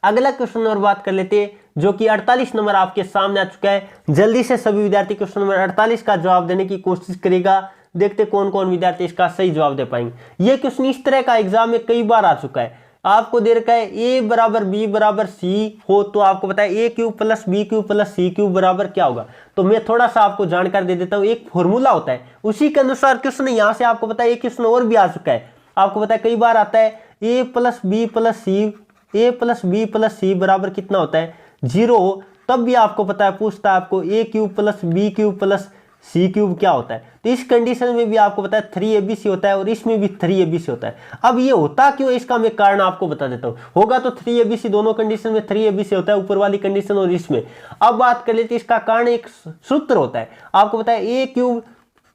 अगला क्वेश्चन नंबर बात कर लेते हैं जो कि 48 नंबर आपके सामने आ चुका है। जल्दी से सभी विद्यार्थी क्वेश्चन नंबर 48 का जवाब देने की कोशिश करेगा। देखते कौन कौन विद्यार्थी इसका सही जवाब दे पाएंगे। यह क्वेश्चन इस तरह का एग्जाम में कई बार आ चुका है। आपको दे रखा है a बराबर b बराबर c हो, तो आपको पता है a cube plus b cube plus c cube बराबर क्या होगा। तो मैं थोड़ा सा आपको जानकारी दे देता हूँ। एक फॉर्मूला होता है, उसी के अनुसार क्वेश्चन यहाँ से आपको पता है एक क्वेश्चन और भी आ चुका है। आपको पता है कई बार आता है a plus b plus c, a plus b plus c बराबर कितना होता है, 0 हो, तब भी आपको पता है पूछता है आपको a cube plus b cube plus c cube क्या होता है। तो इस कंडीशन में भी आपको पता है 3abc होता है और इसमें भी 3abc होता है। अब ये होता क्यों, इसका मैं कारण आपको बता देता हूँ। होगा तो 3abc, दोनों कंडीशन में 3abc होता है, ऊपर वाली कंडीशन और इसमें। अब बात कर लेते हैं इसका कारण, एक सूत्र होता है। आपको पता है a cube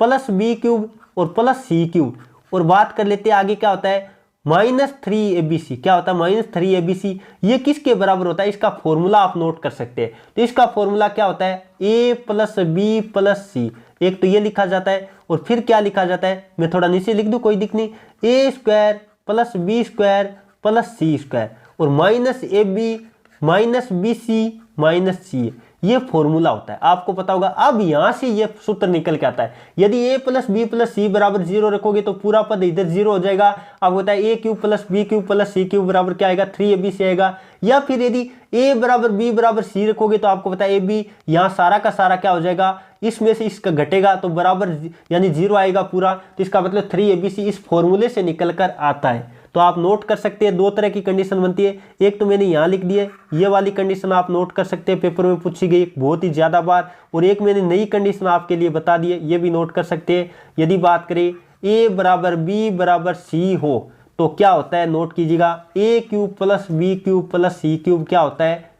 plus b cube और प्लस c क्यूब। और बात कर लेते हैं आगे क्या होता है, -3abc। क्या होता है, -3abc। ये किसके बराबर होता है, इसका फॉर्मूला आप नोट कर सकते हैं। तो इसका फॉर्मूला क्या होता है, a प्लस बी प्लस सी। एक तो ये लिखा जाता है और फिर क्या लिखा जाता है, मैं थोड़ा नीचे लिख दूं कोई दिक्कत नहीं, a square plus B square plus C square और minus A B minus B C minus C. ये फॉर्मूला होता है, आपको पता होगा। अब यहां से ये सूत्र निकल के आता है। यदि a प्लस बी प्लस सी बराबर 0 रखोगे तो पूरा पद इधर 0 हो जाएगा। अब होता है a cube plus B cube plus C cube बराबर क्या आएगा, 3abc आएगा। या फिर यदि a बराबर b बराबर c रखोगे तो आपको पता है ab यहाँ सारा का सारा क्या हो जाएगा, इसमें से इसका घटेगा तो बराबर यानी 0 आएगा पूरा। तो इसका मतलब 3abc इस फॉर्मूले से निकल कर आता है। तो आप नोट कर सकते हैं, दो तरह की कंडीशन बनती है। एक तो मैंने यहाँ लिख दी है, ये वाली कंडीशन आप नोट कर सकते हैं, पेपर में पूछी गई बहुत ही ज़्यादा बार। और एक मैंने नई कंडीशन आपके लिए बता दी है, ये भी नोट कर सकते हैं। यदि बात करें a बराबर b बराबर c हो तो क्या होता है, नोट कीजिएगा, a cube plus B cube plus C cube क्या होता है,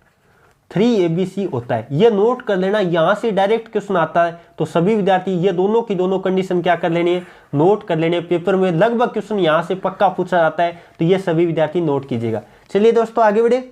3abc होता है। ये नोट कर लेना, यहाँ से डायरेक्ट क्वेश्चन आता है। तो सभी विद्यार्थी ये दोनों की दोनों कंडीशन क्या कर लेनी है, नोट कर लेने। पेपर में लगभग क्वेश्चन यहाँ से पक्का पूछा जाता है, तो ये सभी विद्यार्थी नोट कीजिएगा। चलिए दोस्तों आगे बढ़े,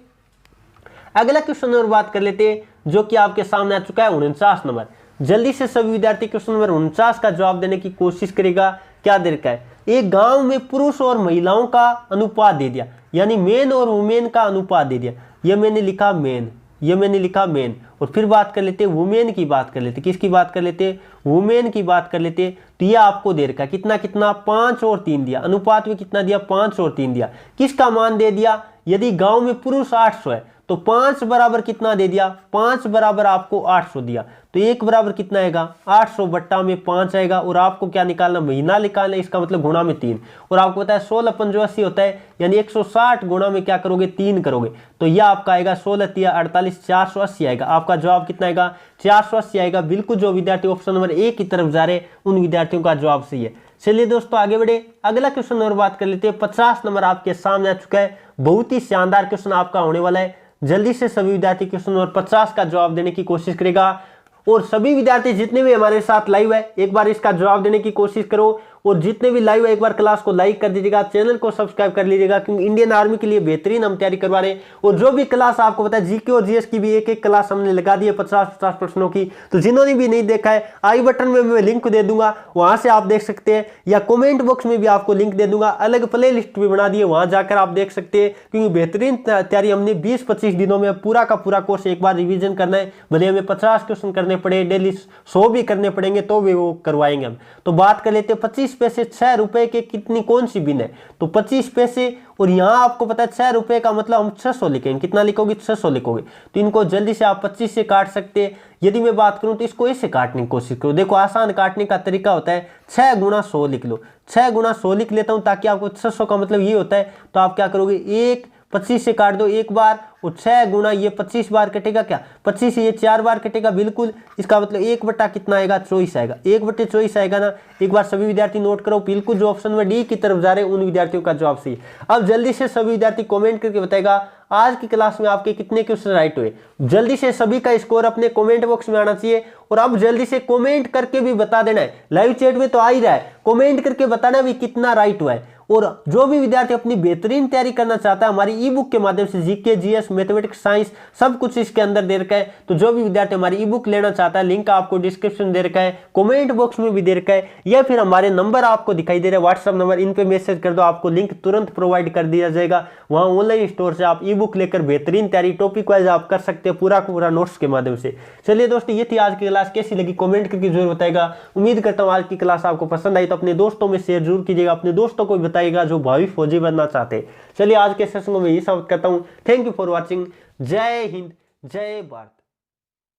अगला क्वेश्चन नंबर बात कर लेते हैं जो कि आपके सामने आ चुका है 49 नंबर। जल्दी से सभी विद्यार्थी क्वेश्चन नंबर 49 का जवाब देने की कोशिश करेगा। क्या दे रखा है, एक गांव में पुरुष और महिलाओं का अनुपात दे दिया, यानी मेन और वुमेन का अनुपात दे दिया। यह मैंने लिखा मेन, ये मैंने लिखा मेन। और फिर बात कर लेते वुमेन की, बात कर लेते किसकी बात कर लेते, वुमेन की बात कर लेते। तो ये आपको दे रखा कितना कितना 5 और 3 दिया, अनुपात में कितना दिया 5 और 3 दिया। किसका मान दे दिया, यदि गांव में पुरुष 800 है तो 5 बराबर कितना दे दिया, 5 बराबर आपको 800 दिया। तो 1 बराबर कितना आएगा 800 बट्टा में 5 आएगा। और आपको क्या निकालना, महीना निकालना, इसका मतलब गुणा में 3। और आपको पता है 16 पंजो 80 होता है, यानी 160 गुणा में क्या करोगे 3 करोगे। तो यह आपका आएगा 16 तिया 48 480 आएगा। आपका जवाब कितना आएगा 480 आएगा। बिल्कुल जो विद्यार्थी ऑप्शन नंबर 1 की तरफ जा रहे उन विद्यार्थियों का जवाब सही है। चलिए दोस्तों आगे बढ़े, अगला क्वेश्चन नंबर बात कर लेते हैं। 50 नंबर आपके सामने आ चुका है। बहुत ही शानदार क्वेश्चन आपका होने वाला है। जल्दी से सभी विद्यार्थी क्वेश्चन नंबर 50 का जवाब देने की कोशिश करेगा। और सभी विद्यार्थी जितने भी हमारे साथ लाइव है एक बार इसका जवाब देने की कोशिश करो। और जितने भी लाइव है एक बार क्लास को लाइक कर दीजिएगा, चैनल को सब्सक्राइब कर लीजिएगा, क्योंकि इंडियन आर्मी के लिए बेहतरीन हम तैयारी करवा रहे हैं। और जो भी क्लास आपको पता है जीके और जीएस की भी एक एक क्लास हमने लगा दी है 50-50 प्रश्नों की। तो जिन्होंने भी नहीं देखा है आई बटन में मैं लिंक दे दूंगा, वहां से आप देख सकते हैं, या कमेंट बॉक्स में भी आपको लिंक दे दूंगा। अलग प्ले लिस्ट भी बना दी है, वहां जाकर आप देख सकते हैं। क्योंकि बेहतरीन तैयारी हमने 20-25 दिनों में पूरा का पूरा कोर्स एक बार रिविजन करना है। भले हमें 50 क्वेश्चन करने पड़े, डेली 100 भी करने पड़ेंगे तो भी वो करवाएंगे हम। तो बात कर लेते हैं 25 पैसे 6 रुपए के कितनी कौन सी बिन है। तो 25 पैसे, और यहां आपको पता है 6 रुपए का मतलब हम 600 लिखेंगे। कितना लिखोगे 600 लिखोगे। तो इनको जल्दी से आप 25 से काट सकते हैं। यदि मैं बात करूं तो इसको ऐसे काटने की कोशिश करो। देखो आसान काटने का तरीका होता है 6 गुणा 100 लिख लो। 6 गुणा 100 लिख लेता हूं ताकि आपको 600 का मतलब ये होता है। तो आप क्या करोगे 1 25 से काट दो एक बार, और 6 गुणा ये 25 बार कटेगा, क्या 25 से ये 4 बार कटेगा। बिल्कुल इसका मतलब 1 बट्टा कितना आएगा 24 आएगा। 1 बट्टे 24 आएगा ना। एक बार सभी विद्यार्थी नोट करो, बिल्कुल जो ऑप्शन में डी की तरफ जा रहे हैं उन विद्यार्थियों का जवाब सही। अब जल्दी से सभी विद्यार्थी कमेंट करके बताएगा आज की क्लास में आपके कितने क्वेश्चन राइट हुए। जल्दी से सभी का स्कोर अपने कमेंट बॉक्स में आना चाहिए। और अब जल्दी से कमेंट करके भी बता देना है, लाइव चैट में तो आ ही रहा है, कमेंट करके बताना भी कितना राइट हुआ है। और जो भी विद्यार्थी अपनी बेहतरीन तैयारी करना चाहता है हमारी ई बुक के माध्यम से, जीके जीएस मैथमेटिक्स साइंस सब कुछ इसके अंदर दे रखा है। तो जो भी विद्यार्थी हमारी ई बुक लेना चाहता है लिंक आपको डिस्क्रिप्शन दे रखा है, कमेंट बॉक्स में भी दे रखा है, या फिर हमारे नंबर आपको दिखाई दे रहा है व्हाट्सएप नंबर, इन पे मैसेज कर दो, आपको लिंक तुरंत प्रोवाइड कर दिया जाएगा। वहां ऑनलाइन स्टोर से आप ई बुक लेकर बेहतरीन तैयारी टॉपिक वाइज आप कर सकते हैं पूरा पूरा नोट्स के माध्यम से। चलिए दोस्तों ये थी आज की क्लास, कैसी लगी कमेंट करके जरूर बताएगा। उम्मीद करता हूँ आज की क्लास आपको पसंद आई। तो अपने दोस्तों में शेयर जरूर कीजिएगा, अपने दोस्तों को भी बताइएगा जो भावी फौजी बनना चाहते। चलिए आज के सेशन को मैं ये समाप्त करता हूँ। Thank you for watching. जय हिंद जय भारत।